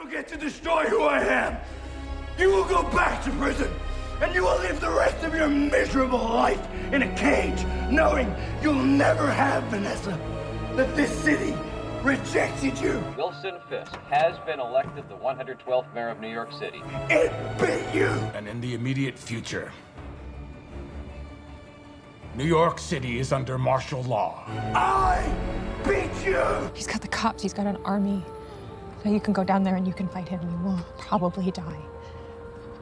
get to destroy who I am. You will go back to prison, and you will live the rest of your miserable life in a cage, knowing you'll never have Vanessa. That this city rejected you. Wilson Fisk has been elected the 112th mayor of New York City. It bit you. And in the immediate future, New York City is under martial law. I beat you. He's got the cops, he's got an army. So you can go down there and you can fight him. You will probably die,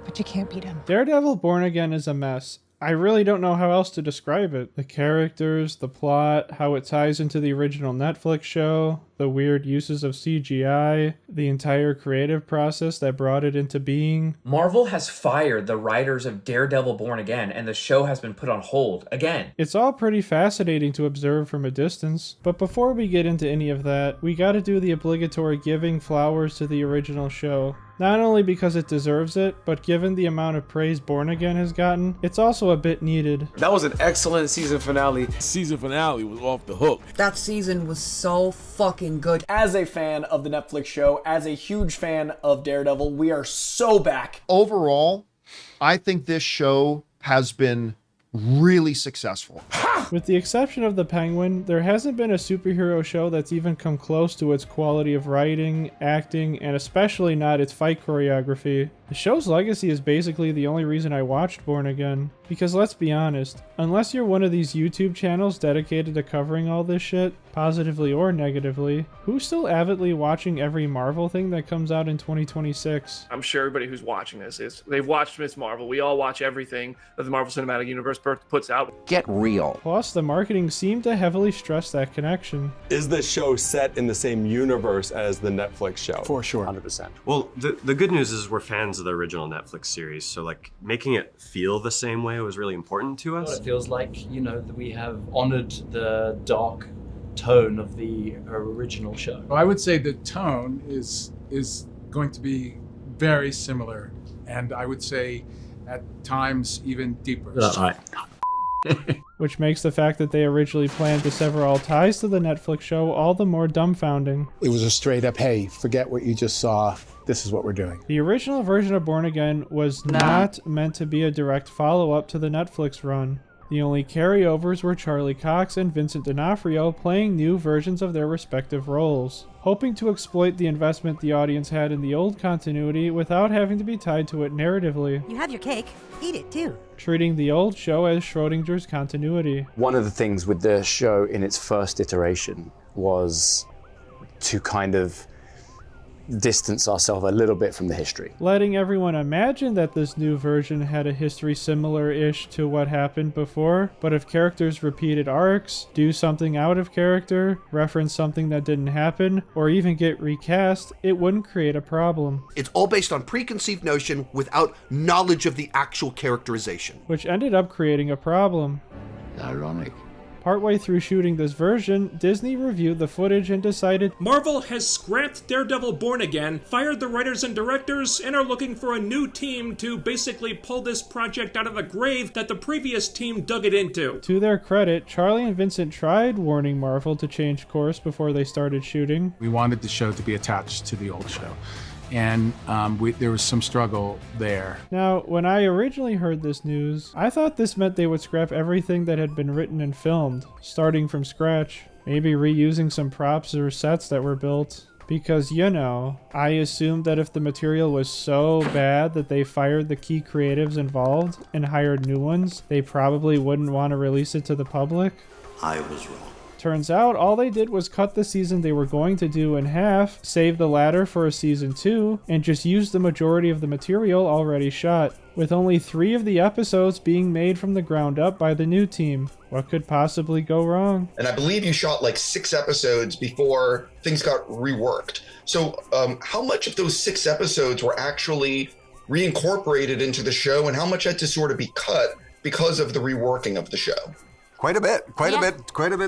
but you can't beat him. Daredevil Born Again is a mess. I really don't know how else to describe it. The characters, the plot, how it ties into the original Netflix show, the weird uses of CGI, the entire creative process that brought it into being. Marvel has fired the writers of Daredevil Born Again, and the show has been put on hold again. It's all pretty fascinating to observe from a distance, but before we get into any of that, we gotta do the obligatory giving flowers to the original show. Not only because it deserves it, but given the amount of praise Born Again has gotten, it's also a bit needed. That was an excellent season finale. Season finale was off the hook. That season was so fucking good. As a fan of the Netflix show, as a huge fan of Daredevil, we are so back. Overall, I think this show has been really successful. With the exception of The Penguin, there hasn't been a superhero show that's even come close to its quality of writing, acting, and especially not its fight choreography. The show's legacy is basically the only reason I watched Born Again. Because let's be honest, unless you're one of these YouTube channels dedicated to covering all this shit, positively or negatively, who's still avidly watching every Marvel thing that comes out in 2026? I'm sure everybody who's watching this they've watched Ms. Marvel. We all watch everything that the Marvel Cinematic Universe puts out. Get real. Plus, the marketing seemed to heavily stress that connection. Is the show set in the same universe as the Netflix show? For sure. 100%. Well, the good news is we're fans of the original Netflix series, so like making it feel the same way was really important to us. It feels like, you know, that we have honored the dark tone of the original show. Well, I would say the tone is going to be very similar, and I would say at times even deeper. That's right. Which makes the fact that they originally planned to sever all ties to the Netflix show all the more dumbfounding. It was a straight up, hey, forget what you just saw. This is what we're doing. The original version of Born Again was not meant to be a direct follow-up to the Netflix run. The only carryovers were Charlie Cox and Vincent D'Onofrio playing new versions of their respective roles, hoping to exploit the investment the audience had in the old continuity without having to be tied to it narratively. You have your cake, eat it too. Treating the old show as Schrodinger's continuity. One of the things with the show in its first iteration was to kind of distance ourselves a little bit from the history. Letting everyone imagine that this new version had a history similar-ish to what happened before, but if characters repeated arcs, do something out of character, reference something that didn't happen, or even get recast, it wouldn't create a problem. It's all based on preconceived notion without knowledge of the actual characterization. Which ended up creating a problem. Ironic. Partway through shooting this version, Disney reviewed the footage and decided Marvel has scrapped Daredevil Born Again, fired the writers and directors, and are looking for a new team to basically pull this project out of the grave that the previous team dug it into. To their credit, Charlie and Vincent tried warning Marvel to change course before they started shooting. We wanted the show to be attached to the old show, and there was some struggle there. Now, when I originally heard this news, I thought this meant they would scrap everything that had been written and filmed, starting from scratch, maybe reusing some props or sets that were built. Because, you know, I assumed that if the material was so bad that they fired the key creatives involved and hired new ones, they probably wouldn't want to release it to the public. I was wrong. Turns out all they did was cut the season they were going to do in half, save the latter for a season 2, and just use the majority of the material already shot, with only 3 of the episodes being made from the ground up by the new team. What could possibly go wrong? And I believe you shot like 6 episodes before things got reworked. So how much of those 6 episodes were actually reincorporated into the show, and how much had to sort of be cut because of the reworking of the show? Quite a bit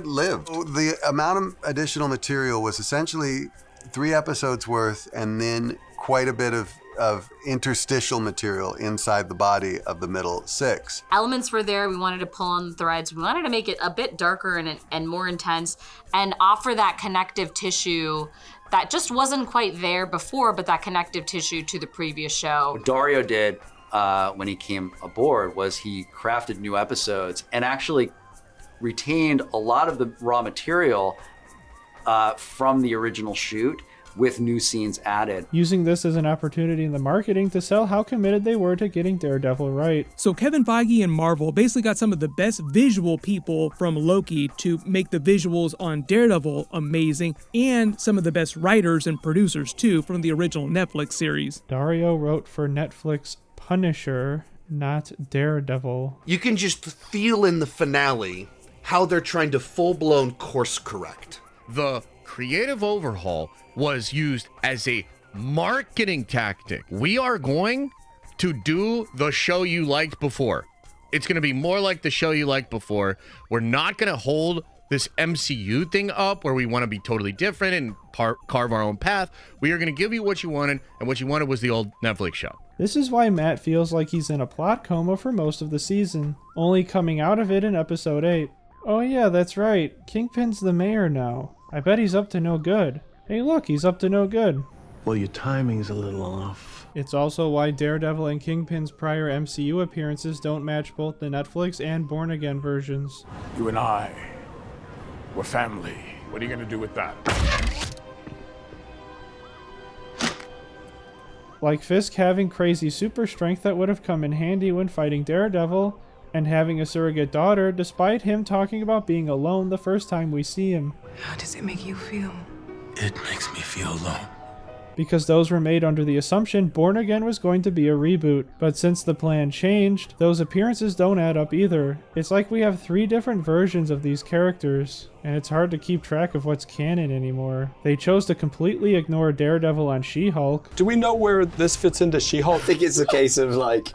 lived. The amount of additional material was essentially 3 episodes worth, and then quite a bit of interstitial material inside the body of the middle 6. Elements were there. We wanted to pull on the threads. We wanted to make it a bit darker and more intense and offer that connective tissue that just wasn't quite there before, but that connective tissue to the previous show. What Dario did when he came aboard was he crafted new episodes and actually retained a lot of the raw material from the original shoot with new scenes added. Using this as an opportunity in the marketing to sell how committed they were to getting Daredevil right. So Kevin Feige and Marvel basically got some of the best visual people from Loki to make the visuals on Daredevil amazing, and some of the best writers and producers too from the original Netflix series. Dario wrote for Netflix Punisher, not Daredevil. You can just feel in the finale how they're trying to full-blown course correct. The creative overhaul was used as a marketing tactic. We are going to do the show you liked before. It's going to be more like the show you liked before. We're not going to hold this MCU thing up where we want to be totally different and carve our own path. We are going to give you what you wanted, and what you wanted was the old Netflix show. This is why Matt feels like he's in a plot coma for most of the season, only coming out of it in episode 8. Oh yeah, that's right. Kingpin's the mayor now. I bet he's up to no good. Hey look, he's up to no good. Well, your timing's a little off. It's also why Daredevil and Kingpin's prior MCU appearances don't match both the Netflix and Born Again versions. You and I, we're family. What are you gonna do with that? Like Fisk having crazy super strength that would have come in handy when fighting Daredevil, and having a surrogate daughter despite him talking about being alone the first time we see him. How does it make you feel? It makes me feel alone. Because those were made under the assumption Born Again was going to be a reboot, but since the plan changed, those appearances don't add up either. It's like we have 3 different versions of these characters, and it's hard to keep track of what's canon anymore. They chose to completely ignore Daredevil on She-Hulk. Do we know where this fits into She-Hulk? I think it's a case of like,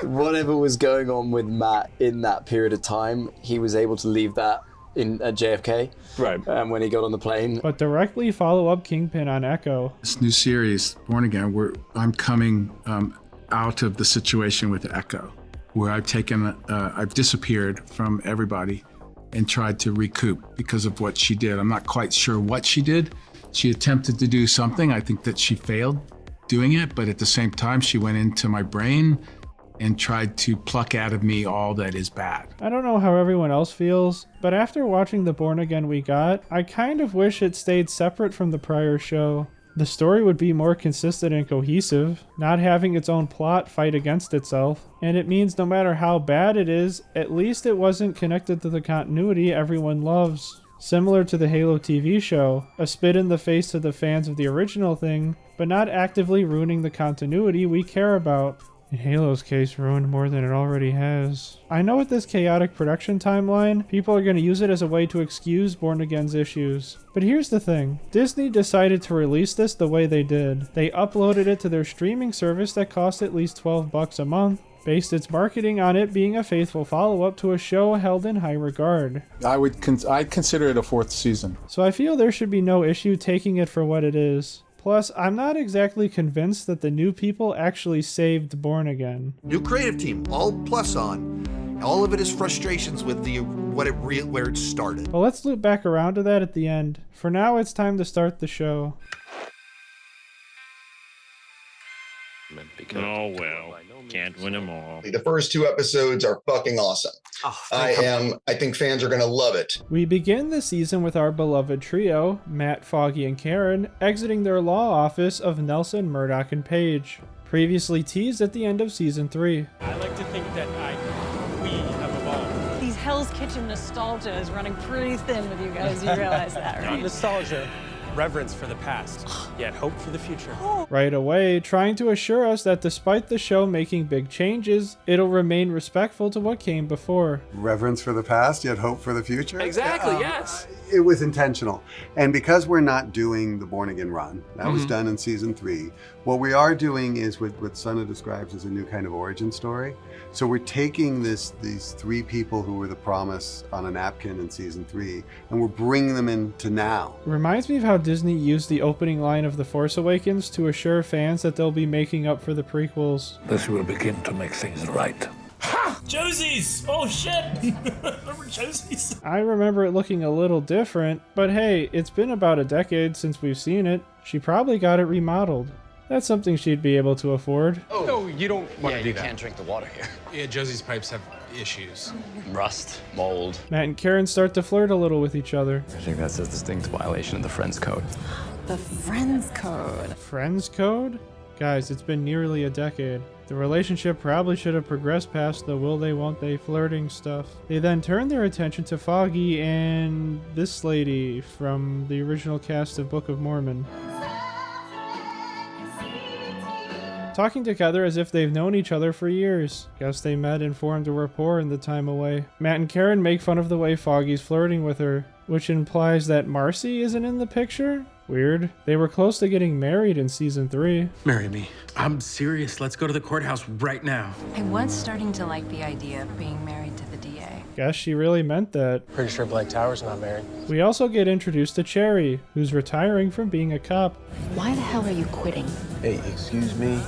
whatever was going on with Matt in that period of time, he was able to leave that at JFK, right? When he got on the plane. But directly follow up Kingpin on Echo. This new series, Born Again, I'm coming out of the situation with Echo, where I've disappeared from everybody and tried to recoup because of what she did. I'm not quite sure what she did. She attempted to do something. I think that she failed doing it, but at the same time, she went into my brain and tried to pluck out of me all that is bad. I don't know how everyone else feels, but after watching the Born Again we got, I kind of wish it stayed separate from the prior show. The story would be more consistent and cohesive, not having its own plot fight against itself, and it means no matter how bad it is, at least it wasn't connected to the continuity everyone loves. Similar to the Halo TV show, a spit in the face to the fans of the original thing, but not actively ruining the continuity we care about. In Halo's case, ruined more than it already has. I know with this chaotic production timeline, people are going to use it as a way to excuse Born Again's issues. But here's the thing. Disney decided to release this the way they did. They uploaded it to their streaming service that cost at least $12 a month, based its marketing on it being a faithful follow-up to a show held in high regard. I'd consider it a 4th season. So I feel there should be no issue taking it for what it is. Plus, I'm not exactly convinced that the new people actually saved Born Again. New creative team, all plus on. All of it is frustrations with where it started. But let's loop back around to that at the end. For now, it's time to start the show. Oh well, can't win them all. The first 2 episodes are fucking awesome. I think fans are gonna love it. We begin the season with our beloved trio, Matt, Foggy, and Karen, exiting their law office of Nelson, Murdoch, and Page, previously teased at the end of season 3. I like to think that we have evolved. These Hell's Kitchen nostalgia is running pretty thin with you guys. You realize that, right? Not nostalgia. Reverence for the past, yet hope for the future. Right away, trying to assure us that despite the show making big changes, it'll remain respectful to what came before. Reverence for the past, yet hope for the future? Exactly, yes. It was intentional. And because we're not doing the Born Again run, that was done in season 3, what we are doing is what Sana describes as a new kind of origin story. So we're taking these 3 people who were the promise on a napkin in season 3, and we're bringing them into now. It reminds me of how Disney used the opening line of The Force Awakens to assure fans that they'll be making up for the prequels. This will begin to make things right. Ha! Josie's! Oh shit! Remember Josie's? I remember it looking a little different, but hey, it's been about a decade since we've seen it. She probably got it remodeled. That's something she'd be able to afford. Oh, no, you don't want to do You that. can't drink the water here. Yeah, Josie's pipes have issues. Rust, mold. Matt and Karen start to flirt a little with each other. I think that's a distinct violation of the Friends Code. The Friends Code. Friends code? Guys, it's been nearly a decade. The relationship probably should have progressed past the will they, won't they flirting stuff. They then turn their attention to Foggy and this lady from the original cast of Book of Mormon. Talking together as if they've known each other for years. Guess they met and formed a rapport in the time away. Matt and Karen make fun of the way Foggy's flirting with her, which implies that Marcy isn't in the picture? Weird. They were close to getting married in season 3. Marry me. I'm serious. Let's go to the courthouse right now. I was starting to like the idea of being married to the DA. Guess she really meant that. Pretty sure Blake Tower's not married. We also get introduced to Cherry, who's retiring from being a cop. Why the hell are you quitting? Hey, excuse me?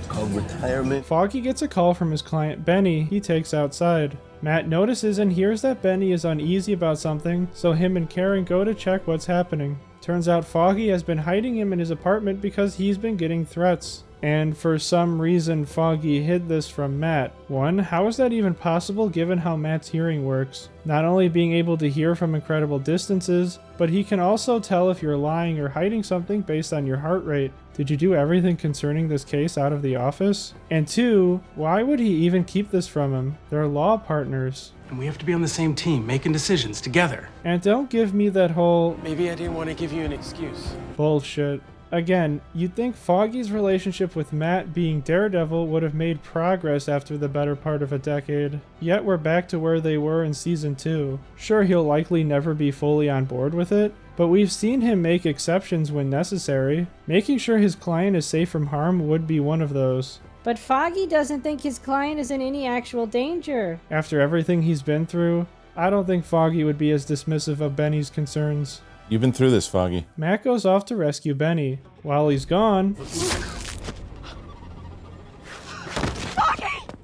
Called retirement? Foggy gets a call from his client Benny he takes outside. Matt notices and hears that Benny is uneasy about something, so him and Karen go to check what's happening. Turns out Foggy has been hiding him in his apartment because he's been getting threats. And for some reason Foggy hid this from Matt. 1. How is that even possible given how Matt's hearing works? Not only being able to hear from incredible distances, but he can also tell if you're lying or hiding something based on your heart rate. Did you do everything concerning this case out of the office? And 2, why would he even keep this from him? They're law partners. And we have to be on the same team, making decisions together. And don't give me that whole Maybe I didn't want to give you an excuse. bullshit. Again, you'd think Foggy's relationship with Matt being Daredevil would have made progress after the better part of a decade. Yet we're back to where they were in season 2. Sure, he'll likely never be fully on board with it, but we've seen him make exceptions when necessary. Making sure his client is safe from harm would be one of those. But Foggy doesn't think his client is in any actual danger. After everything he's been through, I don't think Foggy would be as dismissive of Benny's concerns. You've been through this, Foggy. Matt goes off to rescue Benny. While he's gone,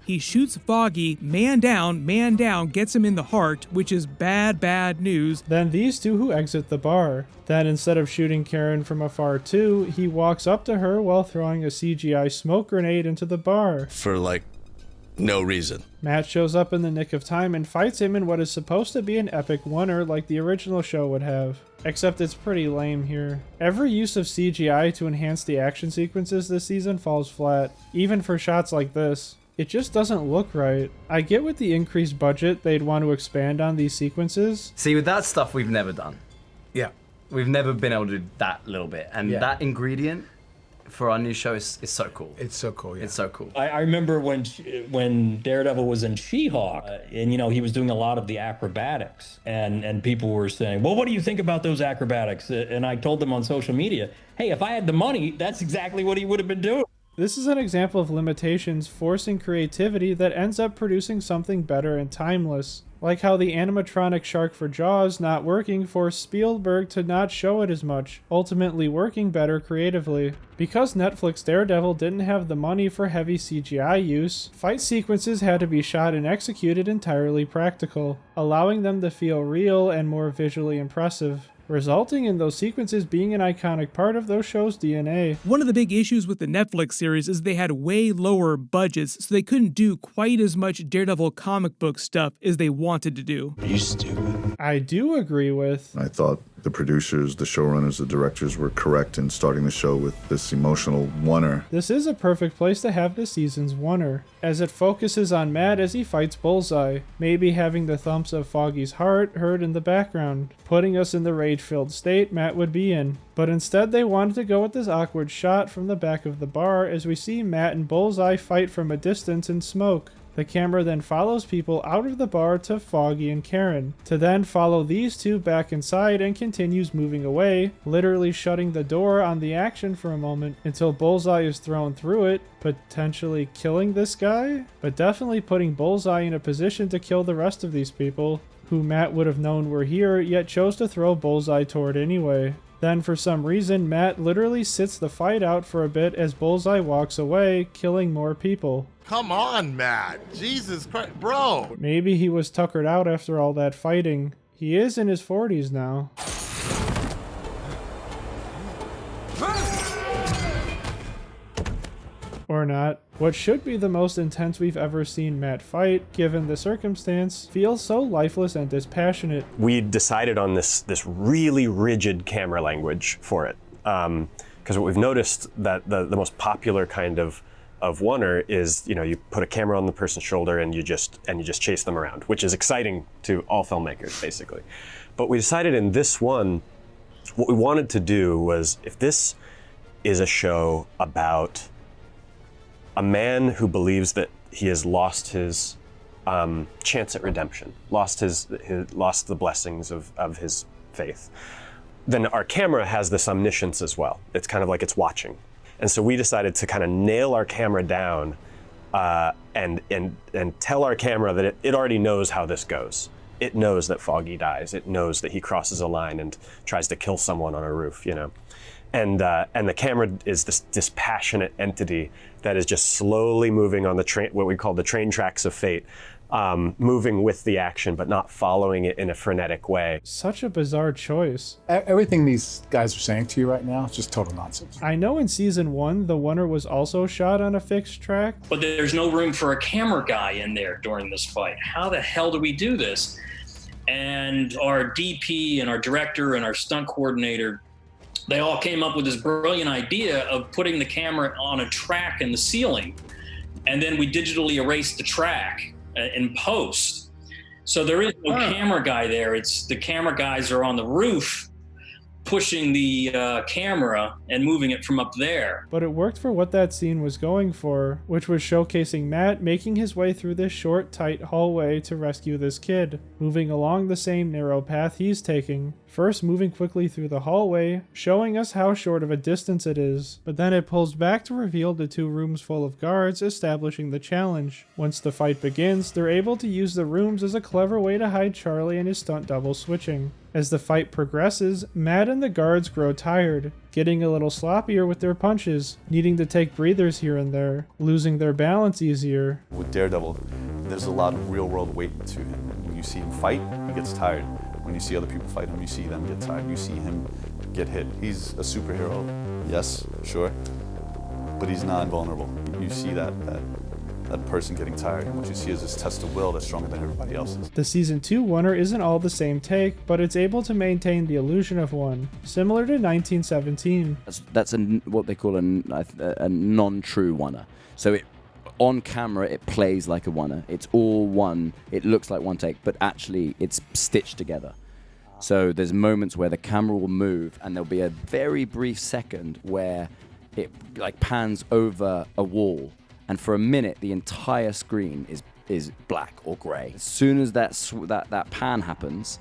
He shoots Foggy, man down, gets him in the heart, which is bad news. Then these two who exit the bar. Then instead of shooting Karen from afar too, he walks up to her while throwing a CGI smoke grenade into the bar. For no reason. Matt shows up in the nick of time and fights him in what is supposed to be an epic oneer like the original show would have. Except it's pretty lame here. Every use of CGI to enhance the action sequences this season falls flat, even for shots like this. It just doesn't look right. I get with the increased budget they'd want to expand on these sequences. See, with that stuff we've never done. Yeah. We've never been able to do that little bit. And that ingredient for our new show is so cool. It's so cool, yeah. It's so cool. I remember when Daredevil was in She-Hulk, and he was doing a lot of the acrobatics, and people were saying, well, what do you think about those acrobatics? And I told them on social media, hey, if I had the money, that's exactly what he would have been doing. This is an example of limitations forcing creativity that ends up producing something better and timeless. Like how the animatronic shark for Jaws not working forced Spielberg to not show it as much, ultimately working better creatively. Because Netflix Daredevil didn't have the money for heavy CGI use, fight sequences had to be shot and executed entirely practical, allowing them to feel real and more visually impressive, resulting in those sequences being an iconic part of those shows' DNA. One of the big issues with the Netflix series is they had way lower budgets, so they couldn't do quite as much Daredevil comic book stuff as they wanted to do. Are you stupid? I do agree with. I thought the producers, the showrunners, the directors were correct in starting the show with this emotional oneer. This is a perfect place to have this season's oneer, as it focuses on Matt as he fights Bullseye, maybe having the thumps of Foggy's heart heard in the background, putting us in the rage-filled state Matt would be in. But instead they wanted to go with this awkward shot from the back of the bar as we see Matt and Bullseye fight from a distance in smoke. The camera then follows people out of the bar to Foggy and Karen, to then follow these two back inside and continues moving away, literally shutting the door on the action for a moment until Bullseye is thrown through it, potentially killing this guy, but definitely putting Bullseye in a position to kill the rest of these people, who Matt would have known were here, yet chose to throw Bullseye toward anyway. Then for some reason, Matt literally sits the fight out for a bit as Bullseye walks away, killing more people. Come on, Matt. Jesus Christ, bro. Maybe he was tuckered out after all that fighting. He is in his 40s now. Or not. What should be the most intense we've ever seen Matt fight, given the circumstance, feels so lifeless and dispassionate. We decided on this really rigid camera language for it. Because what we've noticed that the most popular kind of oneer is, you put a camera on the person's shoulder and you just chase them around, which is exciting to all filmmakers, basically. But we decided in this one, what we wanted to do was, if this is a show about a man who believes that he has lost his chance at redemption, lost the blessings of his faith, then our camera has this omniscience as well. It's kind of like it's watching. And so we decided to kind of nail our camera down and tell our camera that it already knows how this goes. It knows that Foggy dies. It knows that he crosses a line and tries to kill someone on a roof, And the camera is this dispassionate entity that is just slowly moving on the train, what we call the train tracks of fate, moving with the action, but not following it in a frenetic way. Such a bizarre choice. Everything these guys are saying to you right now is just total nonsense. I know in season 1, the oneer was also shot on a fixed track. But there's no room for a camera guy in there during this fight. How the hell do we do this? And our DP and our director and our stunt coordinator, they all came up with this brilliant idea of putting the camera on a track in the ceiling. And then we digitally erased the track in post. So there is no camera guy there. It's the camera guys are on the roof pushing the camera and moving it from up there. But it worked for what that scene was going for, which was showcasing Matt making his way through this short, tight hallway to rescue this kid, moving along the same narrow path he's taking. First moving quickly through the hallway, showing us how short of a distance it is, but then it pulls back to reveal the 2 rooms full of guards, establishing the challenge. Once the fight begins, they're able to use the rooms as a clever way to hide Charlie and his stunt double switching. As the fight progresses, Matt and the guards grow tired, getting a little sloppier with their punches, needing to take breathers here and there, losing their balance easier. With Daredevil, there's a lot of real-world weight to him. When you see him fight, he gets tired. When you see other people fight him, you see them get tired. You see him get hit. He's a superhero, yes, sure, but he's not invulnerable. You see that person getting tired, and what you see is this test of will that's stronger than everybody else's. The season 2 oneer isn't all the same take, but it's able to maintain the illusion of one, similar to 1917. That's what they call a non-true oneer. So on camera, it plays like a oneer. It's all one. It looks like one take, but actually it's stitched together. So there's moments where the camera will move, and there'll be a very brief second where it like pans over a wall. And for a minute, the entire screen is black or gray. As soon as that pan happens,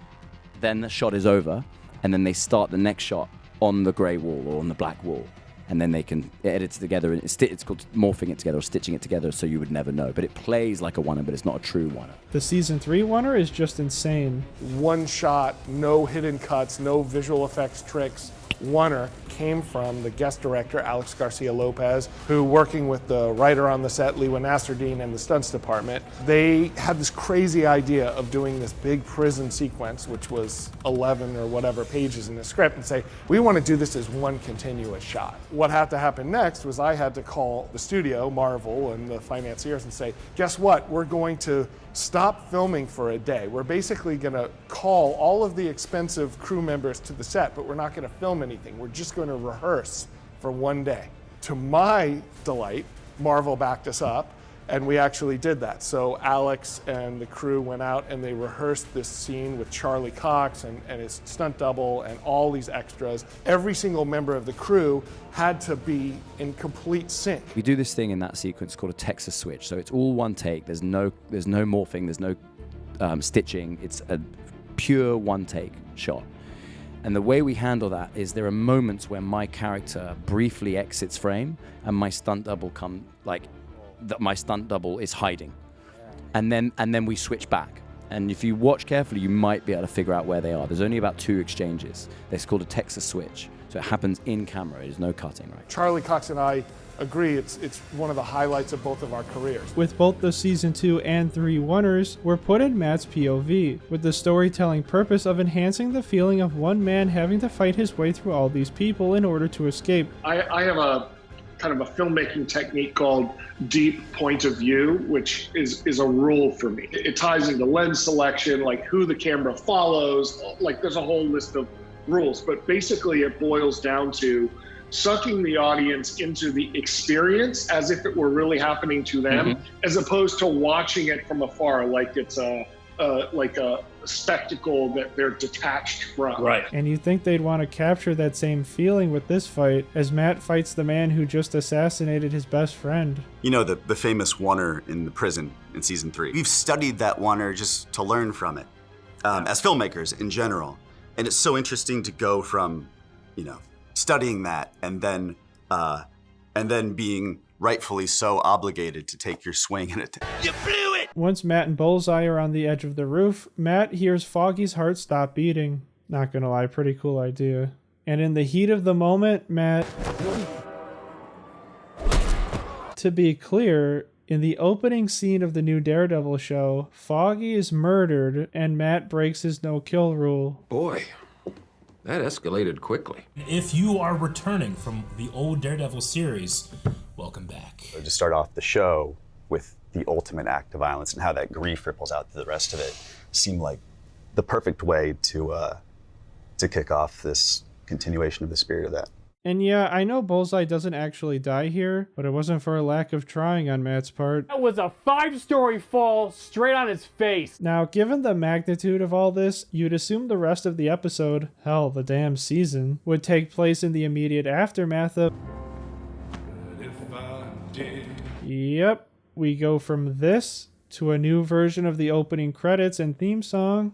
then the shot is over, and then they start the next shot on the gray wall or on the black wall, and then they can edit it together. And it's called morphing it together or stitching it together, so you would never know. But it plays like a oneer, but it's not a true oneer. The season 3 oneer is just insane. One shot, no hidden cuts, no visual effects tricks. Oneer came from the guest director, Alex Garcia Lopez, who, working with the writer on the set, Lewa Nasruddin, and the stunts department, they had this crazy idea of doing this big prison sequence, which was 11 or whatever pages in the script, and say, we want to do this as one continuous shot. What had to happen next was I had to call the studio, Marvel, and the financiers and say, guess what? We're going to stop filming for a day. We're basically going to call all of the expensive crew members to the set, but we're not going to film anything. We're just going to rehearse for one day. To my delight, Marvel backed us up, and we actually did that. So Alex and the crew went out and they rehearsed this scene with Charlie Cox and his stunt double and all these extras. Every single member of the crew had to be in complete sync. We do this thing in that sequence called a Texas switch. So it's all one take. There's no morphing. There's no stitching. It's a pure one take shot. And the way we handle that is there are moments where my character briefly exits frame and my stunt double my stunt double is hiding. And then we switch back. And if you watch carefully, you might be able to figure out where they are. There's only about 2 exchanges. It's called a Texas switch. So it happens in camera. There's no cutting, right? Charlie Cox and I agree it's one of the highlights of both of our careers. With both the season 2 and 3 oneers, we're put in Matt's POV, with the storytelling purpose of enhancing the feeling of one man having to fight his way through all these people in order to escape. I have a kind of a filmmaking technique called deep point of view, which is a rule for me. It ties into lens selection, like who the camera follows, like there's a whole list of rules, but basically it boils down to sucking the audience into the experience as if it were really happening to them, as opposed to watching it from afar like it's a spectacle that they're detached from. Right. And you'd think they'd want to capture that same feeling with this fight, as Matt fights the man who just assassinated his best friend. You know, the famous oneer in the prison in season 3. We've studied that oneer just to learn from it, as filmmakers in general. And it's so interesting to go from, you know, studying that and then being rightfully so obligated to take your swing at it. You blew it! Once Matt and Bullseye are on the edge of the roof, Matt hears Foggy's heart stop beating. Not gonna lie, pretty cool idea. And in the heat of the moment, Matt... To be clear, in the opening scene of the new Daredevil show, Foggy is murdered and Matt breaks his no-kill rule. Boy, that escalated quickly. If you are returning from the old Daredevil series, welcome back. To start off the show with the ultimate act of violence and how that grief ripples out to the rest of it seemed like the perfect way to kick off this continuation of the spirit of that. And yeah, I know Bullseye doesn't actually die here, but it wasn't for a lack of trying on Matt's part. That was a 5-story fall straight on his face. Now, given the magnitude of all this, you'd assume the rest of the episode, hell, the damn season, would take place in the immediate aftermath of... Yep, we go from this to a new version of the opening credits and theme song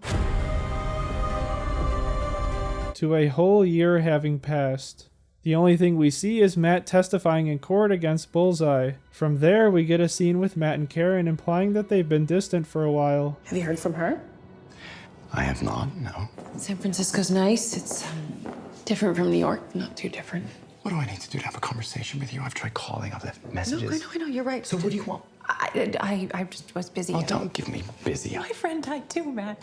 to a whole year having passed. The only thing we see is Matt testifying in court against Bullseye. From there, we get a scene with Matt and Karen implying that they've been distant for a while. Have you heard from her? I have not, no. San Francisco's nice. It's different from New York. Not too different. What do I need to do to have a conversation with you? I've tried calling, I've left messages. No, I know, you're right. So what do you want? I just was busy. Oh, don't give me busy. My friend died too, Matt.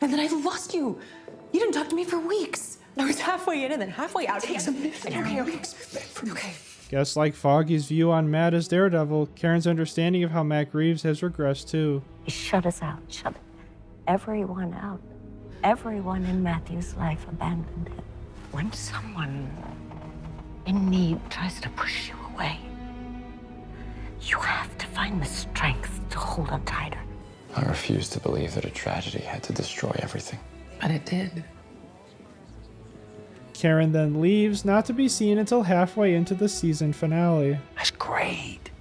And then I lost you. You didn't talk to me for weeks. I was halfway in and then halfway out. Take some minutes. Okay. Guess like Foggy's view on Matt as Daredevil, Karen's understanding of how Matt grieves has regressed too. He shut us out, shut everyone out. Everyone in Matthew's life abandoned him. When someone in need tries to push you away, you have to find the strength to hold on tighter. I refuse to believe that a tragedy had to destroy everything. But it did. Karen then leaves, not to be seen until halfway into the season finale. That's great.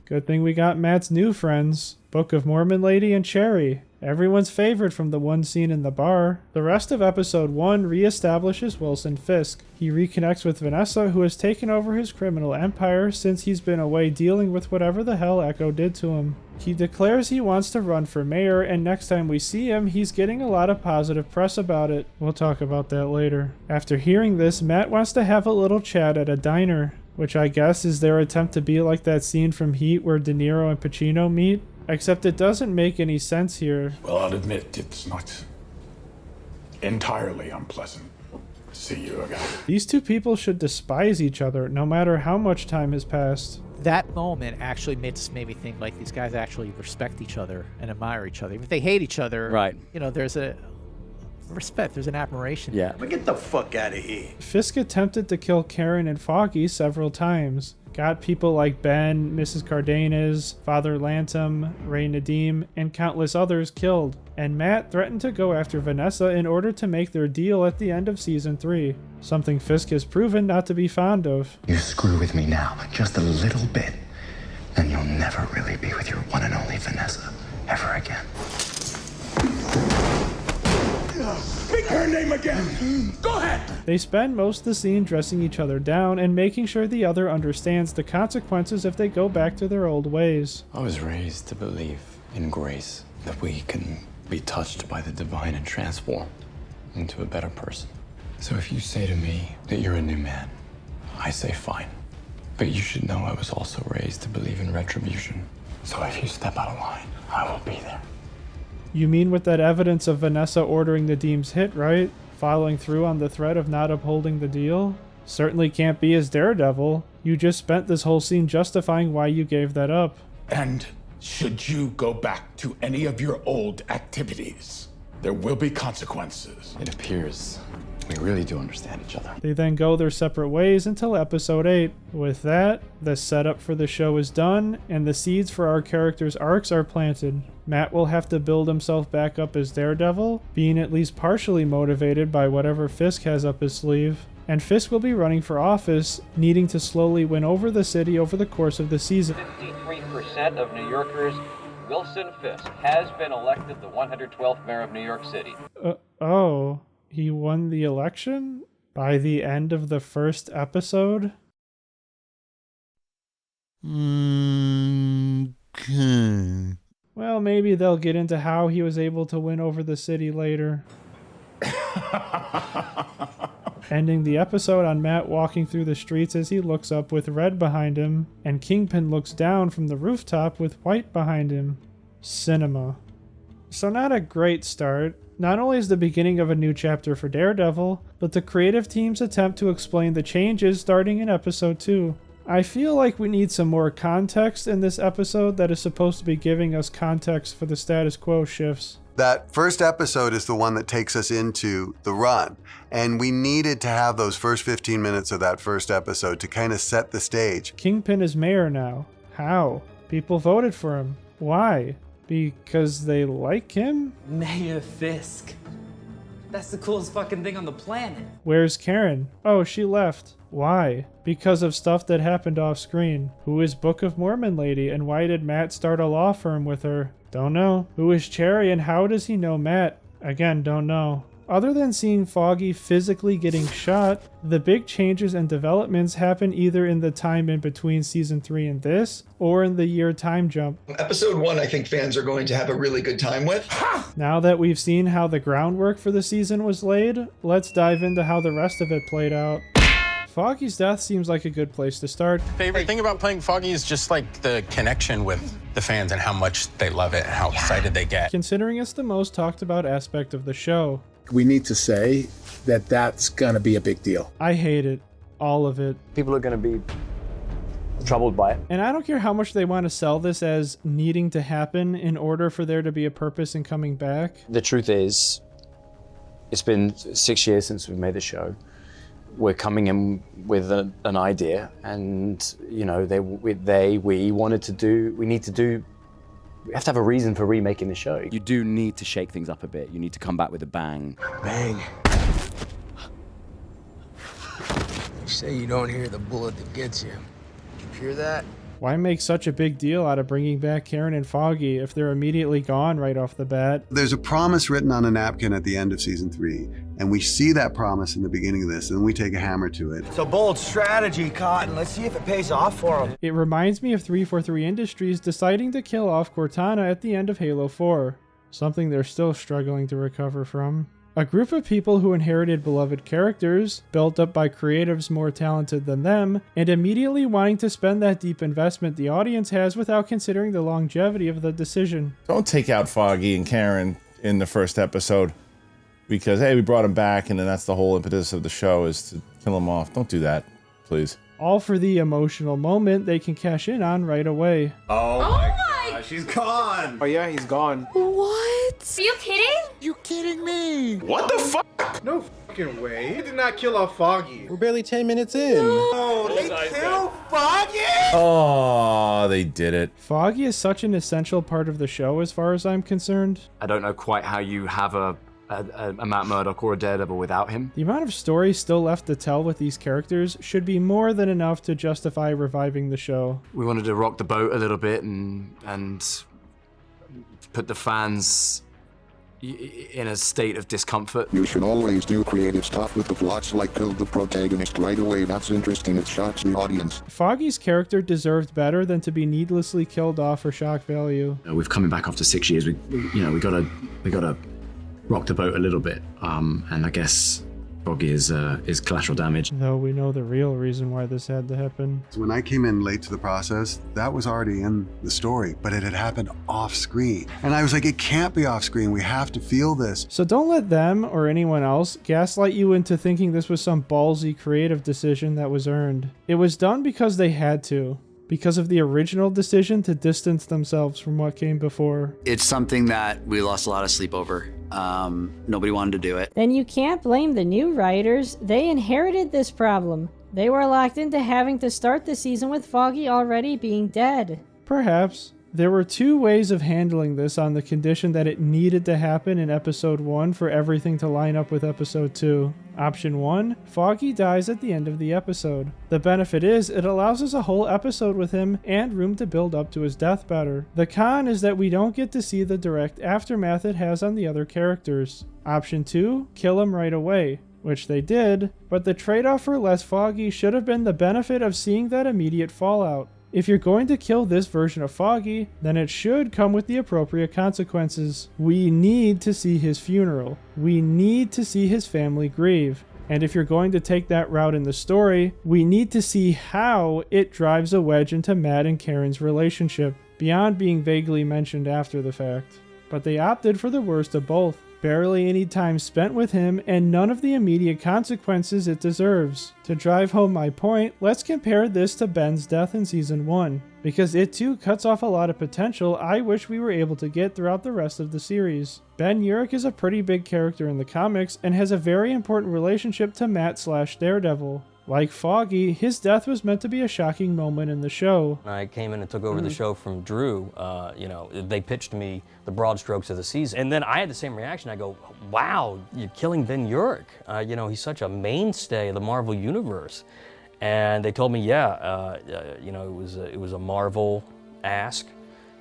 Good thing we got Matt's new friends, Book of Mormon Lady and Cherry, everyone's favorite from the one scene in the bar. The rest of episode 1 reestablishes Wilson Fisk. He reconnects with Vanessa, who has taken over his criminal empire since he's been away dealing with whatever the hell Echo did to him. He declares he wants to run for mayor, and next time we see him, he's getting a lot of positive press about it. We'll talk about that later. After hearing this, Matt wants to have a little chat at a diner, which I guess is their attempt to be like that scene from Heat where De Niro and Pacino meet, except it doesn't make any sense here. Well, I'll admit it's not entirely unpleasant to see you again. These two people should despise each other, no matter how much time has passed. That moment actually made me think like these guys actually respect each other and admire each other. Even if they hate each other, right? You know, there's a respect, there's an admiration. Yeah. But get the fuck out of here. Fisk attempted to kill Karen and Foggy several times. Got people like Ben, Mrs. Cardenas, Father Lantom, Ray Nadim, and countless others killed. And Matt threatened to go after Vanessa in order to make their deal at the end of season 3. Something Fisk has proven not to be fond of. You screw with me now, just a little bit, and you'll never really be with your one and only Vanessa ever again. Big her name again. Go ahead. They spend most of the scene dressing each other down and making sure the other understands the consequences if they go back to their old ways. I was raised to believe in grace, that we can be touched by the divine and transformed into a better person. So if you say to me that you're a new man, I say fine. But you should know I was also raised to believe in retribution. So if you step out of line, I will be there. You mean with that evidence of Vanessa ordering the Deem's hit, right? Following through on the threat of not upholding the deal? Certainly can't be as Daredevil. You just spent this whole scene justifying why you gave that up. And should you go back to any of your old activities, there will be consequences. It appears we really do understand each other. They then go their separate ways until episode 8. With that, the setup for the show is done, and the seeds for our characters' arcs are planted. Matt will have to build himself back up as Daredevil, being at least partially motivated by whatever Fisk has up his sleeve. And Fisk will be running for office, needing to slowly win over the city over the course of the season. 53% of New Yorkers, Wilson Fisk has been elected the 112th mayor of New York City. Oh, he won the election? By the end of the first episode? Okay. Well, maybe they'll get into how he was able to win over the city later. Ending the episode on Matt walking through the streets as he looks up with red behind him, and Kingpin looks down from the rooftop with white behind him. Cinema. So not a great start. Not only is the beginning of a new chapter for Daredevil, but the creative team's attempt to explain the changes starting in episode 2. I feel like we need some more context in this episode that is supposed to be giving us context for the status quo shifts. That first episode is the one that takes us into the run. And we needed to have those first 15 minutes of that first episode to kind of set the stage. Kingpin is mayor now. How? People voted for him. Why? Because they like him? Mayor Fisk. That's the coolest fucking thing on the planet. Where's Karen? Oh, she left. Why? Because of stuff that happened off screen. Who is Book of Mormon lady, and why did Matt start a law firm with her? Don't know. Who is Cherry, and how does he know Matt? Again, don't know. Other than seeing Foggy physically getting shot, the big changes and developments happen either in the time in between season 3 and this, or in the year time jump. Episode 1, I think fans are going to have a really good time with. Now that we've seen how the groundwork for the season was laid, let's dive into how the rest of it played out. Foggy's death seems like a good place to start. Favorite thing about playing Foggy is just like the connection with the fans and how much they love it and how excited they get. Considering it's the most talked about aspect of the show. We need to say that that's gonna be a big deal. I hate it. All of it. People are gonna be troubled by it. And I don't care how much they want to sell this as needing to happen in order for there to be a purpose in coming back. The truth is, it's been 6 years since we've made the show. We're coming in with an idea, and you know, we wanted to do. We need to do. We have to have a reason for remaking the show. You do need to shake things up a bit. You need to come back with a bang. Bang. You say you don't hear the bullet that gets you. You hear that? Why make such a big deal out of bringing back Karen and Foggy if they're immediately gone right off the bat? There's a promise written on a napkin at the end of season 3, and we see that promise in the beginning of this, and then we take a hammer to it. It's a bold strategy, Cotton. Let's see if it pays off for them. It reminds me of 343 Industries deciding to kill off Cortana at the end of Halo 4, something they're still struggling to recover from. A group of people who inherited beloved characters, built up by creatives more talented than them, and immediately wanting to spend that deep investment the audience has without considering the longevity of the decision. Don't take out Foggy and Karen in the first episode because, hey, we brought them back and then that's the whole impetus of the show is to kill them off. Don't do that, please. All for the emotional moment they can cash in on right away. Oh my god, she's gone! Oh yeah, he's gone. What? Are you kidding? You kidding me? What the fuck? No fucking way. He did not kill off Foggy. We're barely 10 minutes in. Oh, they killed Foggy? Oh, they did it. Foggy is such an essential part of the show as far as I'm concerned. I don't know quite how you have a Matt Murdock or a Daredevil without him. The amount of story still left to tell with these characters should be more than enough to justify reviving the show. We wanted to rock the boat a little bit and put the fans, in a state of discomfort. You should always do creative stuff with the plots, like kill the protagonist right away. That's interesting. It shocks the audience. Foggy's character deserved better than to be needlessly killed off for shock value. We've coming back after 6 years. We gotta rock the boat a little bit. And I guess Foggy is collateral damage. Though we know the real reason why this had to happen. When I came in late to the process, that was already in the story, but it had happened off screen. And I was like, it can't be off screen. We have to feel this. So don't let them or anyone else gaslight you into thinking this was some ballsy creative decision that was earned. It was done because they had to. Because of the original decision to distance themselves from what came before. It's something that we lost a lot of sleep over. Nobody wanted to do it. Then you can't blame the new writers. They inherited this problem. They were locked into having to start the season with Foggy already being dead. Perhaps. There were two ways of handling this on the condition that it needed to happen in episode 1 for everything to line up with episode 2. Option 1, Foggy dies at the end of the episode. The benefit is it allows us a whole episode with him and room to build up to his death better. The con is that we don't get to see the direct aftermath it has on the other characters. Option 2, kill him right away. Which they did, but the trade-off for less Foggy should have been the benefit of seeing that immediate fallout. If you're going to kill this version of Foggy, then it should come with the appropriate consequences. We need to see his funeral. We need to see his family grieve. And if you're going to take that route in the story, we need to see how it drives a wedge into Matt and Karen's relationship, beyond being vaguely mentioned after the fact. But they opted for the worst of both. Barely any time spent with him, and none of the immediate consequences it deserves. To drive home my point, let's compare this to Ben's death in Season 1, because it too cuts off a lot of potential I wish we were able to get throughout the rest of the series. Ben Urich is a pretty big character in the comics, and has a very important relationship to Matt/Daredevil. Like Foggy, his death was meant to be a shocking moment in the show. I came in and took over the show from Drew. They pitched me the broad strokes of the season. And then I had the same reaction. I go, wow, you're killing Ben Urich. He's such a mainstay of the Marvel Universe. And they told me, it was a Marvel ask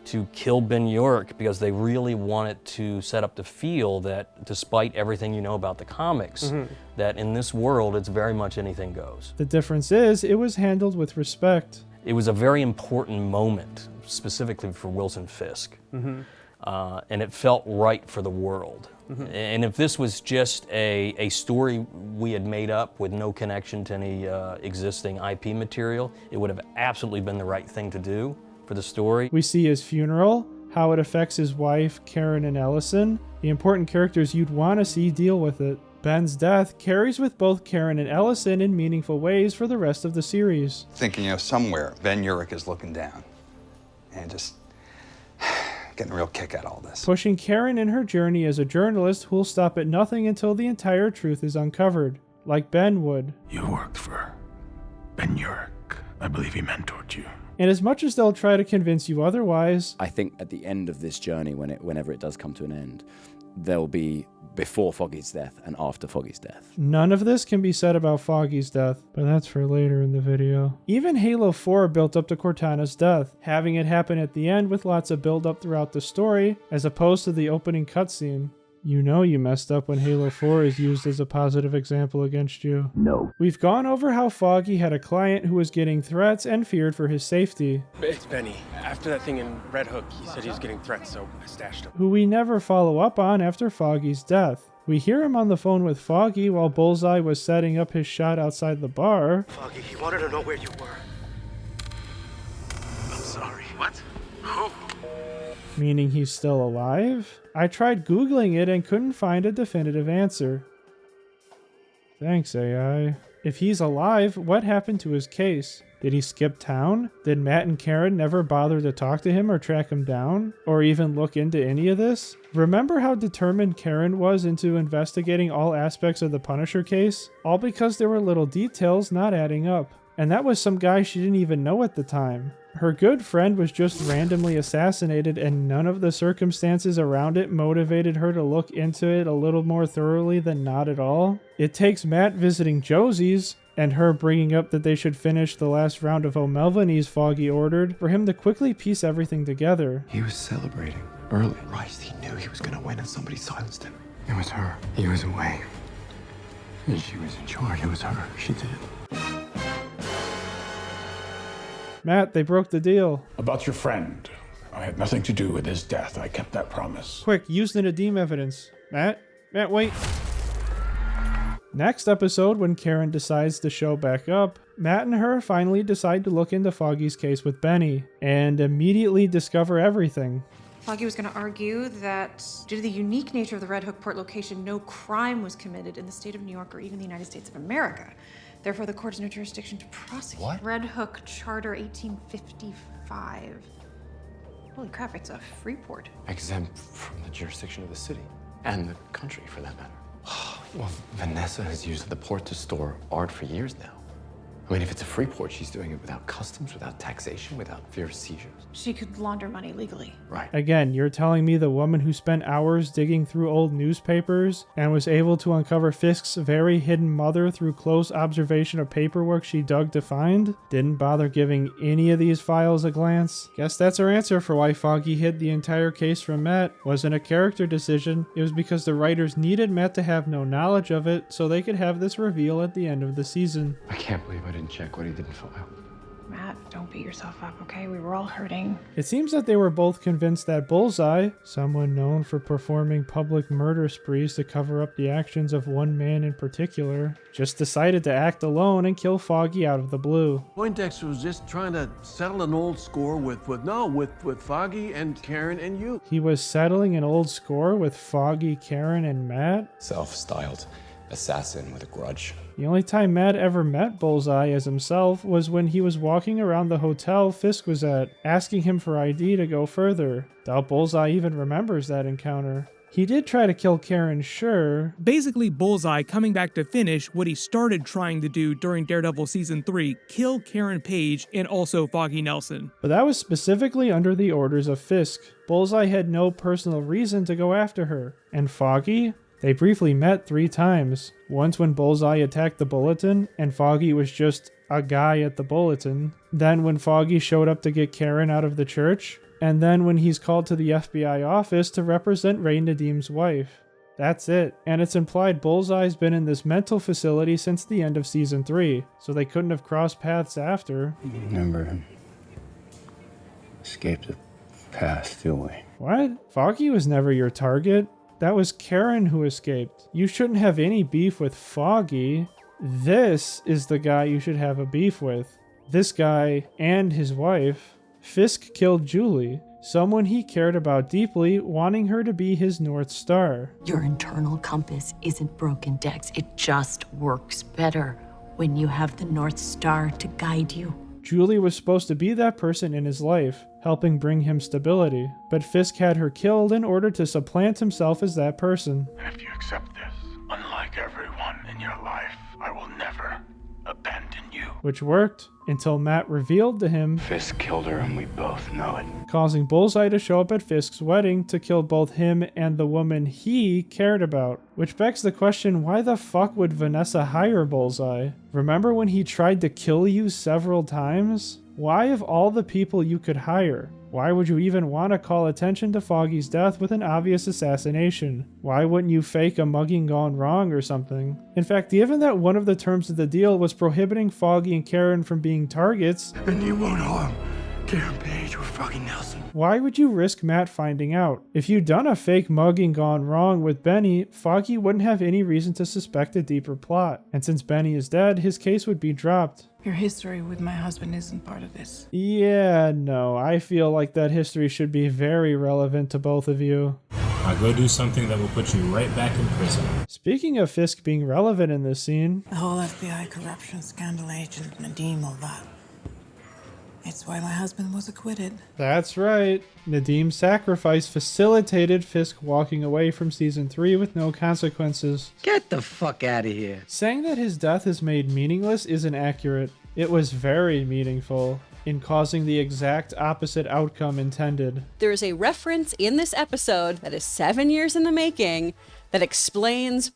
to kill Ben Urich because they really wanted to set up the feel that despite everything you know about the comics, that in this world it's very much anything goes. The difference is it was handled with respect. It was a very important moment, specifically for Wilson Fisk. And it felt right for the world. And if this was just a story we had made up with no connection to any existing IP material, it would have absolutely been the right thing to do for the story. We see his funeral, how it affects his wife, Karen and Ellison, the important characters you'd want to see deal with it. Ben's death carries with both Karen and Ellison in meaningful ways for the rest of the series. Thinking, somewhere Ben Urich is looking down and just getting a real kick out of all this. Pushing Karen in her journey as a journalist who'll stop at nothing until the entire truth is uncovered, like Ben would. You worked for Ben Urich. I believe he mentored you. And as much as they'll try to convince you otherwise, I think at the end of this journey, whenever it does come to an end, there'll be before Foggy's death and after Foggy's death. None of this can be said about Foggy's death, but that's for later in the video. Even Halo 4 built up to Cortana's death, having it happen at the end with lots of build up throughout the story, as opposed to the opening cutscene. You know you messed up when Halo 4 is used as a positive example against you. No. We've gone over how Foggy had a client who was getting threats and feared for his safety. It's Benny. After that thing in Red Hook, he said he was getting threats, so I stashed him. Who we never follow up on after Foggy's death. We hear him on the phone with Foggy while Bullseye was setting up his shot outside the bar. Foggy, he wanted to know where you were. I'm sorry. What? Who? Meaning he's still alive? I tried Googling it and couldn't find a definitive answer. Thanks, AI. If he's alive, what happened to his case? Did he skip town? Did Matt and Karen never bother to talk to him or track him down? Or even look into any of this? Remember how determined Karen was into investigating all aspects of the Punisher case? All because there were little details not adding up. And that was some guy she didn't even know at the time. Her good friend was just randomly assassinated, and none of the circumstances around it motivated her to look into it a little more thoroughly than not at all. It takes Matt visiting Josie's, and her bringing up that they should finish the last round of O'Melveny's Foggy ordered for him to quickly piece everything together. He was celebrating early. Christ, he knew he was gonna win and somebody silenced him. It was her. He was away. And she was in charge. It was her. She did it. Matt, they broke the deal. About your friend. I had nothing to do with his death. I kept that promise. Quick, use the Nadim evidence. Matt, wait. Next episode, when Karen decides to show back up, Matt and her finally decide to look into Foggy's case with Benny, and immediately discover everything. Foggy was going to argue that due to the unique nature of the Red Hook port location, no crime was committed in the state of New York or even the United States of America. Therefore, the court has no jurisdiction to prosecute. What? Red Hook Charter 1855. Holy crap, it's a free port. Exempt from the jurisdiction of the city and the country, for that matter. Well, Vanessa has used the port to store art for years now. I mean, if it's a free port, she's doing it without customs, without taxation, without fear of seizures. She could launder money legally. Right. Again, you're telling me the woman who spent hours digging through old newspapers and was able to uncover Fisk's very hidden mother through close observation of paperwork she dug to find didn't bother giving any of these files a glance? Guess that's our answer for why Foggy hid the entire case from Matt. Wasn't a character decision. It was because the writers needed Matt to have no knowledge of it so they could have this reveal at the end of the season. I can't believe I didn't check what he didn't file. Matt, don't beat yourself up, okay? We were all hurting. It seems that they were both convinced that Bullseye, someone known for performing public murder sprees to cover up the actions of one man in particular, just decided to act alone and kill Foggy out of the blue. Poindexter was just trying to settle an old score with Foggy and Karen and you. He was settling an old score with Foggy, Karen, and Matt? Self-styled assassin with a grudge. The only time Matt ever met Bullseye as himself was when he was walking around the hotel Fisk was at, asking him for ID to go further. Doubt Bullseye even remembers that encounter. He did try to kill Karen, sure. Basically, Bullseye coming back to finish what he started trying to do during Daredevil Season 3, kill Karen Page and also Foggy Nelson. But that was specifically under the orders of Fisk. Bullseye had no personal reason to go after her. And Foggy? They briefly met 3 times. Once when Bullseye attacked the Bulletin, and Foggy was just a guy at the Bulletin. Then when Foggy showed up to get Karen out of the church. And then when he's called to the FBI office to represent Ray Nadim's wife. That's it. And it's implied Bullseye's been in this mental facility since the end of Season 3, so they couldn't have crossed paths after. Remember him. Escaped the past, didn't we? What? Foggy was never your target. That was Karen who escaped. You shouldn't have any beef with Foggy. This is the guy you should have a beef with. This guy and his wife. Fisk killed Julie, someone he cared about deeply, wanting her to be his North Star. Your internal compass isn't broken, Dex. It just works better when you have the North Star to guide you. Julie was supposed to be that person in his life, helping bring him stability, but Fisk had her killed in order to supplant himself as that person. And if you accept this, unlike everyone in your life, I will never abandon you. Which worked, until Matt revealed to him Fisk killed her and we both know it. Causing Bullseye to show up at Fisk's wedding to kill both him and the woman he cared about. Which begs the question, why the fuck would Vanessa hire Bullseye? Remember when he tried to kill you several times? Why of all the people you could hire? Why would you even want to call attention to Foggy's death with an obvious assassination? Why wouldn't you fake a mugging gone wrong or something? In fact, given that one of the terms of the deal was prohibiting Foggy and Karen from being targets, and you won't harm Karen Page or Foggy Nelson. Why would you risk Matt finding out? If you'd done a fake mugging gone wrong with Benny, Foggy wouldn't have any reason to suspect a deeper plot. And since Benny is dead, his case would be dropped. Your history with my husband isn't part of this. Yeah, no, I feel like that history should be very relevant to both of you. Now go do something that will put you right back in prison. Speaking of Fisk being relevant in this scene, The whole FBI corruption scandal, agent Nadim, all that. It's why my husband was acquitted. That's right. Nadim's sacrifice facilitated Fisk walking away from Season 3 with no consequences. Get the fuck out of here. Saying that his death is made meaningless isn't accurate. It was very meaningful in causing the exact opposite outcome intended. There is a reference in this episode that is 7 years in the making that explains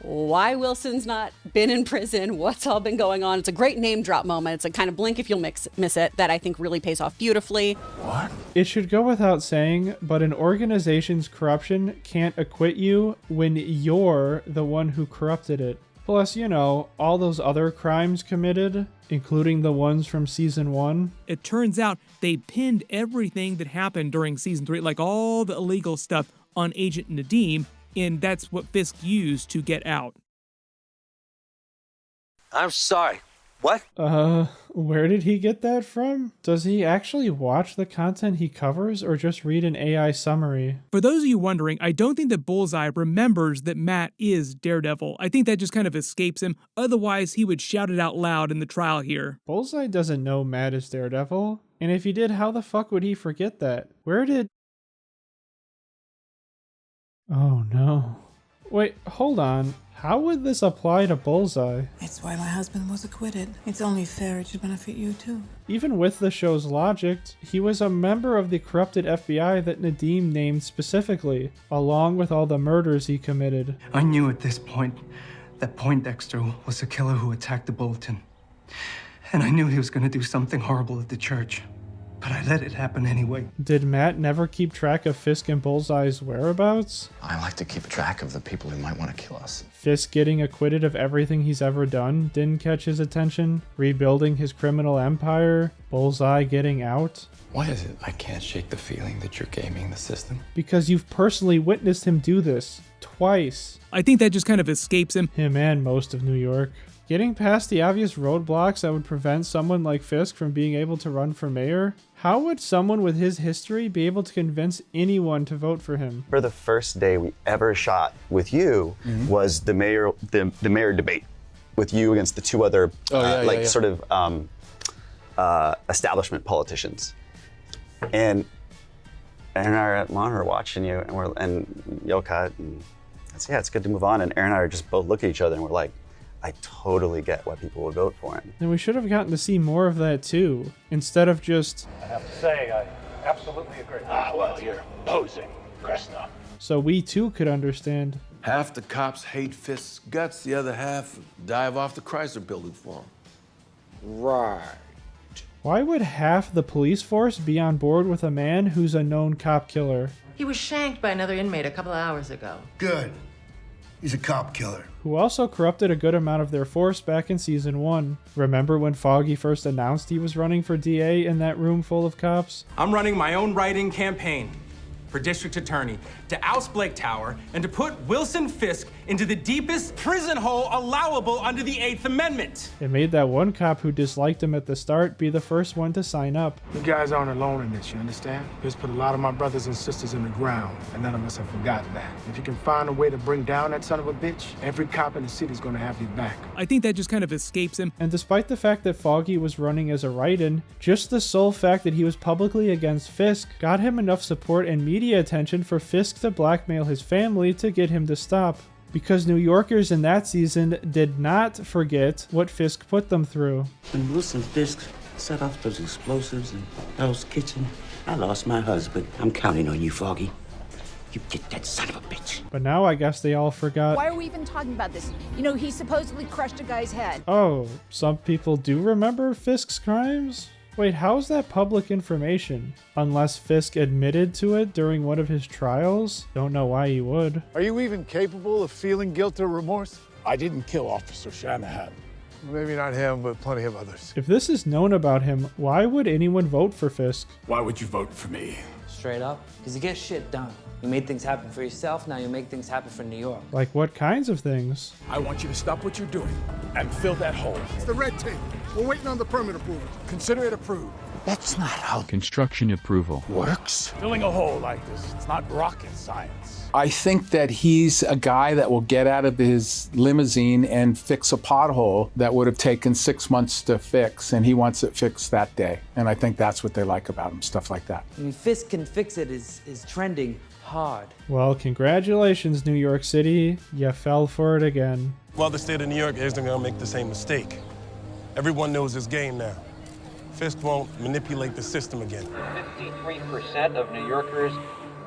why Wilson's not been in prison, what's all been going on. It's a great name drop moment. It's a kind of blink if you'll miss it that I think really pays off beautifully. What? It should go without saying, but an organization's corruption can't acquit you when you're the one who corrupted it. Plus, you know, all those other crimes committed, including the ones from season 1. It turns out they pinned everything that happened during season 3, like all the illegal stuff, on Agent Nadeem, and that's what Fisk used to get out. I'm sorry. What? Where did he get that from? Does he actually watch the content he covers or just read an AI summary? For those of you wondering, I don't think that Bullseye remembers that Matt is Daredevil. I think that just kind of escapes him. Otherwise, he would shout it out loud in the trial here. Bullseye doesn't know Matt is Daredevil. And if he did, how the fuck would he forget that? Where did... Oh no. Wait, hold on. How would this apply to Bullseye? It's why my husband was acquitted. It's only fair it should benefit you too. Even with the show's logic, he was a member of the corrupted FBI that Nadeem named specifically, along with all the murders he committed. I knew at this point that Poindexter was the killer who attacked the bulletin. And I knew he was going to do something horrible at the church. But I let it happen anyway. Did Matt never keep track of Fisk and Bullseye's whereabouts? I like to keep track of the people who might want to kill us. Fisk getting acquitted of everything he's ever done didn't catch his attention. Rebuilding his criminal empire. Bullseye getting out. Why is it I can't shake the feeling that you're gaming the system? Because you've personally witnessed him do this. Twice. I think that just kind of escapes him. Him and most of New York. Getting past the obvious roadblocks that would prevent someone like Fisk from being able to run for mayor? How would someone with his history be able to convince anyone to vote for him? For the first day we ever shot with you was the mayor debate with you against the two other sort of establishment politicians. And Aaron and I are at monitor watching you, and Yoka, and I said, yeah, it's good to move on. And Aaron and I are just both look at each other and we're like, I totally get why people would vote for him. Then we should have gotten to see more of that too, instead of just... I have to say, I absolutely agree. Well, you're posing, Kressner. So we too could understand. Half the cops hate Fisk's guts, the other half dive off the Chrysler building for him. Right. Why would half the police force be on board with a man who's a known cop killer? He was shanked by another inmate a couple of hours ago. Good. He's a cop killer. Who also corrupted a good amount of their force back in season 1. Remember when Foggy first announced he was running for DA in that room full of cops? I'm running my own write-in campaign for district attorney to oust Blake Tower and to put Wilson Fisk into the deepest prison hole allowable under the 8th Amendment. It made that one cop who disliked him at the start be the first one to sign up. You guys aren't alone in this, you understand? This put a lot of my brothers and sisters in the ground, and none of us have forgotten that. If you can find a way to bring down that son of a bitch, every cop in the city's gonna have your back. I think that just kind of escapes him. And despite the fact that Foggy was running as a write-in, just the sole fact that he was publicly against Fisk got him enough support and media attention for Fisk to blackmail his family to get him to stop. Because New Yorkers in that season did not forget what Fisk put them through. When Wilson Fisk set off those explosives in Hell's Kitchen, I lost my husband. I'm counting on you, Foggy. You get that son of a bitch. But now I guess they all forgot. Why are we even talking about this? You know, he supposedly crushed a guy's head. Oh, some people do remember Fisk's crimes? Wait, how's that public information? Unless Fisk admitted to it during one of his trials? Don't know why he would. Are you even capable of feeling guilt or remorse? I didn't kill Officer Shanahan. Maybe not him, but plenty of others. If this is known about him, why would anyone vote for Fisk? Why would you vote for me? Straight up, because you get shit done. You made things happen for yourself, now you make things happen for New York. Like what kinds of things? I want you to stop what you're doing and fill that hole. It's the red tape. We're waiting on the permit approval. Consider it approved. That's not how construction approval works. Filling a hole like this, it's not rocket science. I think that he's a guy that will get out of his limousine and fix a pothole that would have taken 6 months to fix, and he wants it fixed that day. And I think that's what they like about him, stuff like that. I mean, Fisk can fix it is trending hard. Well, congratulations, New York City. You fell for it again. Well, the state of New York isn't going to make the same mistake. Everyone knows his game now. Fisk won't manipulate the system again. 53% of New Yorkers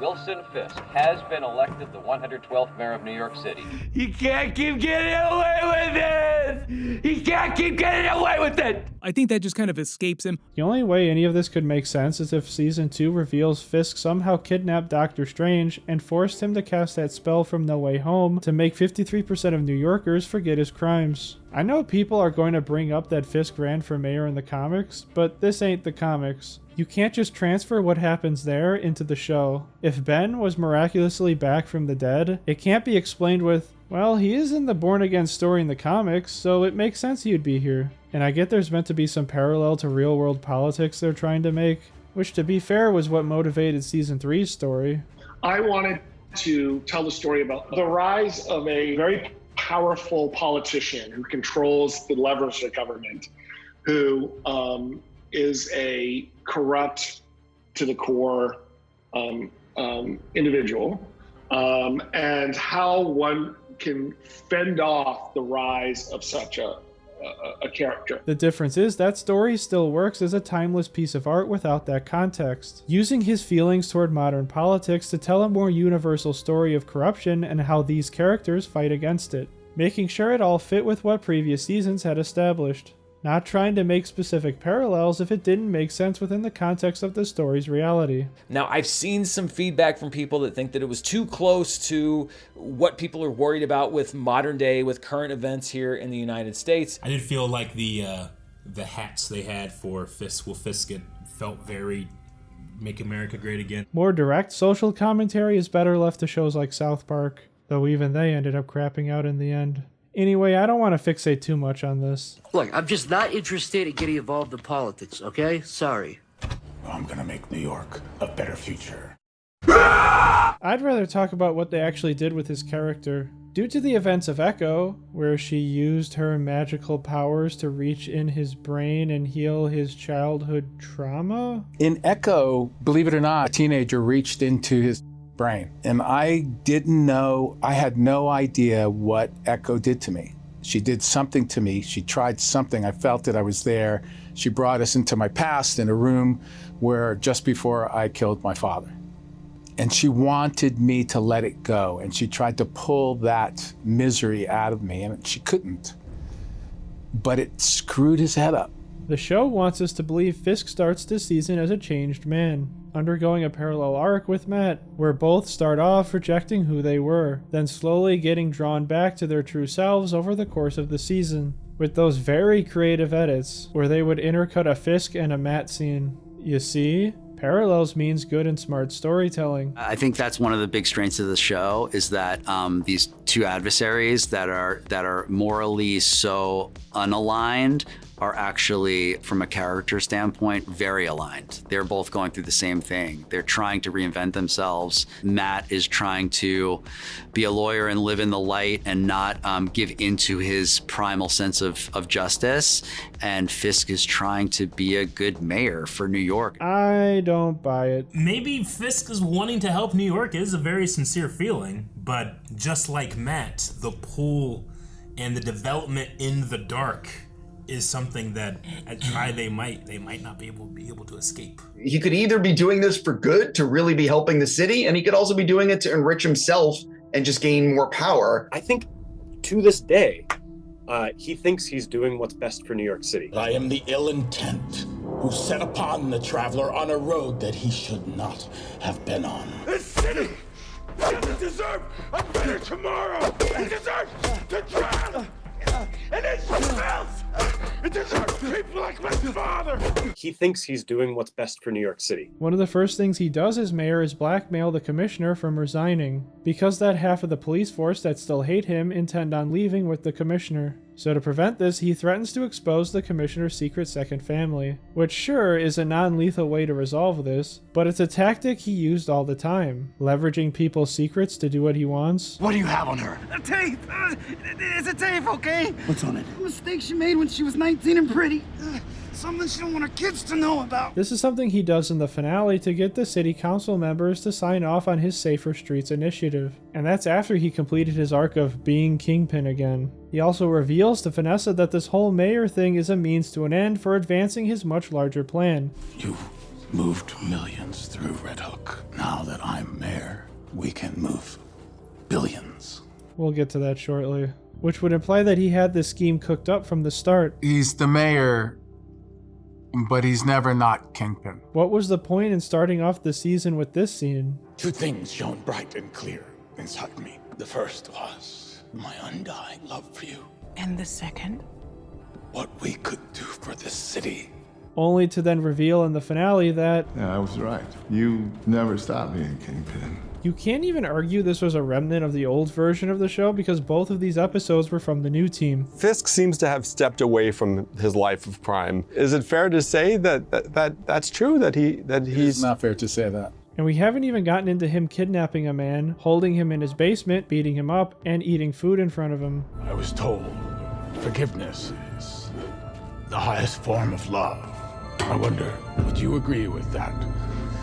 Wilson Fisk has been elected the 112th mayor of New York City. You can't keep getting away with it! You can't keep getting away with it! I think that just kind of escapes him. The only way any of this could make sense is if Season 2 reveals Fisk somehow kidnapped Doctor Strange and forced him to cast that spell from No Way Home to make 53% of New Yorkers forget his crimes. I know people are going to bring up that Fisk ran for mayor in the comics, but this ain't the comics. You can't just transfer what happens there into the show. If Ben was miraculously back from the dead, it can't be explained with, well, he is in the Born Again story in the comics, so it makes sense he'd be here. And I get there's meant to be some parallel to real-world politics they're trying to make, which to be fair was what motivated Season 3's story. I wanted to tell the story about the rise of a very powerful politician who controls the levers of government, who is a corrupt to the core individual, and how one can fend off the rise of such a character. The difference is that story still works as a timeless piece of art without that context, using his feelings toward modern politics to tell a more universal story of corruption and how these characters fight against it, making sure it all fit with what previous seasons had established, not trying to make specific parallels if it didn't make sense within the context of the story's reality. Now, I've seen some feedback from people that think that it was too close to what people are worried about with modern day, with current events here in the United States. I did feel like the hats they had for Will Fisk felt very Make America Great Again. More direct social commentary is better left to shows like South Park, though even they ended up crapping out in the end. Anyway, I don't want to fixate too much on this. Look, I'm just not interested in getting involved in politics, okay? Sorry. I'm gonna make New York a better future. I'd rather talk about what they actually did with his character. Due to the events of Echo, where she used her magical powers to reach in his brain and heal his childhood trauma? In Echo, believe it or not, a teenager reached into his brain. And I didn't know, I had no idea what Echo did to me. She did something to me. She tried something. I felt that I was there. She brought us into my past in a room where just before I killed my father. And she wanted me to let it go. And she tried to pull that misery out of me, and she couldn't. But it screwed his head up. The show wants us to believe Fisk starts this season as a changed man, undergoing a parallel arc with Matt, where both start off rejecting who they were, then slowly getting drawn back to their true selves over the course of the season, with those very creative edits, where they would intercut a Fisk and a Matt scene. You see? Parallels means good and smart storytelling. I think that's one of the big strengths of the show, is that these two adversaries that are morally so unaligned are actually, from a character standpoint, very aligned. They're both going through the same thing. They're trying to reinvent themselves. Matt is trying to be a lawyer and live in the light and not give into his primal sense of justice. And Fisk is trying to be a good mayor for New York. I don't buy it. Maybe Fisk is wanting to help New York. It is a very sincere feeling, but just like Matt, the pull and the development in the dark is something that at try they might not be able to escape. He could either be doing this for good to really be helping the city, and he could also be doing it to enrich himself and just gain more power. I think to this day, he thinks he's doing what's best for New York City. I am the ill intent who set upon the traveler on a road that he should not have been on. This city doesn't deserve a better tomorrow. It deserves to drown. And it smells! It deserves people like my father! He thinks he's doing what's best for New York City. One of the first things he does as mayor is blackmail the commissioner from resigning, because that half of the police force that still hate him intend on leaving with the commissioner. So to prevent this, he threatens to expose the commissioner's secret second family, which sure is a non-lethal way to resolve this, but it's a tactic he used all the time, leveraging people's secrets to do what he wants. What do you have on her? A tape! It's a tape, okay? What's on it? A mistake she made when she was 19 and pretty. Something she don't want her kids to know about. This is something he does in the finale to get the city council members to sign off on his Safer Streets initiative. And that's after he completed his arc of being Kingpin again. He also reveals to Vanessa that this whole mayor thing is a means to an end for advancing his much larger plan. You moved millions through Red Hook. Now that I'm mayor, we can move billions. We'll get to that shortly. Which would imply that he had this scheme cooked up from the start. He's the mayor, but he's never not Kingpin. What was the point in starting off the season with this scene? Two things shone bright and clear inside me. The first was my undying love for you. And the second? What we could do for this city. Only to then reveal in the finale that... Yeah, I was right. You never stopped being Kingpin. You can't even argue this was a remnant of the old version of the show because both of these episodes were from the new team. Fisk seems to have stepped away from his life of crime. Is it fair to say that's true? That he's... It's not fair to say that. And we haven't even gotten into him kidnapping a man, holding him in his basement, beating him up, and eating food in front of him. I was told forgiveness is the highest form of love. I wonder, would you agree with that,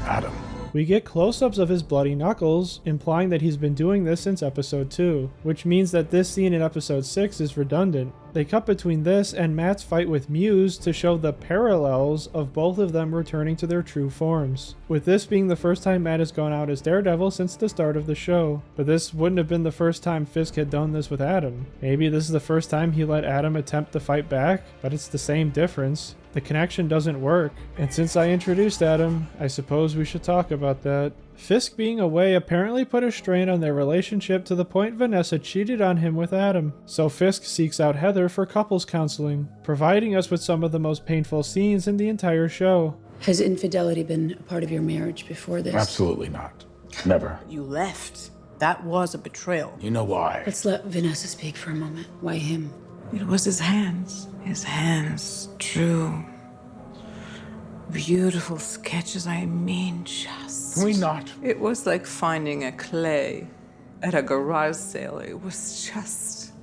Adam? We get close-ups of his bloody knuckles, implying that he's been doing this since episode 2, which means that this scene in episode 6 is redundant. They cut between this and Matt's fight with Muse to show the parallels of both of them returning to their true forms, with this being the first time Matt has gone out as Daredevil since the start of the show. But this wouldn't have been the first time Fisk had done this with Adam. Maybe this is the first time he let Adam attempt to fight back, but it's the same difference. The connection doesn't work, and since I introduced Adam, I suppose we should talk about that. Fisk being away apparently put a strain on their relationship to the point Vanessa cheated on him with Adam, so Fisk seeks out Heather for couples counseling, providing us with some of the most painful scenes in the entire show. Has infidelity been a part of your marriage before this? Absolutely not. Never. You left. That was a betrayal. You know why? Let's let Vanessa speak for a moment. Why him? It was his hands. His hands drew beautiful sketches. I mean, just... Can we not? It was like finding a clay at a garage sale. It was just...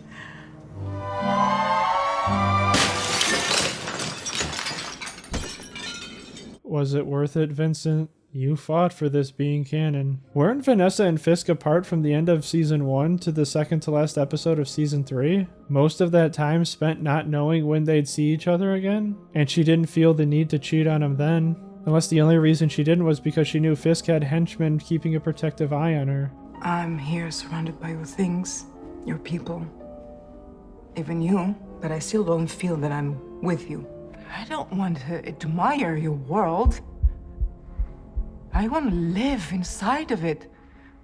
Was it worth it, Vincent? You fought for this being canon. Weren't Vanessa and Fisk apart from the end of season 1 to the second to last episode of season 3? Most of that time spent not knowing when they'd see each other again? And she didn't feel the need to cheat on him then. Unless the only reason she didn't was because she knew Fisk had henchmen keeping a protective eye on her. I'm here surrounded by your things, your people, even you, but I still don't feel that I'm with you. I don't want to admire your world. I want to live inside of it,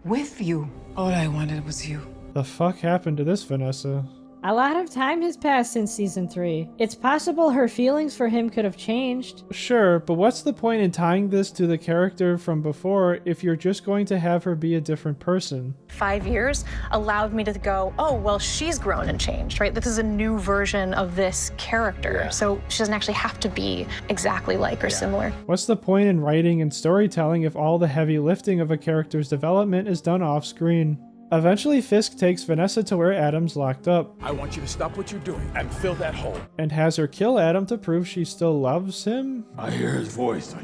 with you. All I wanted was you. The fuck happened to this Vanessa? A lot of time has passed since season 3. It's possible her feelings for him could have changed. Sure, but what's the point in tying this to the character from before if you're just going to have her be a different person? 5 years allowed me to go, oh, well, she's grown and changed, right? This is a new version of this character. Yeah. So she doesn't actually have to be exactly like or similar. What's the point in writing and storytelling if all the heavy lifting of a character's development is done off screen? Eventually, Fisk takes Vanessa to where Adam's locked up. I want you to stop what you're doing and fill that hole. And has her kill Adam to prove she still loves him? I hear his voice.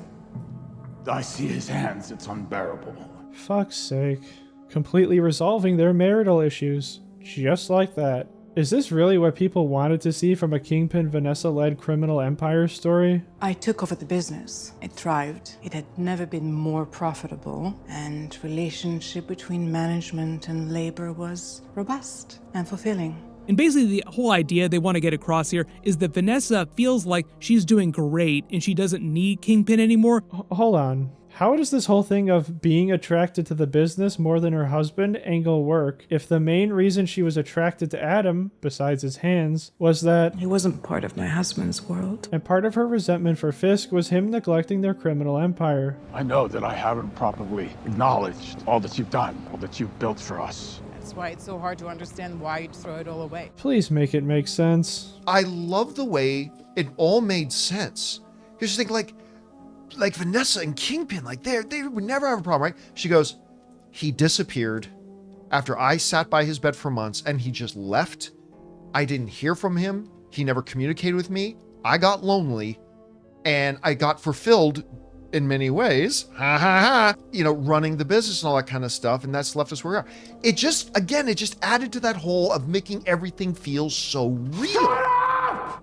I see his hands. It's unbearable. Fuck's sake. Completely resolving their marital issues. Just like that. Is this really what people wanted to see from a Kingpin Vanessa-led criminal empire story? I took over the business. It thrived. It had never been more profitable, and relationship between management and labor was robust and fulfilling. And basically the whole idea they want to get across here is that Vanessa feels like she's doing great and she doesn't need Kingpin anymore. Hold on. How does this whole thing of being attracted to the business more than her husband angle work if the main reason she was attracted to Adam, besides his hands, was that he wasn't part of my husband's world? And part of her resentment for Fisk was him neglecting their criminal empire. I know that I haven't properly acknowledged all that you've done, all that you've built for us. That's why it's so hard to understand why you'd throw it all away. Please make it make sense. I love the way it all made sense. You just think like Vanessa and Kingpin, like they would never have a problem, right? She goes, he disappeared after I sat by his bed for months and he just left. I didn't hear from him. He never communicated with me. I got lonely and I got fulfilled in many ways, running the business and all that kind of stuff. And that's left us where we are. It just added to that whole of making everything feel so real.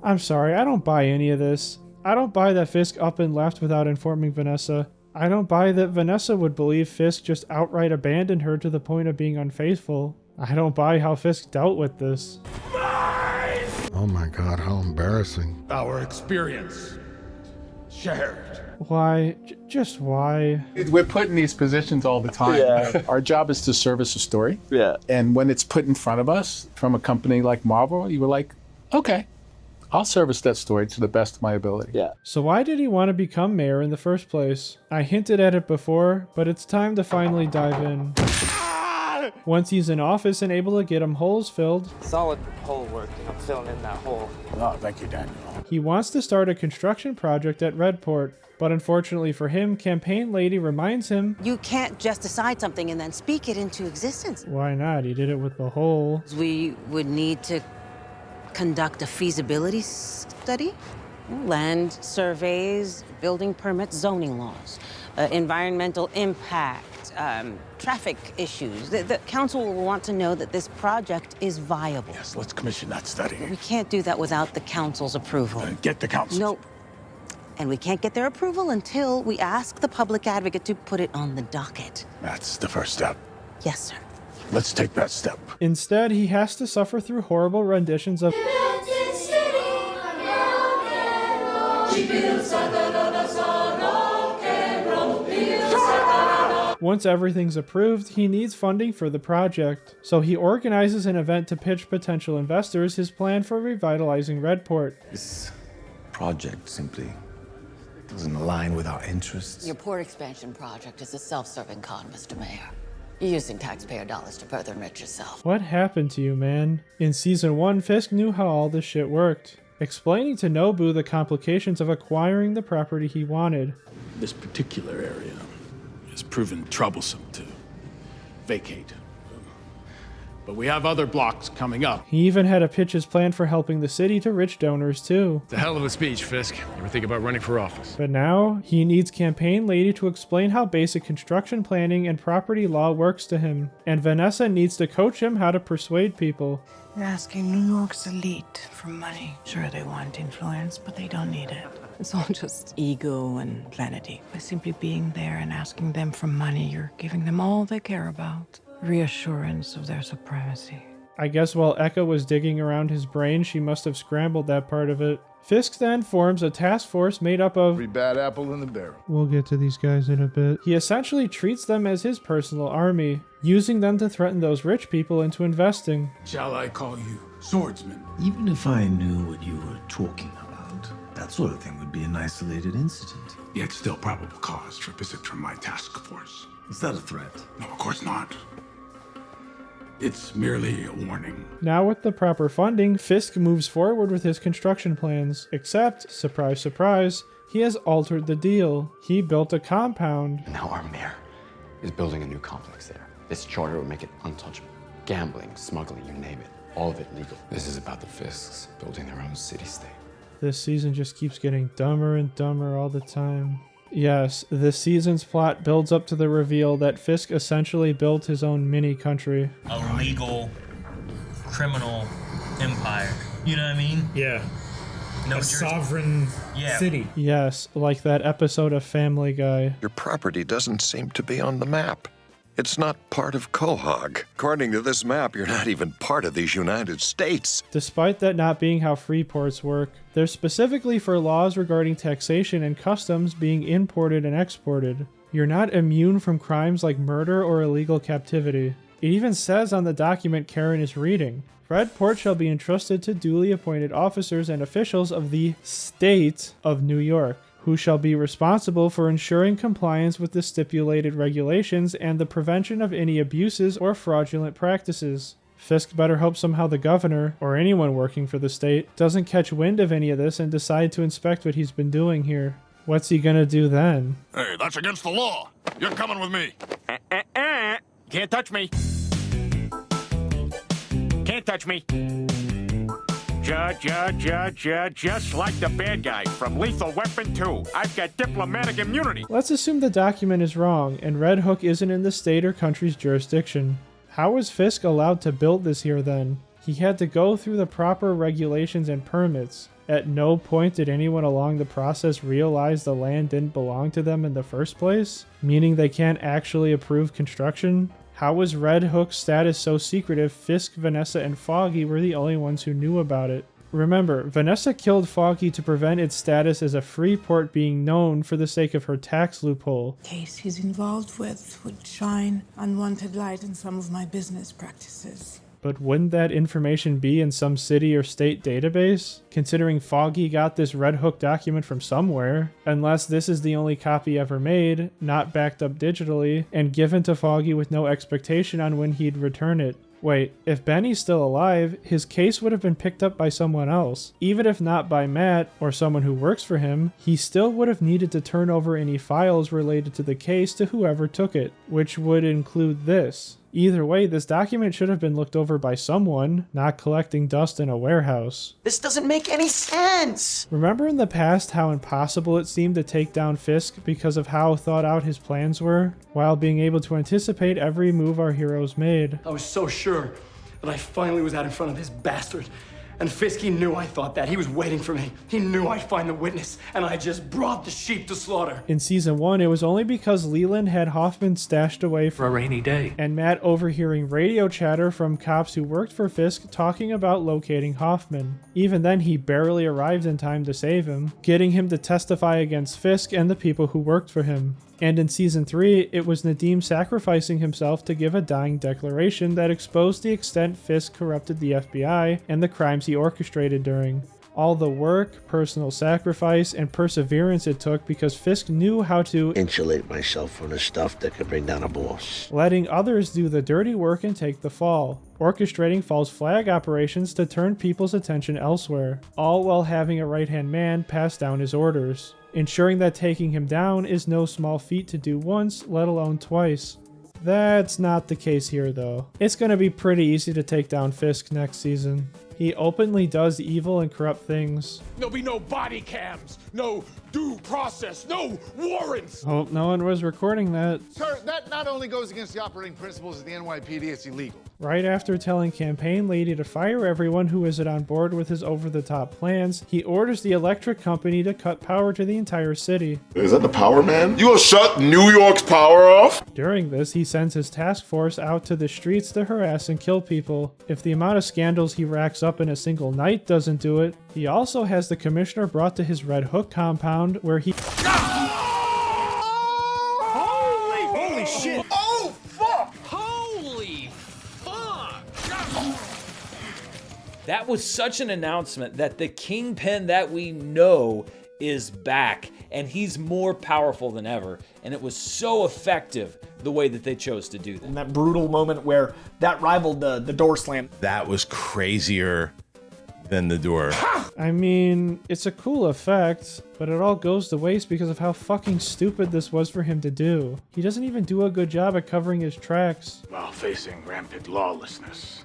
I'm sorry, I don't buy any of this. I don't buy that Fisk up and left without informing Vanessa. I don't buy that Vanessa would believe Fisk just outright abandoned her to the point of being unfaithful. I don't buy how Fisk dealt with this. Oh my God, how embarrassing. Our experience shared. Why? Just why? We're put in these positions all the time. Yeah. Our job is to service a story. Yeah. And when it's put in front of us from a company like Marvel, you were like, okay, I'll service that story to the best of my ability. Yeah. So why did he want to become mayor in the first place? I hinted at it before, but it's time to finally dive in. Once he's in office and able to get him holes filled. Solid hole work, I'm filling in that hole. Oh, thank you, Daniel. He wants to start a construction project at Redport, but unfortunately for him, campaign lady reminds him, you can't just decide something and then speak it into existence. Why not? He did it with the hole. We would need to conduct a feasibility study, land surveys, building permits, zoning laws, environmental impact, traffic issues. The council will want to know that this project is viable. Yes, let's commission that study. We can't do that without the council's approval. Get the council. Nope. And we can't get their approval until we ask the public advocate to put it on the docket. That's the first step. Yes, sir. Let's take that step. Instead, he has to suffer through horrible renditions of Once everything's approved, he needs funding for the project. So he organizes an event to pitch potential investors his plan for revitalizing Redport. This project simply doesn't align with our interests. Your port expansion project is a self-serving con, Mr. Mayor. You're using taxpayer dollars to further enrich yourself. What happened to you, man? In Season 1, Fisk knew how all this shit worked, explaining to Nobu the complications of acquiring the property he wanted. This particular area has proven troublesome to vacate. But we have other blocks coming up. He even had to pitch his plan for helping the city to rich donors, too. It's a hell of a speech, Fisk. Ever think about running for office? But now, he needs campaign lady to explain how basic construction planning and property law works to him. And Vanessa needs to coach him how to persuade people. You're asking New York's elite for money. Sure, they want influence, but they don't need it. It's all just ego and vanity. By simply being there and asking them for money, you're giving them all they care about. Reassurance of their supremacy. I guess while Eka was digging around his brain, she must have scrambled that part of it. Fisk then forms a task force made up of... Every bad apple in the barrel. We'll get to these guys in a bit. He essentially treats them as his personal army, using them to threaten those rich people into investing. Shall I call you swordsman? Even if I knew what you were talking about, that sort of thing would be an isolated incident. Yet still probable cause for visit from my task force. Is that a threat? No, of course not. It's merely a warning. Now with the proper funding, Fisk moves forward with his construction plans. Except, surprise, surprise, he has altered the deal. He built a compound. And now our mayor is building a new complex there. This charter will make it untouchable. Gambling, smuggling, you name it. All of it legal. This is about the Fisks building their own city-state. This season just keeps getting dumber and dumber all the time. Yes, this season's plot builds up to the reveal that Fisk essentially built his own mini-country. A legal, criminal empire. You know what I mean? Yeah. No a sovereign city. Yes, like that episode of Family Guy. Your property doesn't seem to be on the map. It's not part of Quahog. According to this map, you're not even part of these United States. Despite that not being how free ports work, they're specifically for laws regarding taxation and customs being imported and exported. You're not immune from crimes like murder or illegal captivity. It even says on the document Karen is reading, Redport shall be entrusted to duly appointed officers and officials of the state of New York, who shall be responsible for ensuring compliance with the stipulated regulations and the prevention of any abuses or fraudulent practices. Fisk better hope somehow the governor, or anyone working for the state, doesn't catch wind of any of this and decide to inspect what he's been doing here. What's he gonna do then? Hey, that's against the law. You're coming with me. Can't touch me. Can't touch me. Just like the bad guy from Lethal Weapon 2. I've got diplomatic immunity. Let's assume the document is wrong, and Red Hook isn't in the state or country's jurisdiction. How was Fisk allowed to build this here then? He had to go through the proper regulations and permits. At no point did anyone along the process realize the land didn't belong to them in the first place, meaning they can't actually approve construction. How was Red Hook's status so secret if Fisk, Vanessa, and Foggy were the only ones who knew about it? Remember, Vanessa killed Foggy to prevent its status as a free port being known for the sake of her tax loophole. Case he's involved with would shine unwanted light in some of my business practices. But wouldn't that information be in some city or state database? Considering Foggy got this Red Hook document from somewhere, unless this is the only copy ever made, not backed up digitally, and given to Foggy with no expectation on when he'd return it. Wait, if Benny's still alive, his case would have been picked up by someone else. Even if not by Matt, or someone who works for him, he still would have needed to turn over any files related to the case to whoever took it, which would include this. Either way, this document should have been looked over by someone, not collecting dust in a warehouse. This doesn't make any sense! Remember in the past how impossible it seemed to take down Fisk because of how thought out his plans were, while being able to anticipate every move our heroes made? I was so sure that I finally was out in front of this bastard. And Fisk, he knew I thought that. He was waiting for me. He knew I'd find the witness, and I just brought the sheep to slaughter. In season 1, it was only because Leland had Hoffman stashed away for a rainy day, and Matt overhearing radio chatter from cops who worked for Fisk talking about locating Hoffman. Even then, he barely arrived in time to save him, getting him to testify against Fisk and the people who worked for him. And in season 3, it was Nadeem sacrificing himself to give a dying declaration that exposed the extent Fisk corrupted the FBI and the crimes he orchestrated during. All the work, personal sacrifice, and perseverance it took because Fisk knew how to insulate myself from the stuff that could bring down a boss. Letting others do the dirty work and take the fall. Orchestrating false flag operations to turn people's attention elsewhere. All while having a right-hand man pass down his orders. Ensuring that taking him down is no small feat to do once, let alone twice. That's not the case here though. It's gonna be pretty easy to take down Fisk next season. He openly does evil and corrupt things. There'll be no body cams, no due process, no warrants. Hope no one was recording that. Sir, that not only goes against the operating principles of the NYPD, it's illegal. Right after telling Campaign Lady to fire everyone who isn't on board with his over-the-top plans, he orders the electric company to cut power to the entire city. Is that the power man? You gonna shut New York's power off? During this, he sends his task force out to the streets to harass and kill people. If the amount of scandals he racks up in a single night doesn't do it, he also has the commissioner brought to his Red Hook compound where he... Holy shit! Oh, fuck! Holy fuck! That was such an announcement that the Kingpin that we know is back, and he's more powerful than ever, and it was so effective the way that they chose to do that. And that brutal moment where that rivaled the door slam. That was crazier than the door. I mean, it's a cool effect, but it all goes to waste because of how fucking stupid this was for him to do. He doesn't even do a good job at covering his tracks. While facing rampant lawlessness,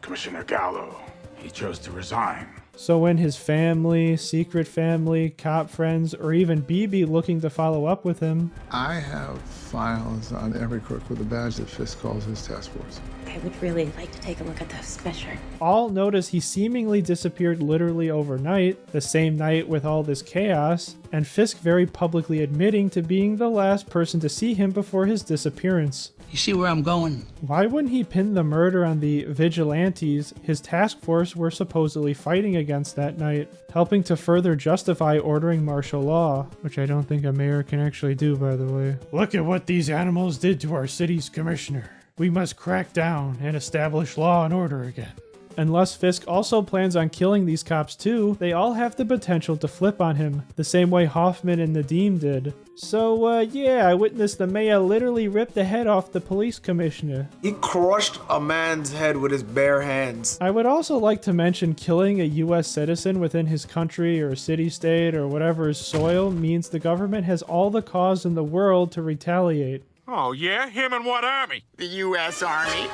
Commissioner Gallo, he chose to resign. So when his family, secret family, cop friends, or even BB looking to follow up with him... I have files on every crook with a badge that Fisk calls his task force. I would really like to take a look at those, Commissioner. All notice he seemingly disappeared literally overnight, the same night with all this chaos, and Fisk very publicly admitting to being the last person to see him before his disappearance. You see where I'm going? Why wouldn't he pin the murder on the Vigilantes his task force were supposedly fighting against that night, helping to further justify ordering martial law, which I don't think a mayor can actually do, by the way. Look at what these animals did to our city's commissioner. We must crack down and establish law and order again. Unless Fisk also plans on killing these cops too, they all have the potential to flip on him, the same way Hoffman and Nadeem did. So, yeah, I witnessed the mayor literally rip the head off the police commissioner. He crushed a man's head with his bare hands. I would also like to mention killing a US citizen within his country or city-state or whatever's soil means the government has all the cause in the world to retaliate. Oh, yeah? Him and what army? The U.S. Army.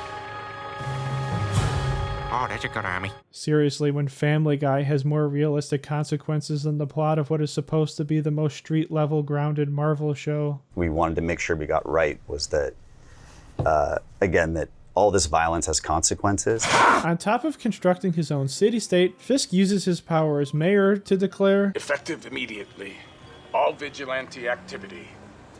Oh, that's a good army. Seriously, when Family Guy has more realistic consequences than the plot of what is supposed to be the most street-level grounded Marvel show. We wanted to make sure we got right was that, again, that all this violence has consequences. On top of constructing his own city-state, Fisk uses his power as mayor to declare, Effective immediately. All vigilante activity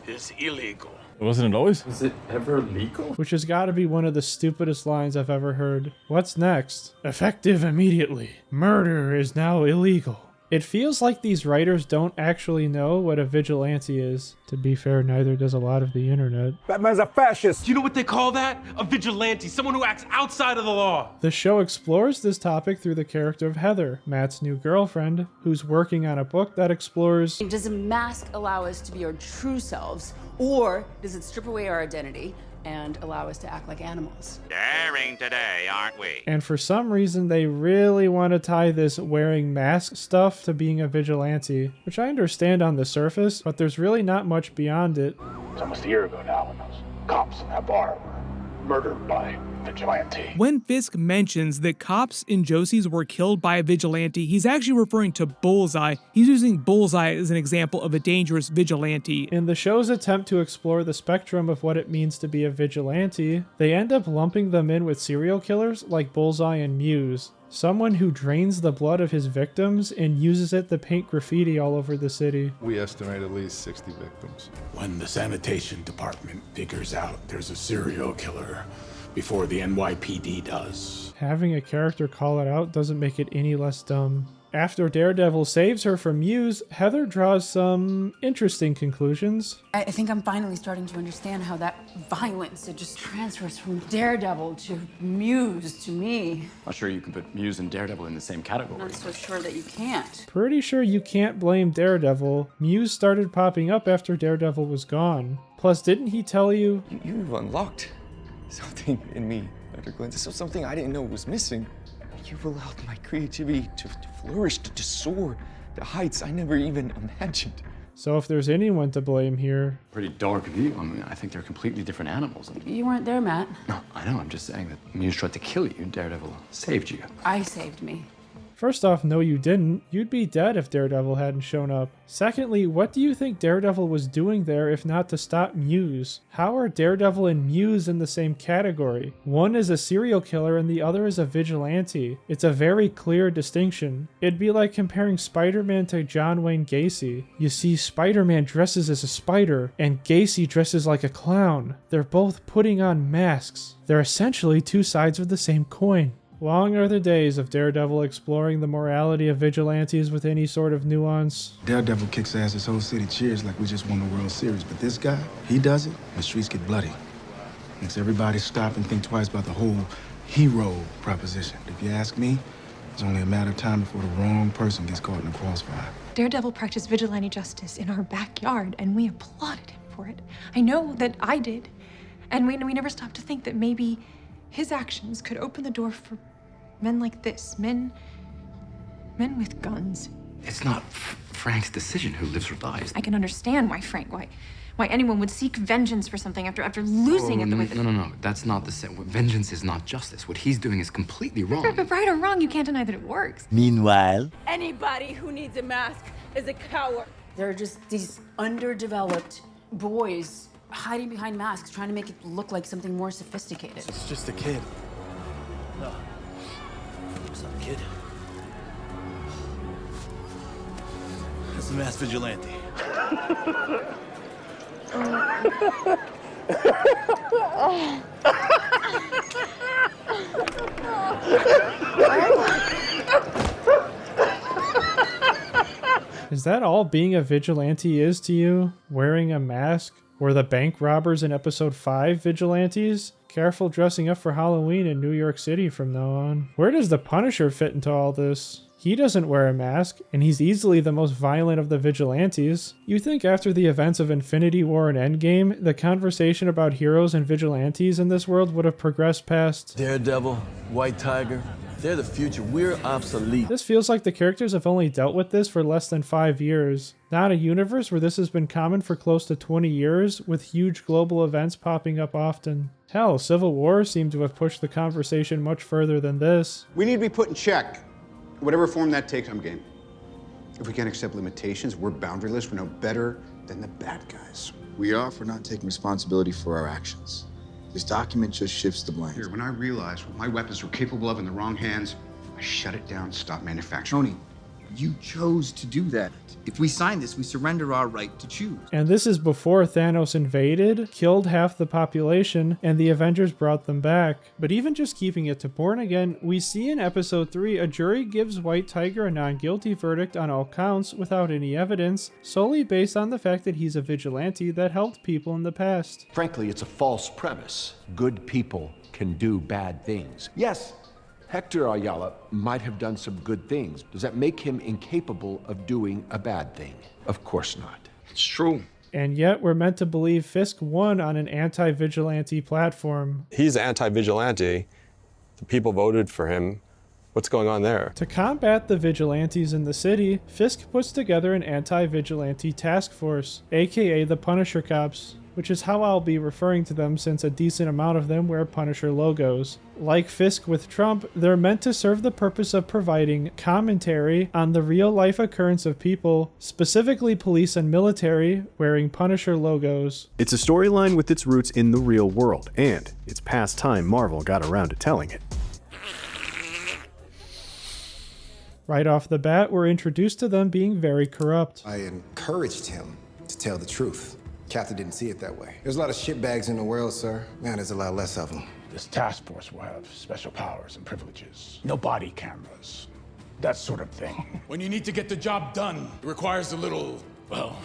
is illegal. Wasn't it always? Was it ever legal? which has got to be one of the stupidest lines I've ever heard. What's next? Effective immediately. Murder is now illegal. It feels like these writers don't actually know what a vigilante is. To be fair, neither does a lot of the internet. Batman's a fascist. Do you know what they call that? A vigilante, someone who acts outside of the law. The show explores this topic through the character of Heather, Matt's new girlfriend, who's working on a book that explores... Does a mask allow us to be our true selves, or does it strip away our identity and allow us to act like animals? Daring today, aren't we? And for some reason, they really want to tie this wearing mask stuff to being a vigilante, which I understand on the surface, but there's really not much beyond it. It's almost a year ago now when those cops in that bar were murdered by vigilante. When Fisk mentions that cops in Josie's were killed by a vigilante, he's actually referring to Bullseye. He's using Bullseye as an example of a dangerous vigilante. In the show's attempt to explore the spectrum of what it means to be a vigilante, they end up lumping them in with serial killers like Bullseye and Muse. Someone who drains the blood of his victims and uses it to paint graffiti all over the city. We estimate at least 60 victims. When the sanitation department figures out there's a serial killer before the NYPD does. Having a character call it out doesn't make it any less dumb. After Daredevil saves her from Muse, Heather draws some interesting conclusions. I think I'm finally starting to understand how that violence, it just transfers from Daredevil to Muse to me. Not sure you can put Muse and Daredevil in the same category. I'm not so sure that you can't. Pretty sure you can't blame Daredevil. Muse started popping up after Daredevil was gone. Plus, didn't he tell you... You've unlocked something in me, Dr. Glenn. This was something I didn't know was missing. You've allowed my creativity to flourish, to soar to heights I never even imagined. So if there's anyone to blame here... Pretty dark view. I mean, I think they're completely different animals. You weren't there, Matt. No, I know. I'm just saying that Muse tried to kill you. Daredevil saved you. I saved me. First off, no you didn't. You'd be dead if Daredevil hadn't shown up. Secondly, what do you think Daredevil was doing there if not to stop Muse? How are Daredevil and Muse in the same category? One is a serial killer and the other is a vigilante. It's a very clear distinction. It'd be like comparing Spider-Man to John Wayne Gacy. You see, Spider-Man dresses as a spider and Gacy dresses like a clown. They're both putting on masks. They're essentially two sides of the same coin. Long are the days of Daredevil exploring the morality of vigilantes with any sort of nuance. Daredevil kicks ass, his whole city cheers like we just won the World Series. But this guy, he does it, the streets get bloody. Makes everybody stop and think twice about the whole hero proposition. If you ask me, it's only a matter of time before the wrong person gets caught in the crossfire. Daredevil practiced vigilante justice in our backyard, and we applauded him for it. I know that I did. And we never stopped to think that maybe his actions could open the door for men like this, men with guns. It's not Frank's decision who lives or dies. I can understand why why anyone would seek vengeance for something after losing it the way that... No. That's not the same. Vengeance is not justice. What he's doing is completely wrong. But right or wrong, you can't deny that it works. Meanwhile... Anybody who needs a mask is a coward. There are just these underdeveloped boys hiding behind masks, trying to make it look like something more sophisticated. It's just a kid. No. It's not a kid. It's a masked vigilante. Is that all being a vigilante is to you? Wearing a mask? Were the bank robbers in episode 5 vigilantes? Careful dressing up for Halloween in New York City from now on. Where does the Punisher fit into all this? He doesn't wear a mask, and he's easily the most violent of the vigilantes. You think after the events of Infinity War and Endgame, the conversation about heroes and vigilantes in this world would have progressed past Daredevil, White Tiger, they're the future. We're obsolete. This feels like the characters have only dealt with this for less than 5 years. Not a universe where this has been common for close to 20 years, with huge global events popping up often. Hell, Civil War seemed to have pushed the conversation much further than this. We need to be put in check. Whatever form that takes, I'm game. If we can't accept limitations, we're boundaryless, we're no better than the bad guys. We are for not taking responsibility for our actions. This document just shifts the blame. Here, when I realized what my weapons were capable of in the wrong hands, I shut it down, stopped manufacturing. Tony, you chose to do that. If we sign this, we surrender our right to choose. And this is before Thanos invaded, killed half the population, and the Avengers brought them back. But even just keeping it to Born Again, we see in episode 3 a jury gives White Tiger a non-guilty verdict on all counts without any evidence, solely based on the fact that he's a vigilante that helped people in the past. Frankly, it's a false premise. Good people can do bad things. Yes, Hector Ayala might have done some good things. Does that make him incapable of doing a bad thing? Of course not. It's true. And yet we're meant to believe Fisk won on an anti-vigilante platform. He's anti-vigilante. The people voted for him. What's going on there? To combat the vigilantes in the city, Fisk puts together an anti-vigilante task force, aka the Punisher Cops, which is how I'll be referring to them since a decent amount of them wear Punisher logos. Like Fisk with Trump, they're meant to serve the purpose of providing commentary on the real-life occurrence of people, specifically police and military, wearing Punisher logos. It's a storyline with its roots in the real world, and it's past time Marvel got around to telling it. Right off the bat, we're introduced to them being very corrupt. I encouraged him to tell the truth. Captain didn't see it that way. There's a lot of shitbags in the world, sir. Man, there's a lot less of them. This task force will have special powers and privileges. No body cameras. That sort of thing. When you need to get the job done, it requires a little, well,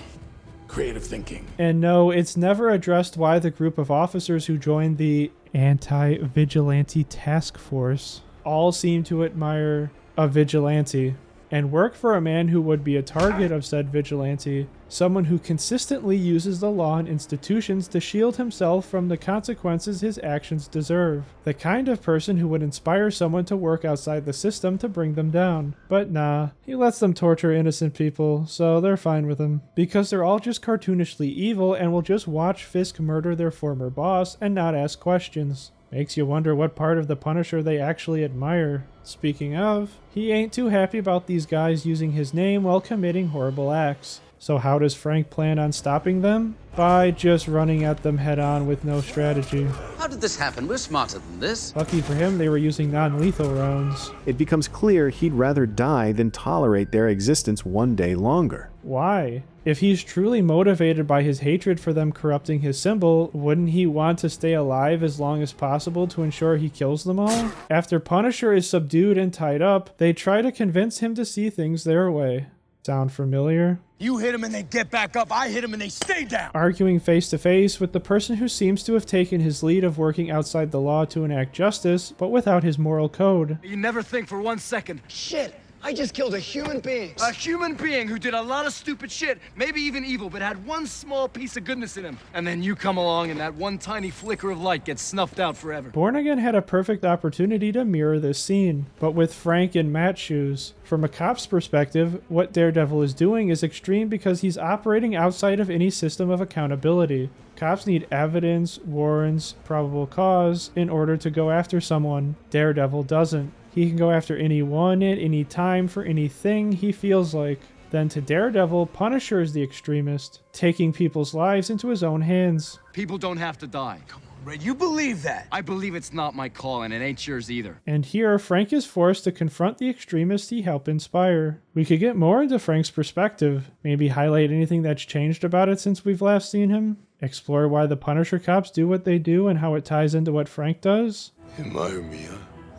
creative thinking. And no, it's never addressed why the group of officers who joined the anti-vigilante task force all seem to admire a vigilante and work for a man who would be a target of said vigilante, someone who consistently uses the law and institutions to shield himself from the consequences his actions deserve. The kind of person who would inspire someone to work outside the system to bring them down. But nah, he lets them torture innocent people, so they're fine with him. Because they're all just cartoonishly evil and will just watch Fisk murder their former boss and not ask questions. Makes you wonder what part of the Punisher they actually admire. Speaking of, he ain't too happy about these guys using his name while committing horrible acts. So how does Frank plan on stopping them? By just running at them head on with no strategy. How did this happen? We're smarter than this. Lucky for him, they were using non-lethal rounds. It becomes clear he'd rather die than tolerate their existence one day longer. Why? If he's truly motivated by his hatred for them corrupting his symbol, wouldn't he want to stay alive as long as possible to ensure he kills them all? After Punisher is subdued and tied up, they try to convince him to see things their way. Sound familiar? You hit them and they get back up. I hit them and they stay down. Arguing face to face with the person who seems to have taken his lead of working outside the law to enact justice, but without his moral code. You never think for 1 second, shit, I just killed a human being. A human being who did a lot of stupid shit, maybe even evil, but had one small piece of goodness in him. And then you come along and that one tiny flicker of light gets snuffed out forever. Born Again had a perfect opportunity to mirror this scene, but with Frank in Matt's shoes. From a cop's perspective, what Daredevil is doing is extreme because he's operating outside of any system of accountability. Cops need evidence, warrants, probable cause in order to go after someone. Daredevil doesn't. He can go after anyone at any time for anything he feels like. Then to Daredevil, Punisher is the extremist, taking people's lives into his own hands. People don't have to die. Come on, Red, you believe that? I believe it's not my call and it ain't yours either. And here, Frank is forced to confront the extremist he helped inspire. We could get more into Frank's perspective, maybe highlight anything that's changed about it since we've last seen him, explore why the Punisher cops do what they do and how it ties into what Frank does. You admire me, huh?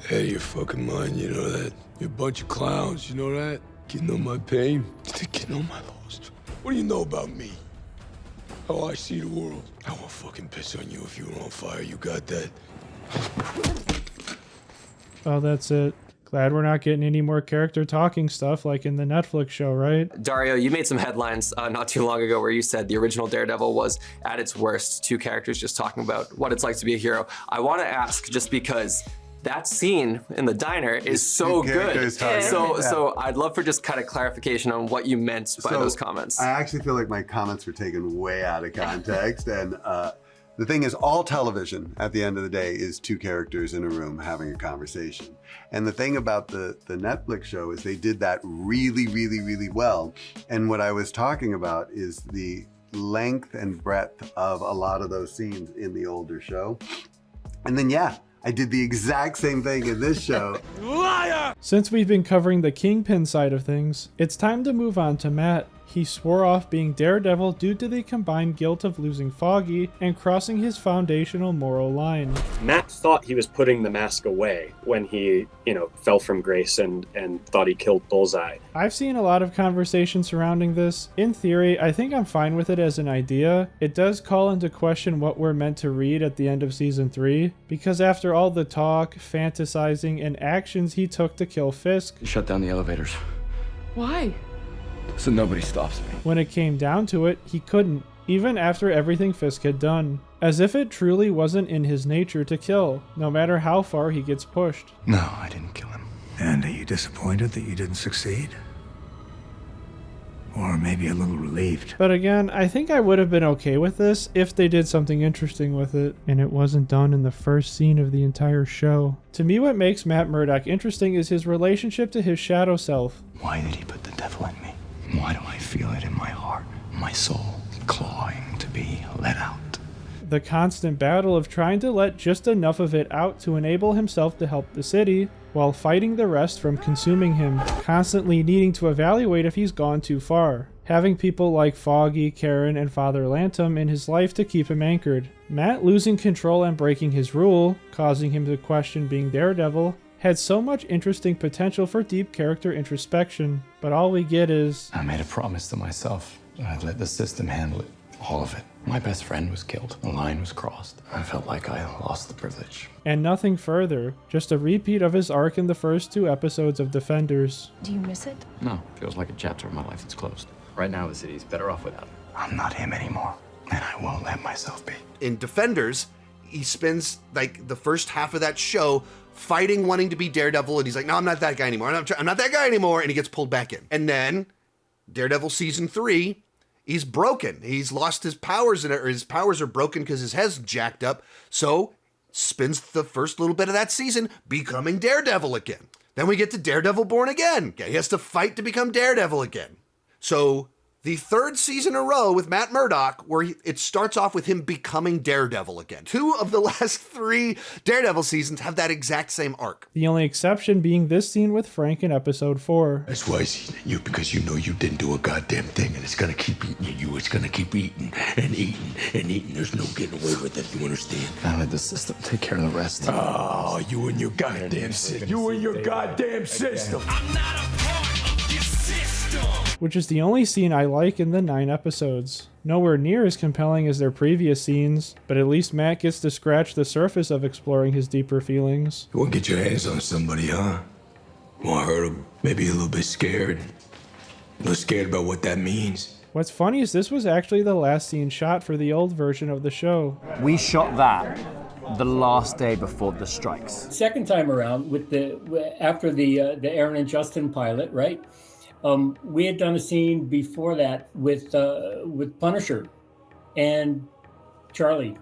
Out of your fucking mind, you know that? You're a bunch of clowns, you know that? Getting on my pain, getting on my loss. What do you know about me? How I see the world. I won't fucking piss on you if you were on fire, you got that? Oh, that's it. Glad we're not getting any more character talking stuff like in the Netflix show, right? Dario, you made some headlines not too long ago where you said the original Daredevil was at its worst, two characters just talking about what it's like to be a hero. I want to ask, just because that scene in the diner is so good. So I'd love for just kind of clarification on what you meant by those comments. I actually feel like my comments were taken way out of context. And the thing is, all television at the end of the day is two characters in a room having a conversation. And the thing about the Netflix show is they did that really, really, really well. And what I was talking about is the length and breadth of a lot of those scenes in the older show. And then, yeah, I did the exact same thing in this show. Liar! Since we've been covering the Kingpin side of things, it's time to move on to Matt. He swore off being Daredevil due to the combined guilt of losing Foggy and crossing his foundational moral line. Matt thought he was putting the mask away when he, fell from grace and thought he killed Bullseye. I've seen a lot of conversation surrounding this. In theory, I think I'm fine with it as an idea. It does call into question what we're meant to read at the end of season 3, because after all the talk, fantasizing, and actions he took to kill Fisk, Shut down the elevators Why? so nobody stops me. when it came down to it, he couldn't, even after everything Fisk had done. As if it truly wasn't in his nature to kill, no matter how far he gets pushed. No, I didn't kill him. And are you disappointed that you didn't succeed? Or maybe a little relieved? But again, I think I would have been okay with this if they did something interesting with it, and it wasn't done in the first scene of the entire show. To me, what makes Matt Murdock interesting is his relationship to his shadow self. Why did he put the devil in me? Why do I feel it in my heart, my soul, clawing to be let out? The constant battle of trying to let just enough of it out to enable himself to help the city, while fighting the rest from consuming him, constantly needing to evaluate if he's gone too far. Having people like Foggy, Karen, and Father Lantom in his life to keep him anchored. Matt losing control and breaking his rule, causing him to question being Daredevil, had so much interesting potential for deep character introspection, but all we get is... I made a promise to myself that I'd let the system handle it. All of it. My best friend was killed. The line was crossed. I felt like I lost the privilege. And nothing further. Just a repeat of his arc in the first 2 episodes of Defenders. Do you miss it? No, feels like a chapter of my life that's closed. Right now, the city's better off without him. I'm not him anymore, and I won't let myself be. In Defenders, he spends like the first half of that show fighting, wanting to be Daredevil, and he's like, no, I'm not that guy anymore. I'm not that guy anymore, and he gets pulled back in. And then Daredevil season 3, he's broken. He's lost his powers, or his powers are broken because his head's jacked up. So spends the first little bit of that season becoming Daredevil again. Then we get to Daredevil Born Again. He has to fight to become Daredevil again. So the 3rd season in a row with Matt Murdock, where it starts off with him becoming Daredevil again. 2 of the last 3 Daredevil seasons have that exact same arc. The only exception being this scene with Frank in episode 4. That's why he's eating you, because you know you didn't do a goddamn thing, and it's gonna keep eating at you. It's gonna keep eating and eating and eating. There's no getting away with it, you understand? I let the system take care of the rest. Oh, you and your goddamn system. You and your goddamn system. I'm not a part of your system. Which is the only scene I like in the 9 episodes. Nowhere near as compelling as their previous scenes, but at least Matt gets to scratch the surface of exploring his deeper feelings. You want to get your hands on somebody, huh? Want to hurt them? Maybe a little bit scared. A little scared about what that means. What's funny is this was actually the last scene shot for the old version of the show. We shot that the last day before the strikes. Second time around, after the Aaron and Justin pilot, right? We had done a scene before that with Punisher and Charlie,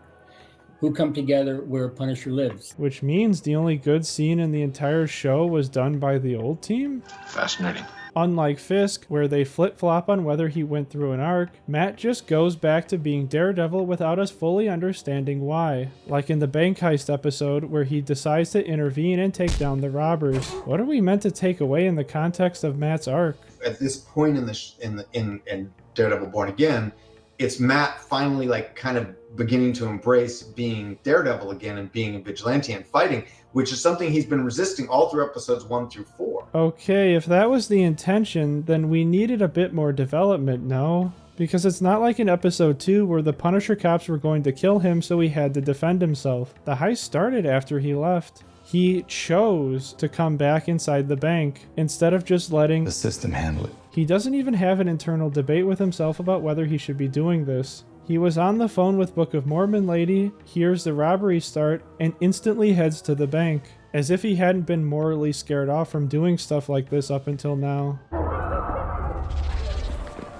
who come together where Punisher lives. Which means the only good scene in the entire show was done by the old team? Fascinating. Unlike Fisk, where they flip-flop on whether he went through an arc, Matt just goes back to being Daredevil without us fully understanding why. Like in the bank heist episode, where he decides to intervene and take down the robbers. What are we meant to take away in the context of Matt's arc? At this point in Daredevil Born Again, it's Matt finally kind of beginning to embrace being Daredevil again and being a vigilante and fighting, which is something he's been resisting all through episodes 1 through 4. Okay, if that was the intention, then we needed a bit more development, no? Because it's not like in episode 2 where the Punisher cops were going to kill him so he had to defend himself. The heist started after he left. He chose to come back inside the bank instead of just letting the system handle it. He doesn't even have an internal debate with himself about whether he should be doing this. He was on the phone with Book of Mormon lady, hears the robbery start, and instantly heads to the bank, as if he hadn't been morally scared off from doing stuff like this up until now.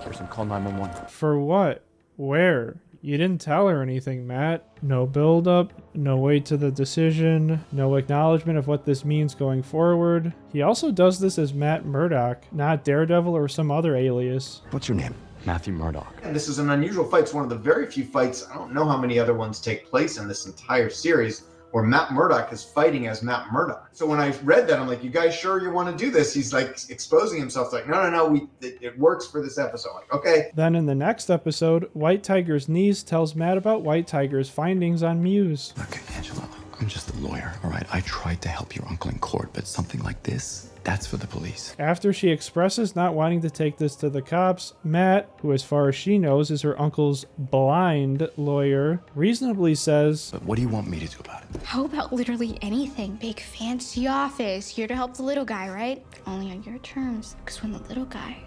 Person, call 911. For what? Where? You didn't tell her anything, Matt. No build-up, no wait to the decision, no acknowledgement of what this means going forward. He also does this as Matt Murdock, not Daredevil or some other alias. What's your name? Matthew Murdock. And this is an unusual fight. It's one of the very few fights, I don't know how many other ones take place in this entire series, where Matt Murdock is fighting as Matt Murdock. So when I read that, I'm like, you guys sure you want to do this? He's like exposing himself. Like, no, it works for this episode. Like, okay. Then in the next episode, White Tiger's niece tells Matt about White Tiger's findings on Muse. Look, Angela, I'm just a lawyer, all right? I tried to help your uncle in court, but something like this, that's for the police. After she expresses not wanting to take this to the cops, Matt, who as far as she knows is her uncle's blind lawyer, reasonably says, But what do you want me to do about it? How about literally anything? Big fancy office, here to help the little guy, right? Only on your terms. Because when the little guy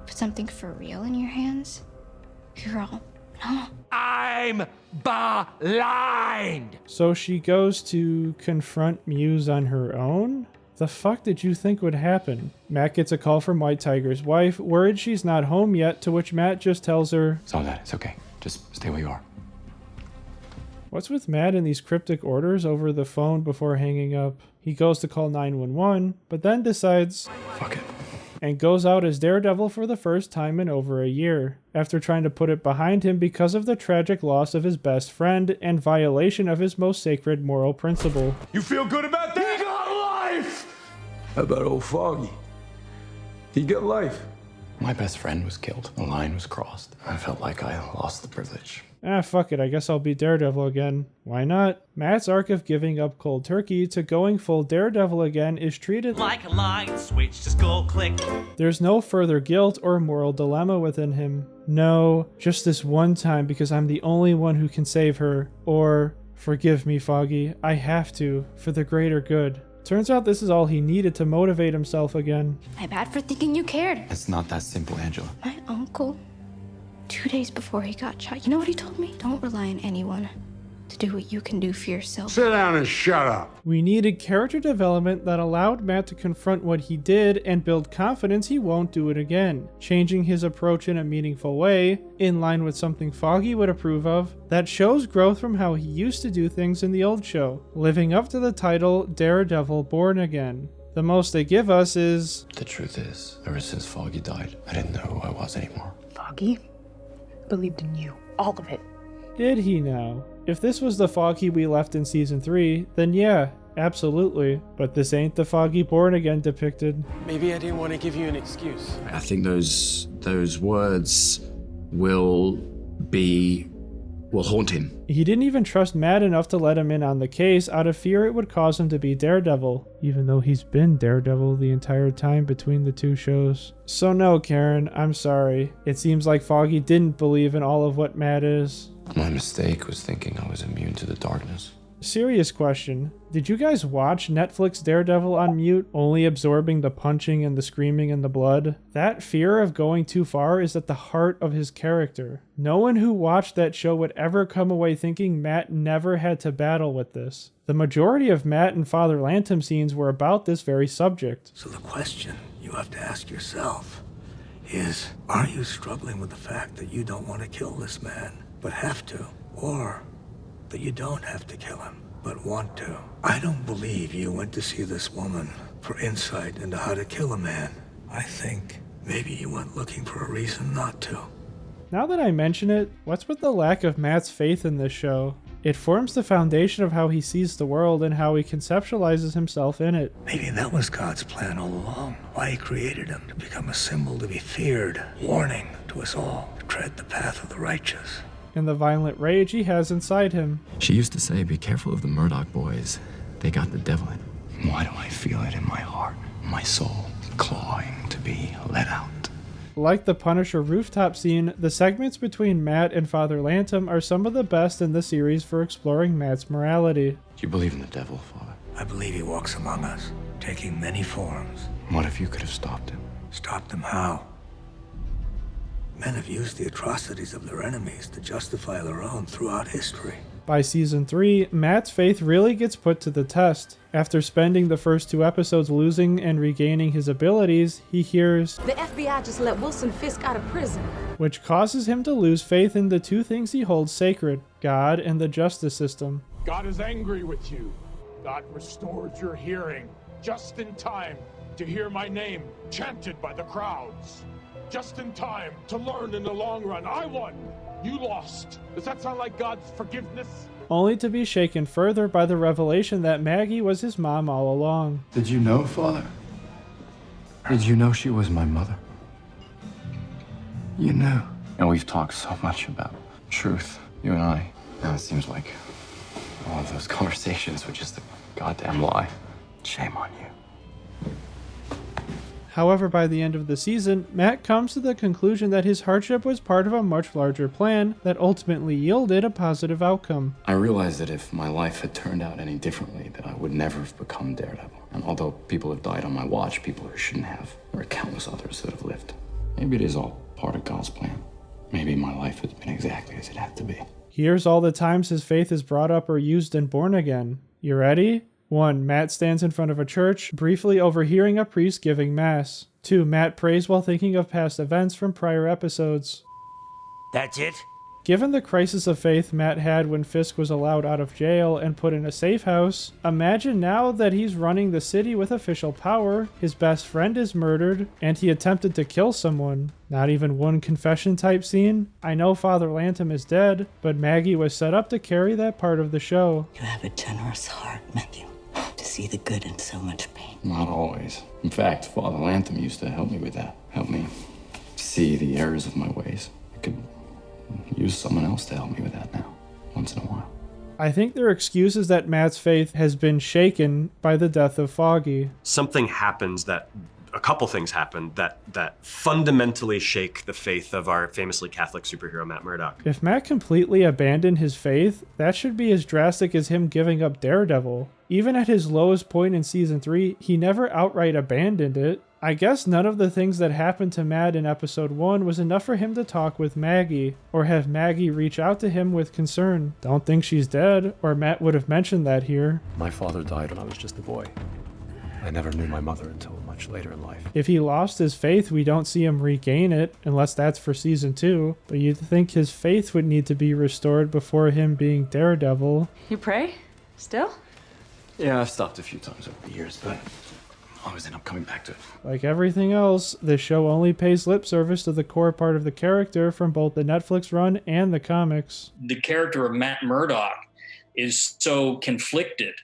puts something for real in your hands, you're all, no. I'm blind! So she goes to confront Muse on her own? The fuck did you think would happen? Matt gets a call from White Tiger's wife, worried she's not home yet, to which Matt just tells her, It's all that. It's okay. Just stay where you are. What's with Matt and these cryptic orders over the phone before hanging up? He goes to call 911, but then decides, fuck it, and goes out as Daredevil for the first time in over a year, after trying to put it behind him because of the tragic loss of his best friend and violation of his most sacred moral principle. You feel good about that? He got life! How about old Foggy? He got life. My best friend was killed. The line was crossed. I felt like I lost the privilege. Fuck it, I guess I'll be Daredevil again. Why not? Matt's arc of giving up cold turkey to going full Daredevil again is treated like a light switch, just go click. There's no further guilt or moral dilemma within him. No, just this one time because I'm the only one who can save her. Or, forgive me, Foggy, I have to, for the greater good. Turns out this is all he needed to motivate himself again. My bad for thinking you cared. It's not that simple, Angela. My uncle, 2 days before he got shot, you know what he told me? Don't rely on anyone to do what you can do for yourself. Sit down and shut up. We needed character development that allowed Matt to confront what he did and build confidence he won't do it again, changing his approach in a meaningful way, in line with something Foggy would approve of, that shows growth from how he used to do things in the old show, living up to the title Daredevil Born Again. The most they give us is... The truth is, ever since Foggy died, I didn't know who I was anymore. Foggy believed in you, all of it. Did he now? If this was the Foggy we left in Season 3, then yeah, absolutely. But this ain't the Foggy Born Again depicted. Maybe I didn't want to give you an excuse. I think those words will haunt him. He didn't even trust Matt enough to let him in on the case out of fear it would cause him to be Daredevil, even though he's been Daredevil the entire time between the two shows. So no, Karen, I'm sorry. It seems like Foggy didn't believe in all of what Matt is. My mistake was thinking I was immune to the darkness. Serious question. Did you guys watch Netflix Daredevil on mute, only absorbing the punching and the screaming and the blood? That fear of going too far is at the heart of his character. No one who watched that show would ever come away thinking Matt never had to battle with this. The majority of Matt and Father Lantom scenes were about this very subject. So the question you have to ask yourself is, are you struggling with the fact that you don't want to kill this man, but have to? Or that you don't have to kill him, but want to? I don't believe you went to see this woman for insight into how to kill a man. I think maybe you went looking for a reason not to. Now that I mention it, what's with the lack of Matt's faith in this show? It forms the foundation of how he sees the world and how he conceptualizes himself in it. Maybe that was God's plan all along. Why he created him, to become a symbol to be feared, warning to us all, to tread the path of the righteous. And the violent rage he has inside him. She used to say, be careful of the Murdoch boys. They got the devil in them. Why do I feel it in my heart, my soul, clawing to be let out? Like the Punisher rooftop scene, the segments between Matt and Father Lantom are some of the best in the series for exploring Matt's morality. Do you believe in the devil, Father? I believe he walks among us, taking many forms. What if you could have stopped him? Stopped him how? Men have used the atrocities of their enemies to justify their own throughout history. By Season 3, Matt's faith really gets put to the test. After spending the first 2 episodes losing and regaining his abilities, he hears, "The FBI just let Wilson Fisk out of prison," which causes him to lose faith in the 2 things he holds sacred, God and the justice system. God is angry with you. God restored your hearing just in time to hear my name chanted by the crowds. Just in time to learn in the long run. I won. You lost. Does that sound like God's forgiveness? only to be shaken further by the revelation that Maggie was his mom all along. Did you know, Father? Did you know she was my mother? You knew. And we've talked so much about truth, you and I. Now it seems like all of those conversations were just a goddamn lie. Shame on you. However, by the end of the season, Matt comes to the conclusion that his hardship was part of a much larger plan that ultimately yielded a positive outcome. I realized that if my life had turned out any differently, that I would never have become Daredevil. And although people have died on my watch, people who shouldn't have, there are countless others that have lived. Maybe it is all part of God's plan. Maybe my life has been exactly as it had to be. Here's all the times his faith is brought up or used in Born Again. You ready? 1. Matt stands in front of a church, briefly overhearing a priest giving mass. 2. Matt prays while thinking of past events from prior episodes. That's it? Given the crisis of faith Matt had when Fisk was allowed out of jail and put in a safe house, imagine now that he's running the city with official power, his best friend is murdered, and he attempted to kill someone. Not even one confession type scene? I know Father Lantom is dead, but Maggie was set up to carry that part of the show. You have a generous heart, Matthew, to see the good in so much pain. Not always. In fact, Father Lantom used to help me with that. Help me see the errors of my ways. I could use someone else to help me with that now, once in a while. I think their excuse is that Matt's faith has been shaken by the death of Foggy. Something happens that, a couple things happen that fundamentally shake the faith of our famously Catholic superhero Matt Murdock. If Matt completely abandoned his faith, that should be as drastic as him giving up Daredevil. Even at his lowest point in season 3, he never outright abandoned it. I guess none of the things that happened to Matt in episode 1 was enough for him to talk with Maggie, or have Maggie reach out to him with concern. Don't think she's dead, or Matt would have mentioned that here. My father died when I was just a boy. I never knew my mother until much later in life. If he lost his faith, we don't see him regain it, unless that's for season 2. But you'd think his faith would need to be restored before him being Daredevil. You pray? Still? Yeah, I've stopped a few times over the years, but I always end up coming back to it. Like everything else, the show only pays lip service to the core part of the character from both the Netflix run and the comics. The character of Matt Murdock is so conflicted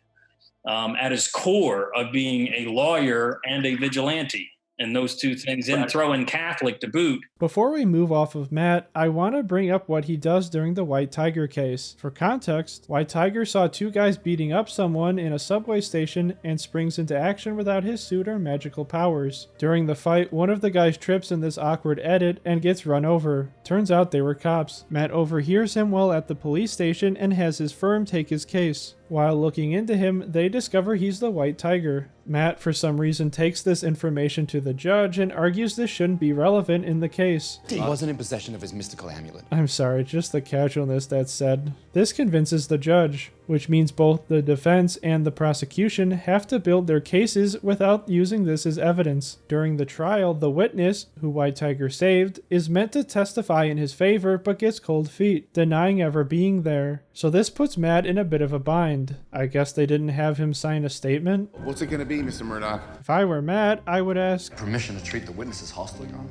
at his core of being a lawyer and a vigilante. And those two things, and throw in Catholic to boot. Before we move off of Matt, I want to bring up what he does during the White Tiger case. For context, White Tiger saw 2 guys beating up someone in a subway station and springs into action without his suit or magical powers. During the fight, one of the guys trips in this awkward edit and gets run over. Turns out they were cops. Matt overhears him while at the police station and has his firm take his case. While looking into him, they discover he's the White Tiger. Matt, for some reason, takes this information to the judge and argues this shouldn't be relevant in the case. He wasn't in possession of his mystical amulet. I'm sorry, just the casualness that's said. This convinces the judge, which means both the defense and the prosecution have to build their cases without using this as evidence. During the trial, the witness, who White Tiger saved, is meant to testify in his favor but gets cold feet, denying ever being there. So this puts Matt in a bit of a bind. I guess they didn't have him sign a statement. What's it gonna be, Mr. Murdock? If I were Matt, I would ask, Permission to treat the witnesses hostile, Your Honor?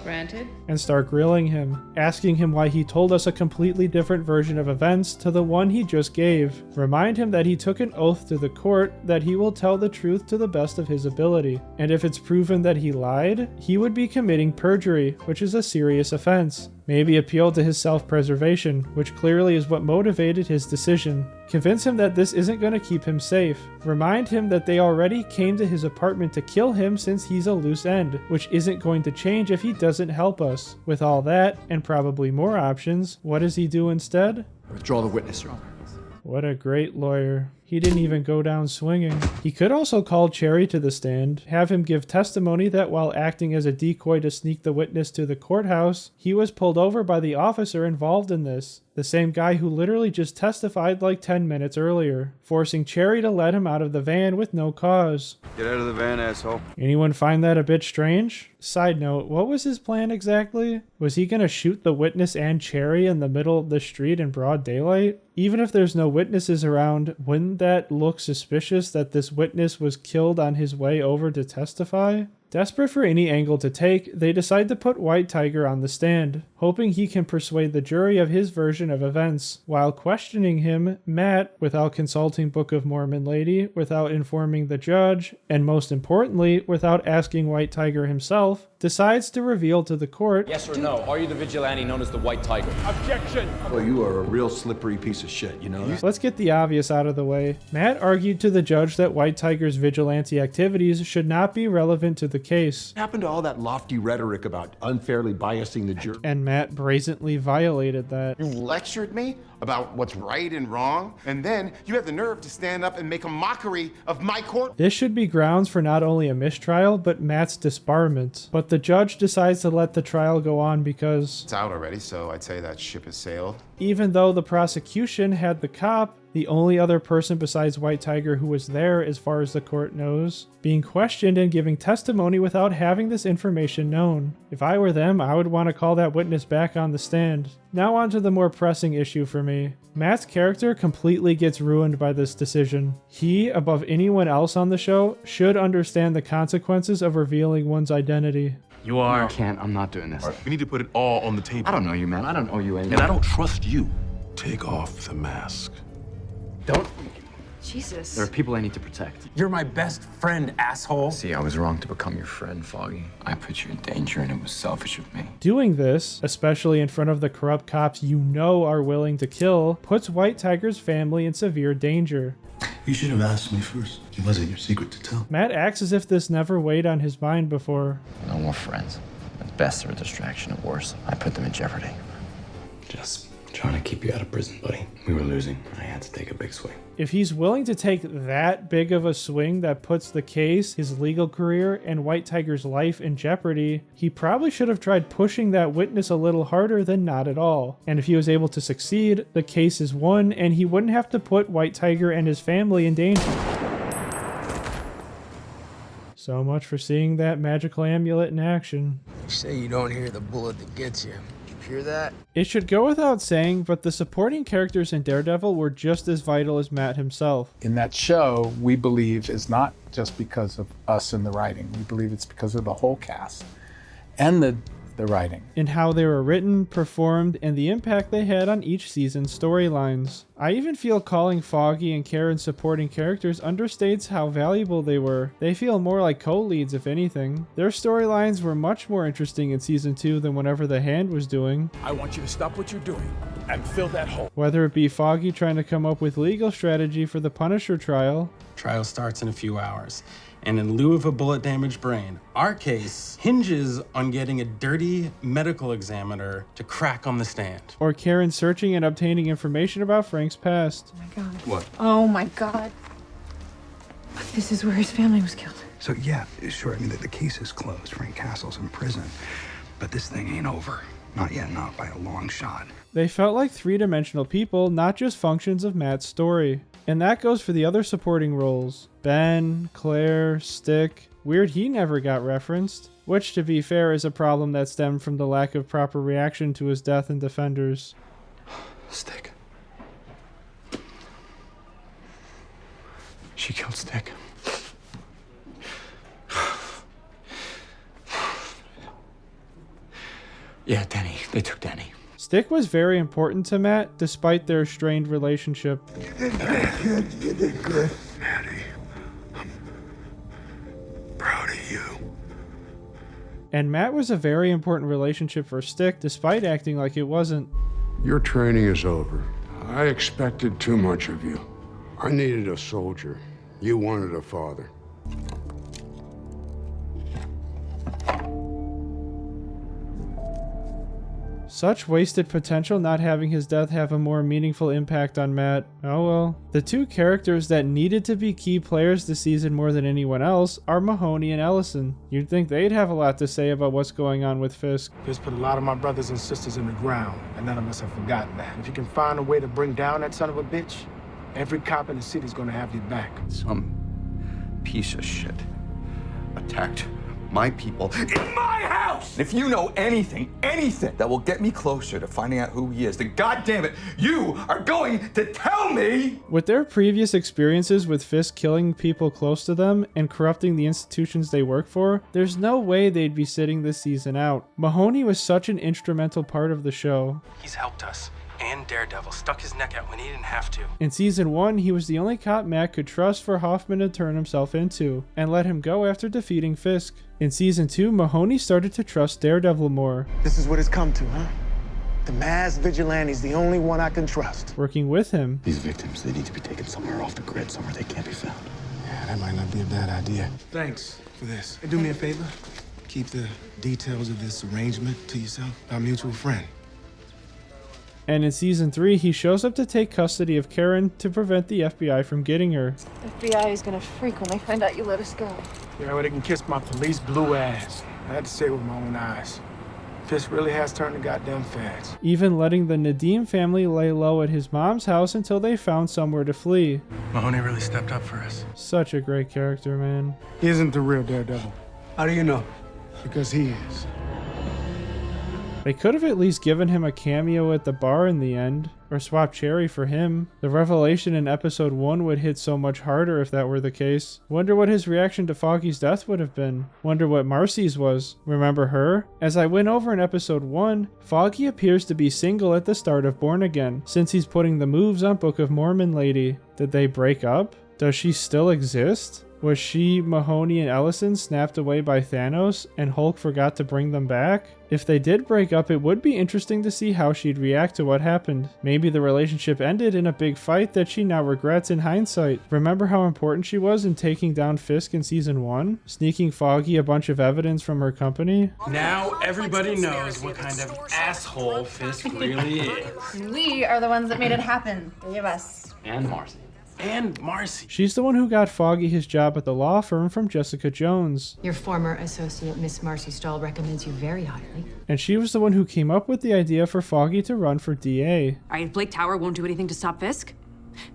Granted. And start grilling him, asking him why he told us a completely different version of events to the one he just gave. Remind him that he took an oath to the court that he will tell the truth to the best of his ability. And if it's proven that he lied, he would be committing perjury, which is a serious offense. Maybe appeal to his self-preservation, which clearly is what motivated his decision. Convince him that this isn't going to keep him safe. Remind him that they already came to his apartment to kill him since he's a loose end, which isn't going to change if he doesn't help us. With all that, and probably more options, what does he do instead? Withdraw the witness, Your Honor. What a great lawyer. He didn't even go down swinging. He could also call Cherry to the stand, have him give testimony that while acting as a decoy to sneak the witness to the courthouse, he was pulled over by the officer involved in this. The same guy who literally just testified like 10 minutes earlier, forcing Cherry to let him out of the van with no cause. Get out of the van, asshole. Anyone find that a bit strange? Side note, what was his plan exactly? Was he gonna shoot the witness and Cherry in the middle of the street in broad daylight? Even if there's no witnesses around, wouldn't that look suspicious that this witness was killed on his way over to testify? Desperate for any angle to take, they decide to put White Tiger on the stand, hoping he can persuade the jury of his version of events. While questioning him, Matt, without consulting Book of Mormon lady, without informing the judge, and most importantly, without asking White Tiger himself, decides to reveal to the court, Yes or no, are you the vigilante known as the White Tiger? Objection! Well, you are a real slippery piece of shit, you know that? Let's get the obvious out of the way. Matt argued to the judge that White Tiger's vigilante activities should not be relevant to the case. What happened to all that lofty rhetoric about unfairly biasing the jury? And Matt brazenly violated that. You lectured me about what's right and wrong, and then you have the nerve to stand up and make a mockery of my court. This should be grounds for not only a mistrial, but Matt's disbarment. But the judge decides to let the trial go on because It's out already, so I'd say that ship has sailed. even though the prosecution had the cop, the only other person besides White Tiger who was there as far as the court knows, being questioned and giving testimony without having this information known. If I were them, I would want to call that witness back on the stand. Now on to the more pressing issue for me. Matt's character completely gets ruined by this decision. He, above anyone else on the show, should understand the consequences of revealing one's identity. You are. I can't. I'm not doing this. We need to put it all on the table. I don't know you, man. I don't owe you anything. And I don't trust you. Take off the mask. Don't. Jesus. There are people I need to protect. You're my best friend, asshole. See, I was wrong to become your friend, Foggy. I put you in danger and it was selfish of me. Doing this, especially in front of the corrupt cops you know are willing to kill, puts White Tiger's family in severe danger. You should have asked me first. It wasn't your secret to tell. Matt acts as if this never weighed on his mind before. No more friends. At best, they're a distraction. At worst, I put them in jeopardy. Just trying to keep you out of prison, buddy. We were losing. I had to take a big swing. If he's willing to take that big of a swing that puts the case, his legal career, and White Tiger's life in jeopardy, he probably should have tried pushing that witness a little harder than not at all. And if he was able to succeed, the case is won, and he wouldn't have to put White Tiger and his family in danger. So much for seeing that magical amulet in action. You say you don't hear the bullet that gets you. You hear that? It should go without saying, but the supporting characters in Daredevil were just as vital as Matt himself. In that show, we believe is not just because of us in the writing. We believe it's because of the whole cast and the writing. In how they were written, performed, and the impact they had on each season's storylines. I even feel calling Foggy and Karen supporting characters understates how valuable they were. They feel more like co-leads if anything. Their storylines were much more interesting in season 2 than whatever The Hand was doing. I want you to stop what you're doing and fill that hole. Whether it be Foggy trying to come up with legal strategy for the Punisher trial. Trial starts in a few hours. And in lieu of a bullet-damaged brain, our case hinges on getting a dirty medical examiner to crack on the stand. Or Karen searching and obtaining information about Frank's past. Oh my God. What? Oh my God. This is where his family was killed. So yeah, sure, I mean, the case is closed. Frank Castle's in prison. But this thing ain't over. Not yet, not by a long shot. They felt like three-dimensional people, not just functions of Matt's story. And that goes for the other supporting roles. Ben, Claire, Stick. Weird he never got referenced. Which, to be fair, is a problem that stemmed from the lack of proper reaction to his death in Defenders. Stick. She killed Stick. Yeah, Danny. They took Danny. Stick was very important to Matt, despite their strained relationship. You did good, Maddie. I'm proud of you. And Matt was a very important relationship for Stick, despite acting like it wasn't. Your training is over. I expected too much of you. I needed a soldier. You wanted a father. Such wasted potential not having his death have a more meaningful impact on Matt. Oh well. The two characters that needed to be key players this season more than anyone else are Mahoney and Ellison. You'd think they'd have a lot to say about what's going on with Fisk. Fisk put a lot of my brothers and sisters in the ground, and none of us have forgotten that. If you can find a way to bring down that son of a bitch, every cop in the city's gonna have your back. Some piece of shit attacked my people in my house! If you know anything that will get me closer to finding out who he is, then goddamn it, you are going to tell me! With their previous experiences with Fisk killing people close to them and corrupting the institutions they work for, there's no way they'd be sitting this season out. Mahoney was such an instrumental part of the show. He's helped us. And Daredevil stuck his neck out when he didn't have to. In season 1, he was the only cop Matt could trust for Hoffman to turn himself into, and let him go after defeating Fisk. In season 2, Mahoney started to trust Daredevil more. This is what it's come to, huh? The masked vigilante's the only one I can trust. Working with him. These victims, they need to be taken somewhere off the grid, somewhere they can't be found. Yeah, that might not be a bad idea. Thanks for this. And do me a favor. Keep the details of this arrangement to yourself. Our mutual friend. And in season 3, he shows up to take custody of Karen to prevent the FBI from getting her. FBI is gonna freak when they find out you let us go. Yeah, well, they can kiss my police blue ass. I had to say it with my own eyes. Fisk really has turned the goddamn feds. Even letting the Nadeem family lay low at his mom's house until they found somewhere to flee. Mahoney really stepped up for us. Such a great character, man. He isn't the real Daredevil. How do you know? Because he is. They could have at least given him a cameo at the bar in the end, or swapped Cherry for him. The revelation in episode 1 would hit so much harder if that were the case. Wonder what his reaction to Foggy's death would have been. Wonder what Marcy's was. Remember her? As I went over in episode 1, Foggy appears to be single at the start of Born Again, since he's putting the moves on Book of Mormon lady. Did they break up? Does she still exist? Was she, Mahoney, and Ellison snapped away by Thanos, and Hulk forgot to bring them back? If they did break up, it would be interesting to see how she'd react to what happened. Maybe the relationship ended in a big fight that she now regrets in hindsight. Remember how important she was in taking down Fisk in season 1? Sneaking Foggy a bunch of evidence from her company? Now everybody knows what kind of asshole Fisk really is. We are the ones that made it happen. 3 of us. And Marcy. And Marcy. She's the one who got Foggy his job at the law firm from Jessica Jones. Your former associate, Miss Marcy Stahl, recommends you very highly. And she was the one who came up with the idea for Foggy to run for DA. All right, if Blake Tower won't do anything to stop Fisk,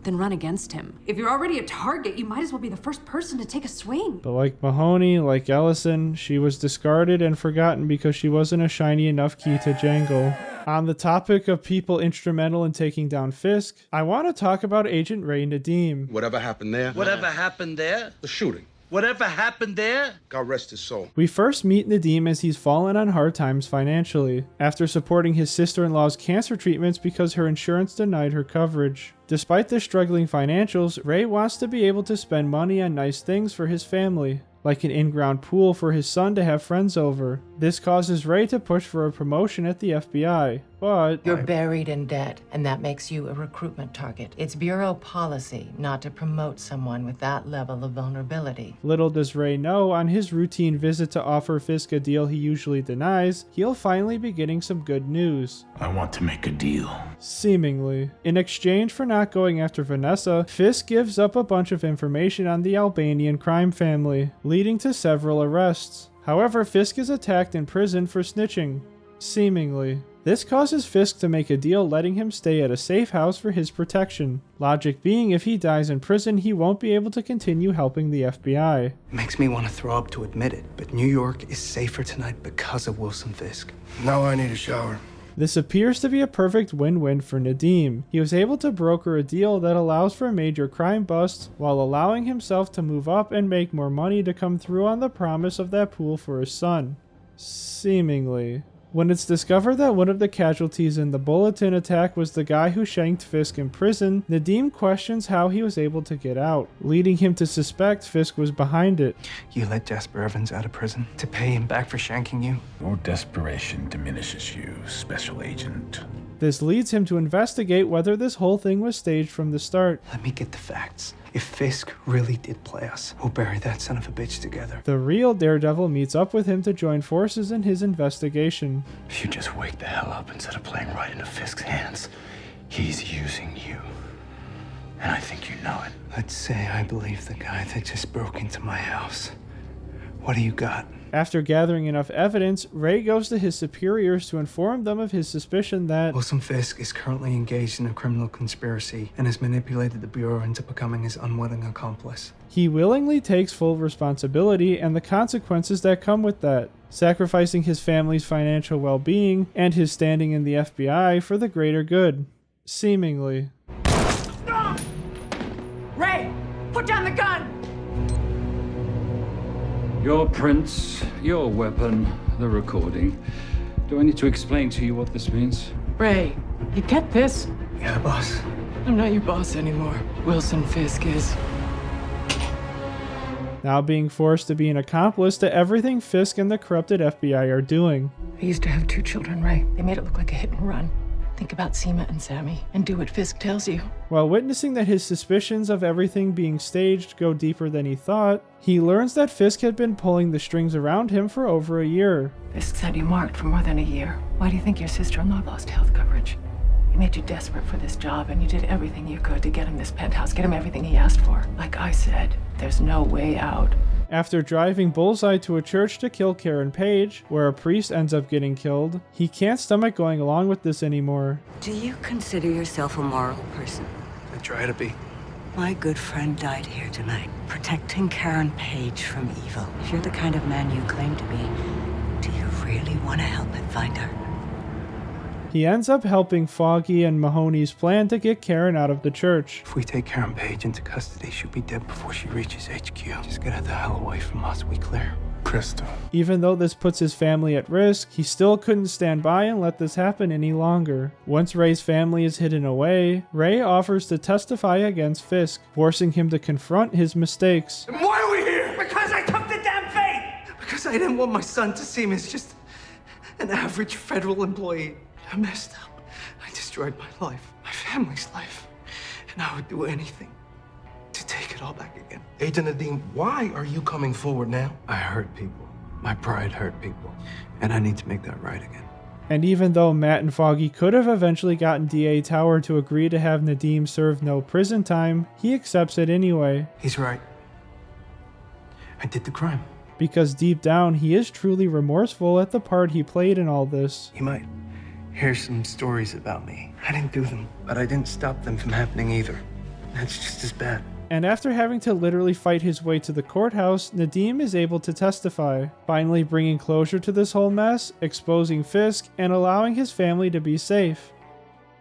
then run against him. If you're already a target, you might as well be the first person to take a swing. But like Mahoney, like Ellison, she was discarded and forgotten because she wasn't a shiny enough key to jangle. On the topic of people instrumental in taking down Fisk, I want to talk about Agent Ray Nadeem. Whatever happened there? Whatever happened there? The shooting. Whatever happened there? God rest his soul. We first meet Nadeem as he's fallen on hard times financially, after supporting his sister-in-law's cancer treatments because her insurance denied her coverage. Despite the struggling financials, Ray wants to be able to spend money on nice things for his family, like an in-ground pool for his son to have friends over. This causes Ray to push for a promotion at the FBI, but... You're buried in debt, and that makes you a recruitment target. It's bureau policy not to promote someone with that level of vulnerability. Little does Ray know, on his routine visit to offer Fisk a deal he usually denies, he'll finally be getting some good news. I want to make a deal. Seemingly. In exchange for not going after Vanessa, Fisk gives up a bunch of information on the Albanian crime family, leading to several arrests. However, Fisk is attacked in prison for snitching. Seemingly. This causes Fisk to make a deal letting him stay at a safe house for his protection. Logic being, if he dies in prison, he won't be able to continue helping the FBI. Makes me want to throw up to admit it, but New York is safer tonight because of Wilson Fisk. Now I need a shower. This appears to be a perfect win-win for Nadeem. He was able to broker a deal that allows for major crime busts while allowing himself to move up and make more money to come through on the promise of that pool for his son. Seemingly. When it's discovered that one of the casualties in the Bulletin attack was the guy who shanked Fisk in prison, Nadeem questions how he was able to get out, leading him to suspect Fisk was behind it. You let Jasper Evans out of prison to pay him back for shanking you? Your desperation diminishes you, Special Agent. This leads him to investigate whether this whole thing was staged from the start. Let me get the facts. If Fisk really did play us, we'll bury that son of a bitch together. The real Daredevil meets up with him to join forces in his investigation. If you just wake the hell up instead of playing right into Fisk's hands, he's using you. And I think you know it. Let's say I believe the guy that just broke into my house. What do you got? After gathering enough evidence, Ray goes to his superiors to inform them of his suspicion that Wilson Fisk is currently engaged in a criminal conspiracy and has manipulated the Bureau into becoming his unwitting accomplice. he willingly takes full responsibility and the consequences that come with that, sacrificing his family's financial well-being and his standing in the FBI for the greater good. Seemingly. Ray, put down the gun! Your prints, your weapon, the recording. Do I need to explain to you what this means? Ray, you get this? Yeah, boss. I'm not your boss anymore. Wilson Fisk is. Now being forced to be an accomplice to everything Fisk and the corrupted FBI are doing. I used to have 2 children, Ray. They made it look like a hit and run. Think about Seema and Sammy and do what Fisk tells you. While witnessing that his suspicions of everything being staged go deeper than he thought, he learns that Fisk had been pulling the strings around him for over a year. Fisk had you marked for more than a year. Why do you think your sister-in-law lost health coverage? He made you desperate for this job, and you did everything you could to get him this penthouse, get him everything he asked for. Like I said, there's no way out. After driving Bullseye to a church to kill Karen Page, where a priest ends up getting killed, he can't stomach going along with this anymore. Do you consider yourself a moral person? I try to be. My good friend died here tonight, protecting Karen Page from evil. If you're the kind of man you claim to be, do you really want to help it find her? He ends up helping Foggy and Mahoney's plan to get Karen out of the church. If we take Karen Page into custody, she'll be dead before she reaches HQ. Just get her the hell away from us, we clear. Crystal. Even though this puts his family at risk, he still couldn't stand by and let this happen any longer. Once Ray's family is hidden away, Ray offers to testify against Fisk, forcing him to confront his mistakes. And why are we here? Because I took the damn bait! Because I didn't want my son to see me as just an average federal employee. I messed up. I destroyed my life, my family's life, and I would do anything to take it all back again. Agent Nadeem, why are you coming forward now? I hurt people. My pride hurt people, and I need to make that right again. And even though Matt and Foggy could have eventually gotten DA Tower to agree to have Nadeem serve no prison time, he accepts it anyway. He's right. I did the crime. Because deep down, he is truly remorseful at the part he played in all this. You might hear some stories about me. I didn't do them, but I didn't stop them from happening either. That's just as bad. And after having to literally fight his way to the courthouse, Nadeem is able to testify, finally bringing closure to this whole mess, exposing Fisk, and allowing his family to be safe.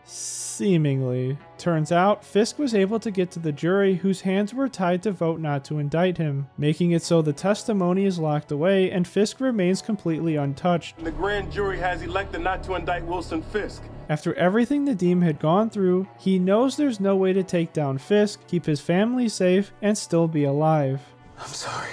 Seemingly. Turns out, Fisk was able to get to the jury whose hands were tied to vote not to indict him, making it so the testimony is locked away and Fisk remains completely untouched. The grand jury has elected not to indict Wilson Fisk. After everything Nadeem had gone through, he knows there's no way to take down Fisk, keep his family safe, and still be alive. I'm sorry.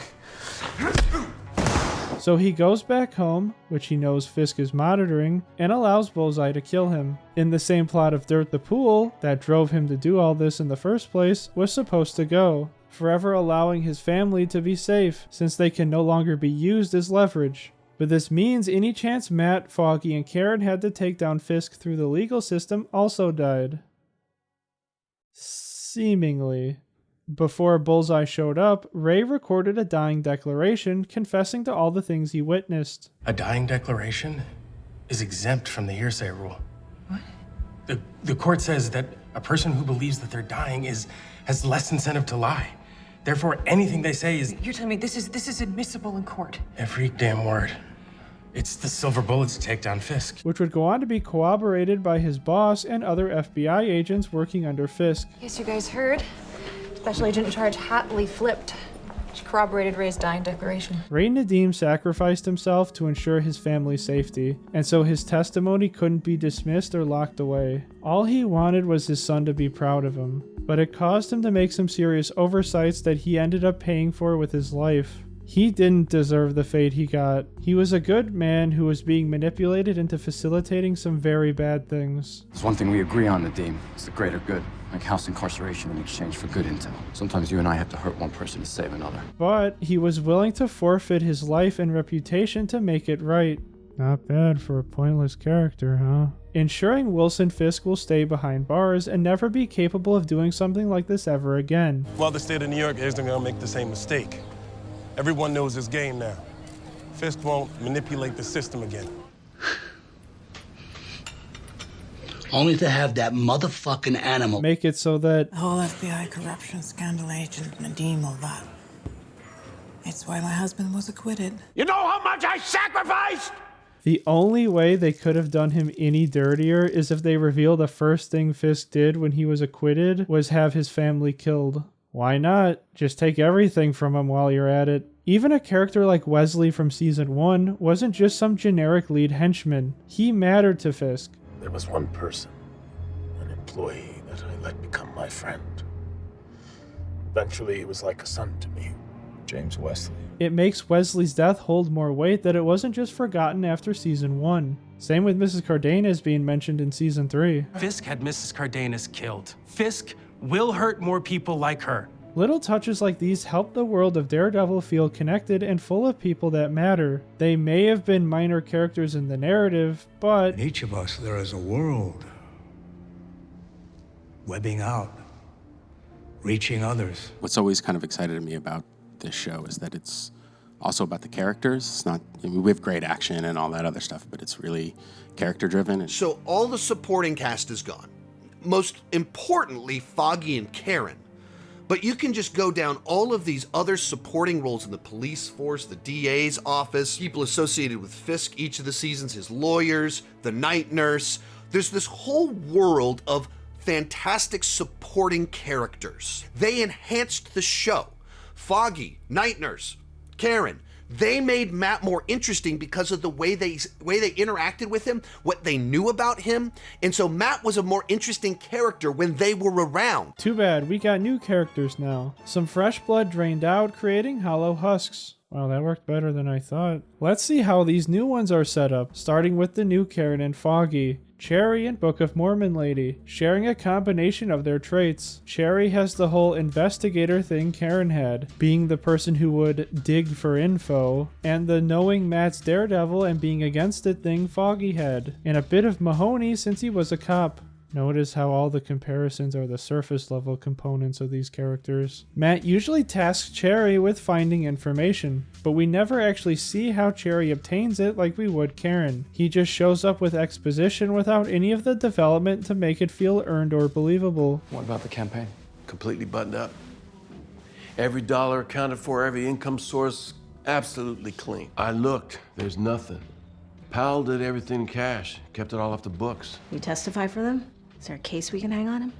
So he goes back home, which he knows Fisk is monitoring, and allows Bullseye to kill him. In the same plot of Dirt the Pool, that drove him to do all this in the first place, was supposed to go, forever allowing his family to be safe, since they can no longer be used as leverage. But this means any chance Matt, Foggy, and Karen had to take down Fisk through the legal system also died. Seemingly. Before Bullseye showed up, Ray recorded a dying declaration confessing to all the things he witnessed. A dying declaration is exempt from the hearsay rule. What? The court says that a person who believes that they're dying has less incentive to lie. Therefore, anything they say is... You're telling me this is admissible in court? Every damn word. It's the silver bullet to take down Fisk. Which would go on to be corroborated by his boss and other FBI agents working under Fisk. Yes, you guys heard. Special Agent in Charge Hatley flipped. She corroborated Ray's dying declaration. Ray Nadeem sacrificed himself to ensure his family's safety, and so his testimony couldn't be dismissed or locked away. All he wanted was his son to be proud of him, but it caused him to make some serious oversights that he ended up paying for with his life. He didn't deserve the fate he got. He was a good man who was being manipulated into facilitating some very bad things. There's one thing we agree on, Nadeem. It's the greater good. Like house incarceration in exchange for good intel. Sometimes you and I have to hurt one person to save another. But he was willing to forfeit his life and reputation to make it right. Not bad for a pointless character, huh? Ensuring Wilson Fisk will stay behind bars and never be capable of doing something like this ever again. Well, the state of New York isn't gonna make the same mistake. Everyone knows this game now. Fisk won't manipulate the system again. Only to have that motherfucking animal make it so that The whole FBI corruption scandal agent Nadeem Mulvat. It's why my husband was acquitted. You know how much I sacrificed? the only way they could have done him any dirtier is if they reveal the first thing Fisk did when he was acquitted was have his family killed. Why not? Just take everything from him while you're at it. Even a character like Wesley from Season 1 wasn't just some generic lead henchman. He mattered to Fisk. There was one person, an employee that I let become my friend. Eventually, he was like a son to me. James Wesley. It makes Wesley's death hold more weight that it wasn't just forgotten after Season 1. Same with Mrs. Cardenas being mentioned in Season 3. Fisk had Mrs. Cardenas killed. Fisk will hurt more people like her. Little touches like these help the world of Daredevil feel connected and full of people that matter. They may have been minor characters in the narrative, but In each of us, there is a world. Webbing out. Reaching others. What's always kind of excited me about this show is that it's also about the characters. It's not, I mean, we have great action and all that other stuff, but it's really character driven. So all the supporting cast is gone. Most importantly, Foggy and Karen. But you can just go down all of these other supporting roles in the police force, the DA's office, people associated with Fisk each of the seasons, his lawyers, the night nurse. There's this whole world of fantastic supporting characters. They enhanced the show. Foggy, night nurse, Karen, they made Matt more interesting because of the way they interacted with him, what they knew about him, and so Matt was a more interesting character when they were around. Too bad, we got new characters now. Some fresh blood drained out, creating hollow husks. Wow, that worked better than I thought. Let's see how these new ones are set up, starting with the new Karen and Foggy. Cherry and Book of Mormon lady, sharing a combination of their traits. Cherry has the whole investigator thing Karen had, being the person who would dig for info, and the knowing Matt's Daredevil and being against it thing Foggy had, and a bit of Mahoney since he was a cop. Notice how all the comparisons are the surface level components of these characters. Matt usually tasks Cherry with finding information, but we never actually see how Cherry obtains it like we would Karen. He just shows up with exposition without any of the development to make it feel earned or believable. What about the campaign? Completely buttoned up. Every dollar accounted for, every income source absolutely clean. I looked, there's nothing. Powell did everything in cash, kept it all off the books. You testify for them? Is there a case we can hang on him?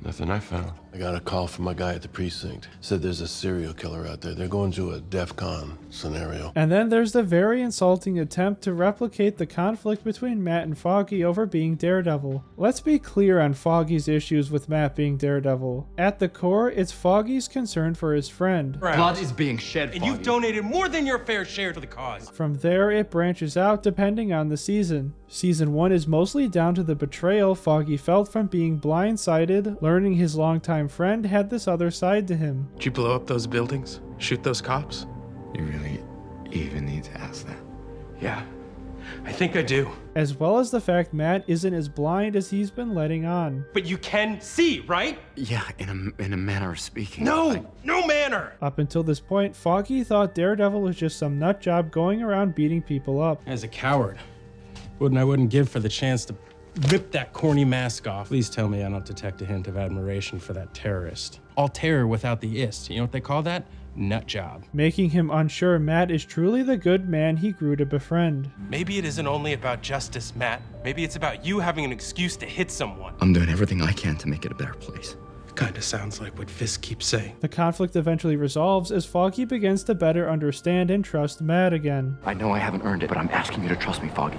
Nothing I found. I got a call from my guy at the precinct. Said there's a serial killer out there. They're going to a DEF-CON scenario. And then there's the very insulting attempt to replicate the conflict between Matt and Foggy over being Daredevil. Let's be clear on Foggy's issues with Matt being Daredevil. At the core, it's Foggy's concern for his friend. Blood is being shed, And you've donated more than your fair share to the cause. From there, it branches out depending on the season. Season 1 is mostly down to the betrayal Foggy felt from being blindsided, learning his longtime friend had this other side to him. Did you blow up those buildings? Shoot those cops? You really even need to ask that? Yeah, I think I do. As well as the fact Matt isn't as blind as he's been letting on. But you can see, right? Yeah, in a manner of speaking. No manner! Up until this point, Foggy thought Daredevil was just some nut job going around beating people up. As a coward, I wouldn't give for the chance to rip that corny mask off. Please tell me I don't detect a hint of admiration for that terrorist. All terror without the ist. You know what they call that? Nut job. Making him unsure Matt is truly the good man he grew to befriend. Maybe it isn't only about justice, Matt. Maybe it's about you having an excuse to hit someone. I'm doing everything I can to make it a better place. Kinda sounds like what Fisk keeps saying. The conflict eventually resolves as Foggy begins to better understand and trust Matt again. I know I haven't earned it, but I'm asking you to trust me, Foggy.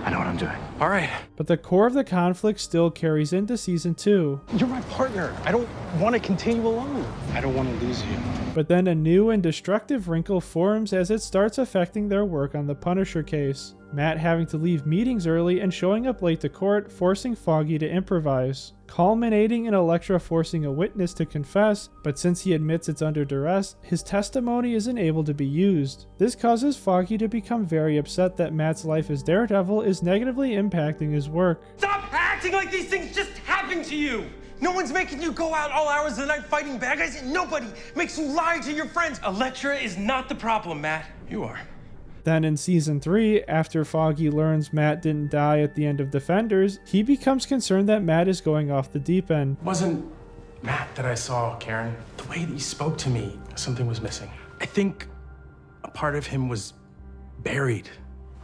I know what I'm doing. All right. But the core of the conflict still carries into Season 2. You're my partner. I don't want to continue alone. I don't want to lose you. But then a new and destructive wrinkle forms as it starts affecting their work on the Punisher case. Matt having to leave meetings early and showing up late to court, forcing Foggy to improvise. Culminating in Elektra forcing a witness to confess, but since he admits it's under duress, his testimony isn't able to be used. This causes Foggy to become very upset that Matt's life as Daredevil is negatively impacting his work. Stop acting like these things just happen to you! No one's making you go out all hours of the night fighting bad guys, and nobody makes you lie to your friends. Elektra is not the problem, Matt. You are. Then in season 3, after Foggy learns Matt didn't die at the end of Defenders, he becomes concerned that Matt is going off the deep end. Wasn't Matt that I saw, Karen. The way that he spoke to me, something was missing. I think a part of him was buried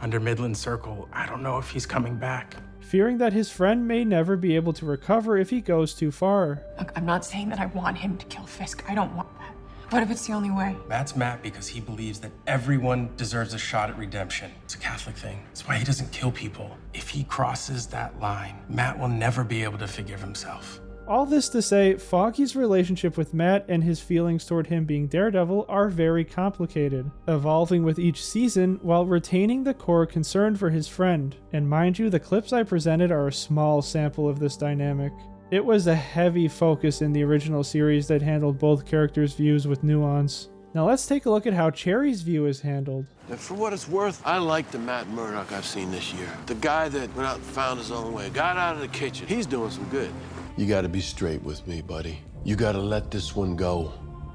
under Midland Circle. I don't know if he's coming back. Fearing that his friend may never be able to recover if he goes too far. Look, I'm not saying that I want him to kill Fisk. I don't want that. What if it's the only way? Matt's Matt because he believes that everyone deserves a shot at redemption. It's a Catholic thing. That's why he doesn't kill people. If he crosses that line, Matt will never be able to forgive himself. All this to say, Foggy's relationship with Matt and his feelings toward him being Daredevil are very complicated, evolving with each season while retaining the core concern for his friend. And mind you, the clips I presented are a small sample of this dynamic. It was a heavy focus in the original series that handled both characters' views with nuance. Now let's take a look at how Cherry's view is handled. And for what it's worth, I like the Matt Murdock I've seen this year. The guy that went out and found his own way, got out of the kitchen. He's doing some good. You gotta be straight with me, buddy. You gotta let this one go.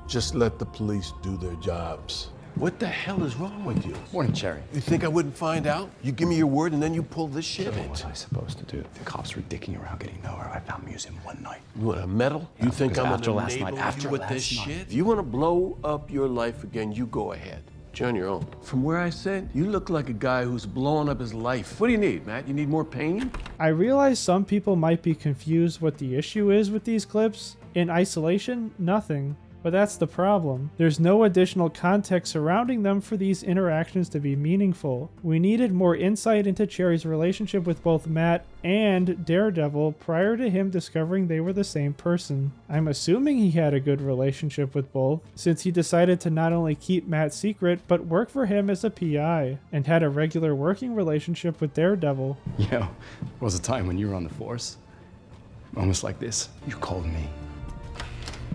Just let the police do their jobs. What the hell is wrong with you? Morning, Cherry. You think I wouldn't find out? You give me your word and then you pull this shit? What was I supposed to do? The cops were dicking around getting nowhere. I found Muse in one night. You want a medal? Yeah, you think I'm after gonna last night, enable you with this shit? If you want to blow up your life again, you go ahead. You're on your own. From where I sit, you look like a guy who's blowing up his life. What do you need, Matt? You need more pain? I realize some people might be confused what the issue is with these clips. In isolation, nothing. But that's the problem. There's no additional context surrounding them for these interactions to be meaningful. We needed more insight into Cherry's relationship with both Matt and Daredevil prior to him discovering they were the same person. I'm assuming he had a good relationship with both, since he decided to not only keep Matt secret, but work for him as a PI, and had a regular working relationship with Daredevil. Yo, there was a time when you were on the force. Almost like this. You called me.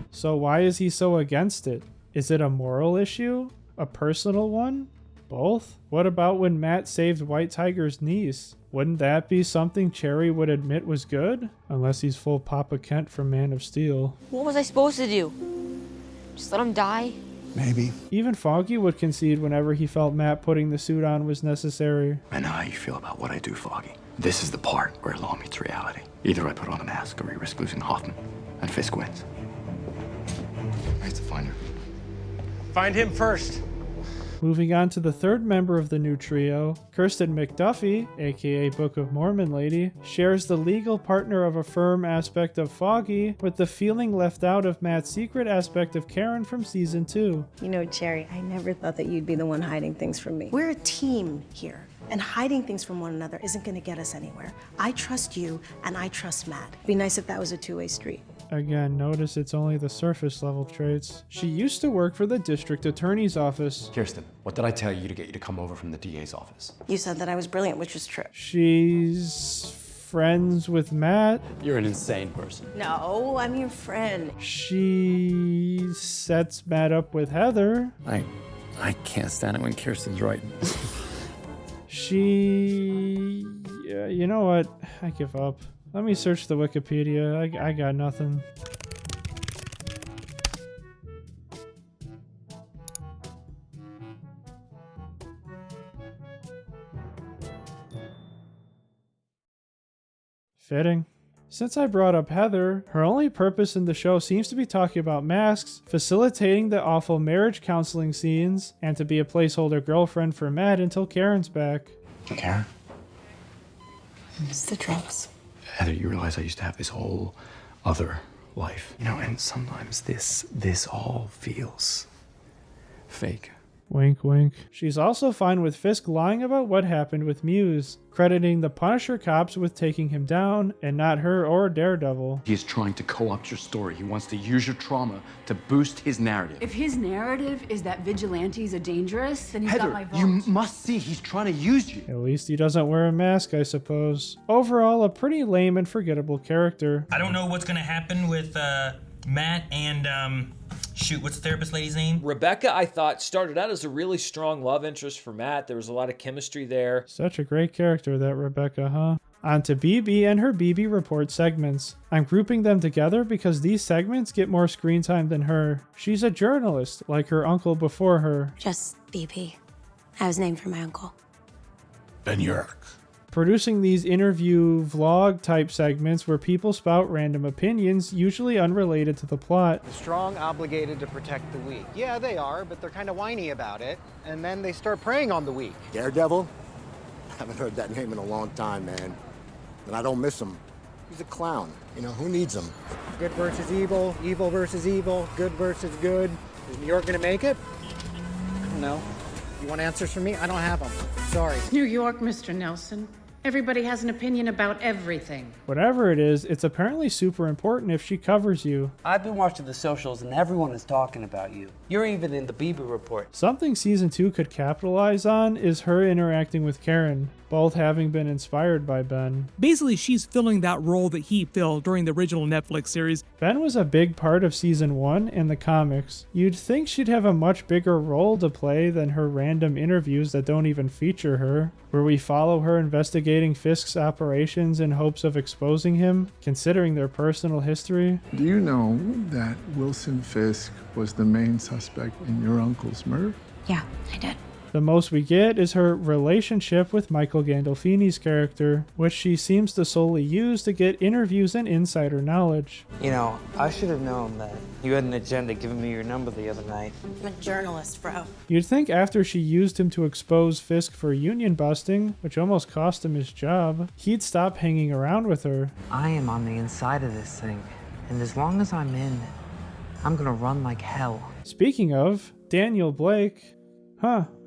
So why is he so against it? Is it a moral issue? A personal one? Both? What about when Matt saved White Tiger's niece? Wouldn't that be something Cherry would admit was good? Unless he's full Papa Kent from Man of Steel. What was I supposed to do? Just let him die? Maybe. Even Foggy would concede whenever he felt Matt putting the suit on was necessary. I know how you feel about what I do, Foggy. This is the part where law meets reality. Either I put on a mask or we risk losing Hoffman, and Fisk wins. I have to find her. Find him first. Moving on to the third member of the new trio, Kirsten McDuffie, aka Book of Mormon lady, shares the legal partner of a firm aspect of Foggy with the feeling left out of Matt's secret aspect of Karen from season 2. You know, Cherry, I never thought that you'd be the one hiding things from me. We're a team here, and hiding things from one another isn't gonna get us anywhere. I trust you, and I trust Matt. It'd be nice if that was a two-way street. Again, notice it's only the surface level traits. She used to work for the district attorney's office. Kirsten, what did I tell you to get you to come over from the DA's office? You said that I was brilliant, which is true. She's friends with Matt. You're an insane person. No, I'm your friend. She sets Matt up with Heather. I can't stand it when Kirsten's right. You know what? I give up. Let me search the Wikipedia. I got nothing. Fitting. Since I brought up Heather, her only purpose in the show seems to be talking about masks, facilitating the awful marriage counseling scenes, and to be a placeholder girlfriend for Matt until Karen's back. Karen? It's the drugs. Heather, you realize I used to have this whole other life. You know, and sometimes this all feels fake. Wink, wink. She's also fine with Fisk lying about what happened with Muse, crediting the Punisher cops with taking him down, and not her or Daredevil. He is trying to co-opt your story. He wants to use your trauma to boost his narrative. If his narrative is that Vigilantes are dangerous, then he's Heather, got my vote. you must see he's trying to use you. At least he doesn't wear a mask, I suppose. Overall, a pretty lame and forgettable character. I don't know what's gonna happen with Matt and shoot, what's the therapist lady's name? Rebecca, I thought, started out as a really strong love interest for Matt. There was a lot of chemistry there. Such a great character, that Rebecca, huh? On to BB and her BB Report segments. I'm grouping them together because these segments get more screen time than her. She's a journalist, like her uncle before her. Just BB. I was named for my uncle. Ben Urich. Producing these interview vlog type segments where people spout random opinions, usually unrelated to the plot. The strong obligated to protect the weak. Yeah, they are, but they're kind of whiny about it, and then they start preying on the weak. Daredevil? I haven't heard that name in a long time, man. And I don't miss him. He's a clown. You know, who needs him? Good versus evil, evil versus evil, good versus good. Is New York gonna make it? I don't know. You want answers from me? I don't have them. Sorry. New York, Mr. Nelson. Everybody has an opinion about everything. Whatever it is, it's apparently super important if she covers you. I've been watching the socials and everyone is talking about you. You're even in the Bieber report. Something season 2 could capitalize on is her interacting with Karen, both having been inspired by Ben. Basically, she's filling that role that he filled during the original Netflix series. Ben was a big part of season 1 and the comics. You'd think she'd have a much bigger role to play than her random interviews that don't even feature her, where we follow her investigating Fisk's operations in hopes of exposing him, considering their personal history. Do you know that Wilson Fisk was the main suspect in your uncle's murder? Yeah, I did. The most we get is her relationship with Michael Gandolfini's character, which she seems to solely use to get interviews and insider knowledge. You know, I should have known that you had an agenda giving me your number the other night. I'm a journalist, bro. You'd think after she used him to expose Fisk for union busting, which almost cost him his job, he'd stop hanging around with her. I am on the inside of this thing, and as long as I'm in, I'm gonna run like hell. Speaking of, Daniel Blake.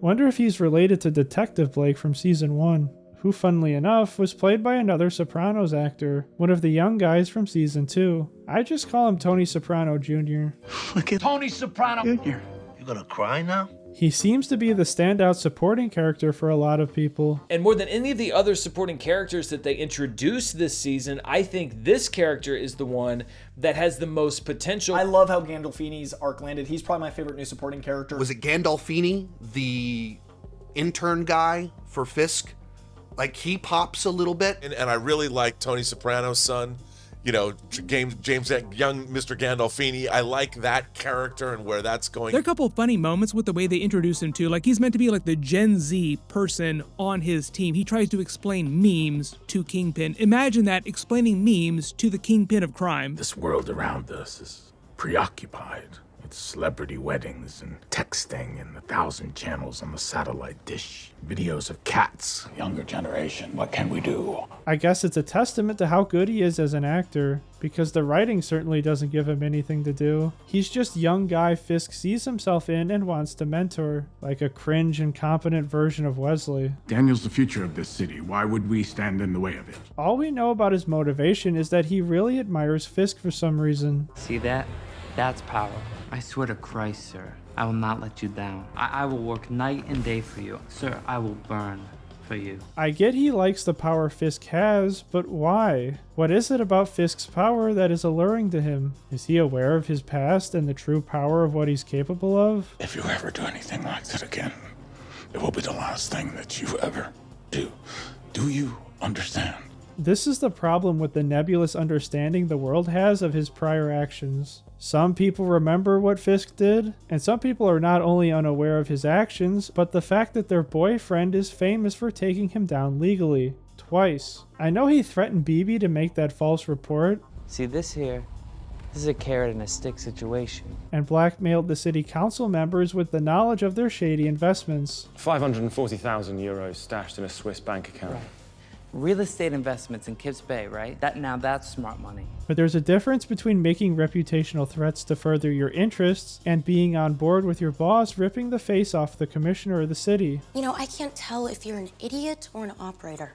Wonder if he's related to Detective Blake from season 1, who funnily enough was played by another Sopranos actor, one of the young guys from season 2. I just call him Tony Soprano Jr. Look at Tony Soprano Jr. You gonna cry now? He seems to be the standout supporting character for a lot of people. And more than any of the other supporting characters that they introduced this season, I think this character is the one that has the most potential. I love how Gandolfini's arc landed. He's probably my favorite new supporting character. Was it Gandolfini, the intern guy for Fisk? Like, he pops a little bit. And I really like Tony Soprano's son. You know, James, young Mr. Gandolfini. I like that character and where that's going. There are a couple of funny moments with the way they introduce him too. Like, he's meant to be like the Gen Z person on his team. He tries to explain memes to Kingpin. Imagine that, explaining memes to the Kingpin of crime. This world around us is preoccupied with celebrity weddings and texting and 1,000 channels on the satellite dish. Videos of cats. Younger generation, what can we do? I guess it's a testament to how good he is as an actor, because the writing certainly doesn't give him anything to do. He's just young guy Fisk sees himself in and wants to mentor, like a cringe, incompetent version of Wesley. Daniel's the future of this city. Why would we stand in the way of it? All we know about his motivation is that he really admires Fisk for some reason. See that? That's power. I swear to Christ, sir, I will not let you down. I will work night and day for you. Sir, I will burn for you. I get he likes the power Fisk has, but why? What is it about Fisk's power that is alluring to him? Is he aware of his past and the true power of what he's capable of? If you ever do anything like that again, it will be the last thing that you ever do. Do you understand? This is the problem with the nebulous understanding the world has of his prior actions. Some people remember what Fisk did, and some people are not only unaware of his actions, but the fact that their boyfriend is famous for taking him down legally. Twice. I know he threatened BB to make that false report. See this here? This is a carrot and a stick situation. And blackmailed the city council members with the knowledge of their shady investments. 540,000 euros stashed in a Swiss bank account. Right. Real estate investments in Kips Bay, right? That's smart money. But there's a difference between making reputational threats to further your interests and being on board with your boss ripping the face off the commissioner of the city. You know, I can't tell if you're an idiot or an operator.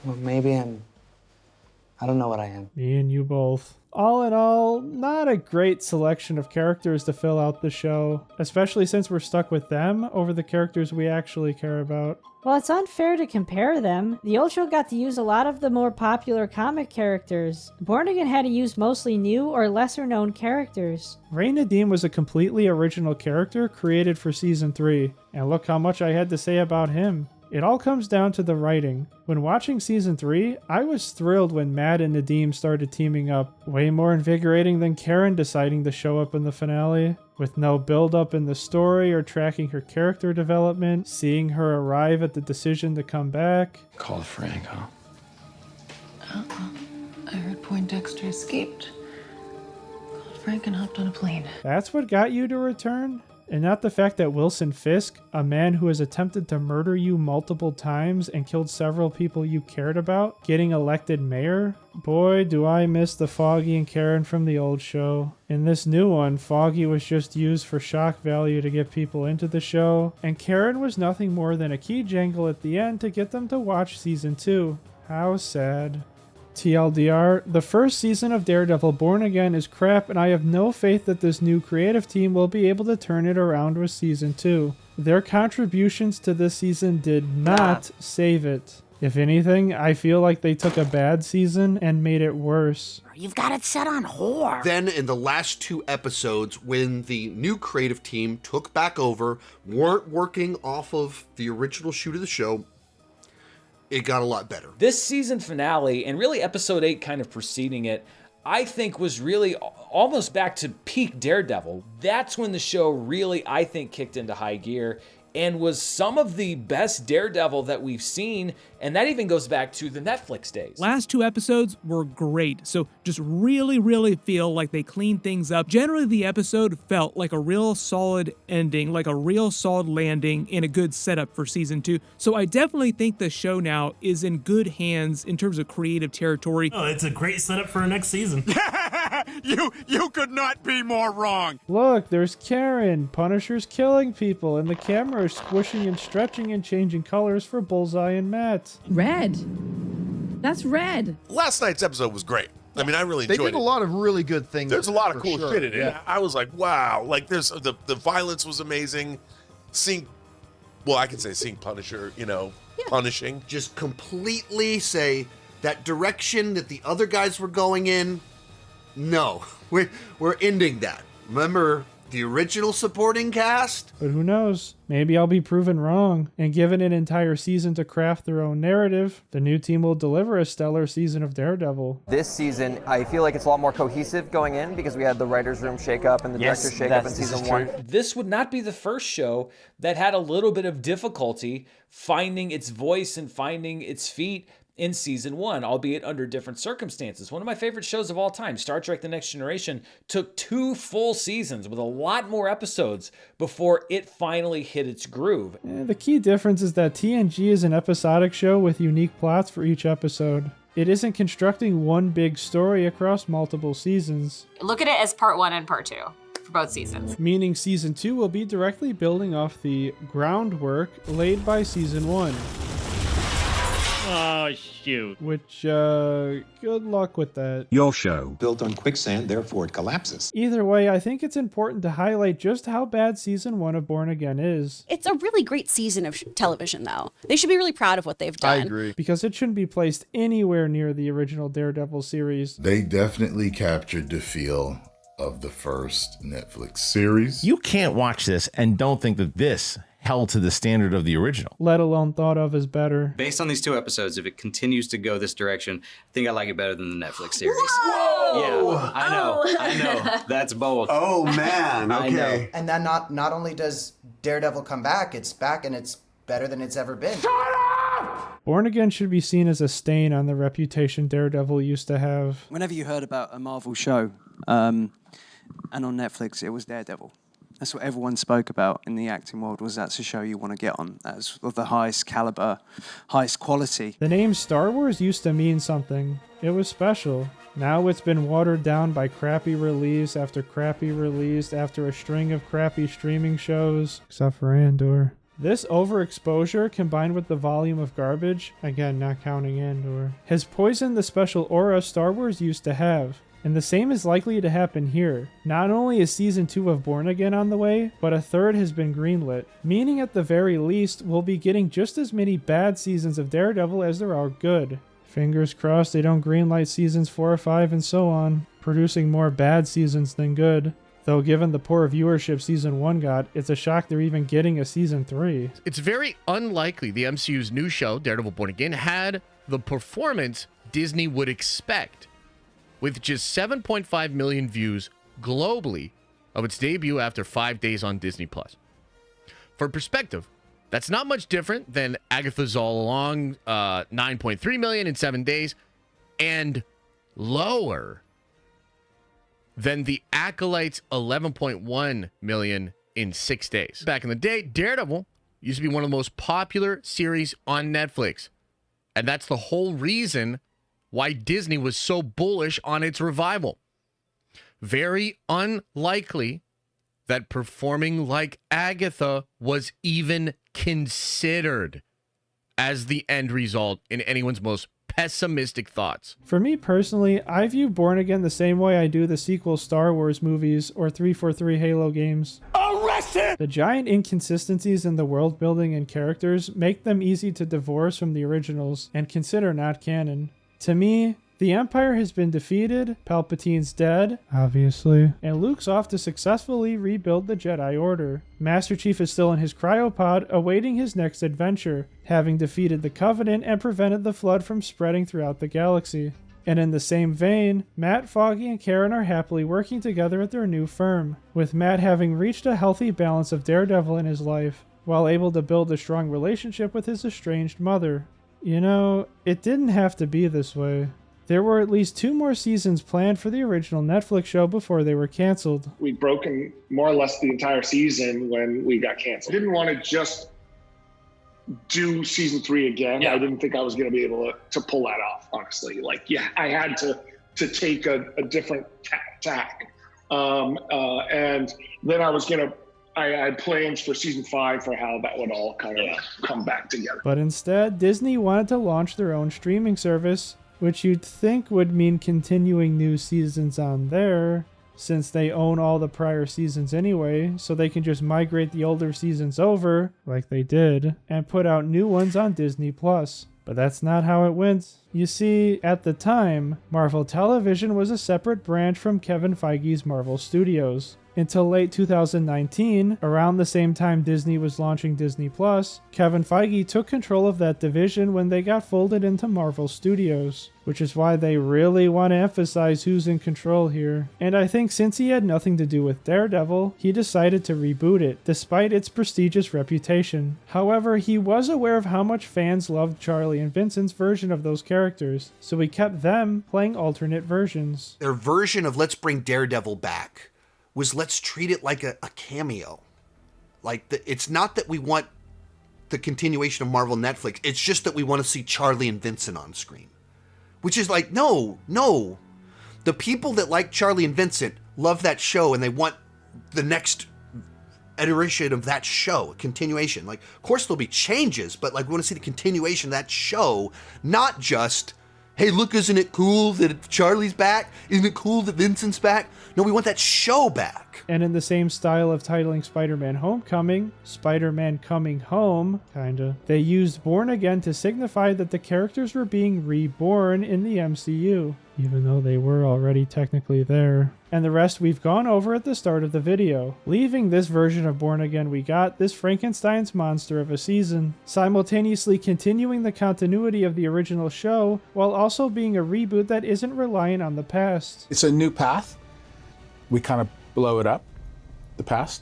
Well, maybe I don't know what I am. Me and you both. All in all, not a great selection of characters to fill out the show, especially since we're stuck with them over the characters we actually care about. Well, it's unfair to compare them. The old show got to use a lot of the more popular comic characters. Born Again had to use mostly new or lesser known characters. Ray Nadeem was a completely original character created for season 3, and look how much I had to say about him. It all comes down to the writing. When watching season 3, I was thrilled when Matt and Nadeem started teaming up. Way more invigorating than Karen deciding to show up in the finale. With no build-up in the story or tracking her character development, seeing her arrive at the decision to come back. Called Frank, huh? I heard Poindexter escaped. Called Frank and hopped on a plane. That's what got you to return? And not the fact that Wilson Fisk, a man who has attempted to murder you multiple times and killed several people you cared about, getting elected mayor? Boy, do I miss the Foggy and Karen from the old show. In this new one, Foggy was just used for shock value to get people into the show, and Karen was nothing more than a key jangle at the end to get them to watch season 2. How sad. TLDR, the first season of Daredevil Born Again is crap, and I have no faith that this new creative team will be able to turn it around with season 2. Their contributions to this season did not save it. If anything, I feel like they took a bad season and made it worse. You've got it set on horror. Then in the last 2 episodes, when the new creative team took back over, weren't working off of the original shoot of the show, it got a lot better. This season finale, and really episode 8 kind of preceding it, I think was really almost back to peak Daredevil. That's when the show really, I think, kicked into high gear and was some of the best Daredevil that we've seen, and that even goes back to the Netflix days. Last 2 episodes were great, so just really feel like they cleaned things up. Generally, the episode felt like a real solid ending, like a real solid landing and a good setup for season 2. So I definitely think the show now is in good hands in terms of creative territory. Oh, it's a great setup for next season. You could not be more wrong. Look, there's Karen. Punisher's killing people, and the camera is squishing and stretching and changing colors for Bullseye and Matt. Red. That's red. Last night's episode was great. I mean, I really enjoyed it. They did a lot of really good things. There's a lot of cool sure. shit in it. Yeah. I was like, wow. Like, there's the violence was amazing. Seeing Punisher, punishing. Just completely say that direction that the other guys were going in, no, we're ending that. Remember the original supporting cast? But who knows? Maybe I'll be proven wrong, and given an entire season to craft their own narrative, the new team will deliver a stellar season of Daredevil. This season, I feel like it's a lot more cohesive going in because we had the writer's room shakeup and the director's shakeup in season 1. This would not be the first show that had a little bit of difficulty finding its voice and finding its feet in season 1, albeit under different circumstances. One of my favorite shows of all time, Star Trek The Next Generation, took 2 full seasons with a lot more episodes before it finally hit its groove. The key difference is that TNG is an episodic show with unique plots for each episode. It isn't constructing one big story across multiple seasons. Look at it as part 1 and part 2 for both seasons. Meaning season 2 will be directly building off the groundwork laid by season 1. Oh, shoot. Which, good luck with that. Your show. Built on quicksand, therefore it collapses. Either way, I think it's important to highlight just how bad season 1 of Born Again is. It's a really great season of television, though. They should be really proud of what they've done. I agree. Because it shouldn't be placed anywhere near the original Daredevil series. They definitely captured the feel of the first Netflix series. You can't watch this and don't think that this held to the standard of the original. Let alone thought of as better. Based on these 2 episodes, if it continues to go this direction, I think I like it better than the Netflix series. Whoa! Yeah, I know. That's bold. Oh, man. Okay. And then not only does Daredevil come back, it's back and it's better than it's ever been. Born Again should be seen as a stain on the reputation Daredevil used to have. Whenever you heard about a Marvel show, and on Netflix, it was Daredevil. That's what everyone spoke about in the acting world, was that's a show you want to get on. That's of the highest caliber, highest quality. The name Star Wars used to mean something. It was special. Now it's been watered down by crappy release after crappy release after a string of crappy streaming shows, except for Andor. This overexposure, combined with the volume of garbage, again not counting Andor, has poisoned the special aura Star Wars used to have. And the same is likely to happen here. Not only is season 2 of Born Again on the way, but a 3rd has been greenlit, meaning at the very least we'll be getting just as many bad seasons of Daredevil as there are good. Fingers crossed they don't greenlight seasons 4 or 5 and so on, producing more bad seasons than good. Though given the poor viewership season 1 got, it's a shock they're even getting a season 3. It's very unlikely the MCU's new show, Daredevil Born Again, had the performance Disney would expect, with just 7.5 million views globally of its debut after 5 days on Disney+. For perspective, that's not much different than Agatha's All Along, 9.3 million in 7 days, and lower than the Acolyte's 11.1 million in 6 days. Back in the day, Daredevil used to be one of the most popular series on Netflix. And that's the whole reason why Disney was so bullish on its revival. Very unlikely that performing like Agatha was even considered as the end result in anyone's most pessimistic thoughts. For me personally, I view Born Again the same way I do the sequel Star Wars movies or 343 Halo games. Arrested! The giant inconsistencies in the world building and characters make them easy to divorce from the originals and consider not canon. To me, the Empire has been defeated, Palpatine's dead, obviously, and Luke's off to successfully rebuild the Jedi Order. Master Chief is still in his cryopod, awaiting his next adventure, having defeated the Covenant and prevented the Flood from spreading throughout the galaxy. And in the same vein, Matt, Foggy, and Karen are happily working together at their new firm, with Matt having reached a healthy balance of Daredevil in his life, while able to build a strong relationship with his estranged mother. You know, it didn't have to be this way. There were at least 2 more seasons planned for the original Netflix show before they were canceled. We'd broken more or less the entire season when we got canceled. I didn't want to just do season 3 again. Yeah. I didn't think I was going to be able to pull that off, honestly. Like, yeah, I had to take a different tack. And then I had plans for season 5 for how that would all kind of come back together. But instead, Disney wanted to launch their own streaming service, which you'd think would mean continuing new seasons on there, since they own all the prior seasons anyway, so they can just migrate the older seasons over, like they did, and put out new ones on Disney+. But that's not how it went. You see, at the time, Marvel Television was a separate branch from Kevin Feige's Marvel Studios. Until late 2019, around the same time Disney was launching Disney+, Kevin Feige took control of that division when they got folded into Marvel Studios, which is why they really want to emphasize who's in control here. And I think since he had nothing to do with Daredevil, he decided to reboot it, despite its prestigious reputation. However, he was aware of how much fans loved Charlie and Vincent's version of those characters, so he kept them playing alternate versions. Their version of let's bring Daredevil back was let's treat it like a cameo. Like, it's not that we want the continuation of Marvel Netflix, it's just that we want to see Charlie and Vincent on screen. Which is like, no. The people that like Charlie and Vincent love that show and they want the next iteration of that show, a continuation. Like, of course there'll be changes, but like we want to see the continuation of that show, not just, hey, look, isn't it cool that Charlie's back? Isn't it cool that Vincent's back? No, we want that show back. And in the same style of titling Spider-Man Homecoming, Spider-Man Coming Home, kinda, they used Born Again to signify that the characters were being reborn in the MCU, even though they were already technically there. And the rest we've gone over at the start of the video, leaving this version of Born Again we got this Frankenstein's monster of a season, simultaneously continuing the continuity of the original show, while also being a reboot that isn't reliant on the past. It's a new path. We kind of blow it up, the past,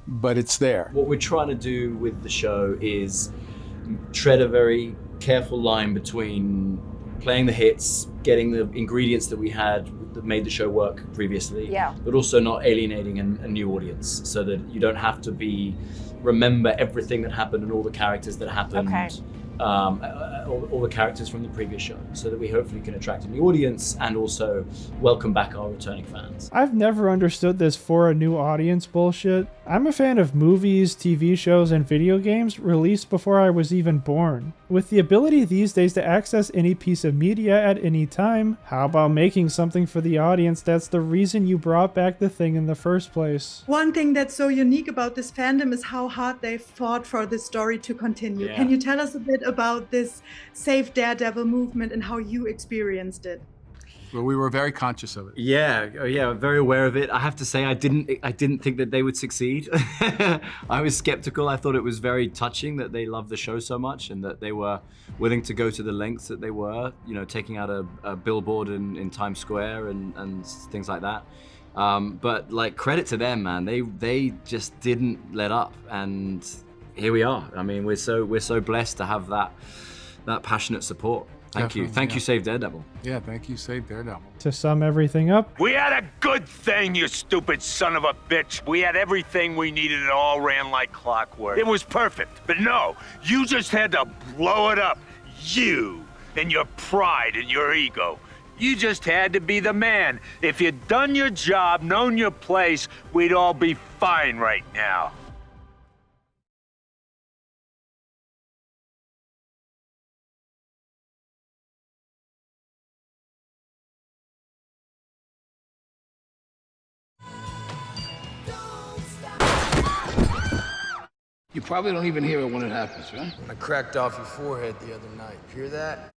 but it's there. What we're trying to do with the show is tread a very careful line between playing the hits, getting the ingredients that we had that made the show work previously, but also not alienating a new audience, so that you don't have to remember everything that happened and all the characters that happened. Okay. All the characters from the previous show, so that we hopefully can attract a new audience and also welcome back our returning fans. I've never understood this for a new audience bullshit. I'm a fan of movies, TV shows, and video games released before I was even born. With the ability these days to access any piece of media at any time, how about making something for the audience that's the reason you brought back the thing in the first place? One thing that's so unique about this fandom is how hard they fought for this story to continue. Yeah. Can you tell us a bit about this Save Daredevil movement and how you experienced it? Well, we were very conscious of it. Yeah, very aware of it. I have to say, I didn't think that they would succeed. I was skeptical. I thought it was very touching that they loved the show so much and that they were willing to go to the lengths that they were, you know, taking out a billboard in Times Square and things like that. But like, credit to them, man. They just didn't let up, and here we are. I mean, we're so blessed to have that passionate support. Thank you, Save Daredevil. Yeah, thank you, Save Daredevil. To sum everything up, We had a good thing, you stupid son of a bitch. We had everything we needed. It all ran like clockwork. It was perfect. But no, you just had to blow it up. You and your pride and your ego. You just had to be the man. If you'd done your job, known your place, we'd all be fine right now. You probably don't even hear it when it happens, right? I cracked off your forehead the other night. Hear that?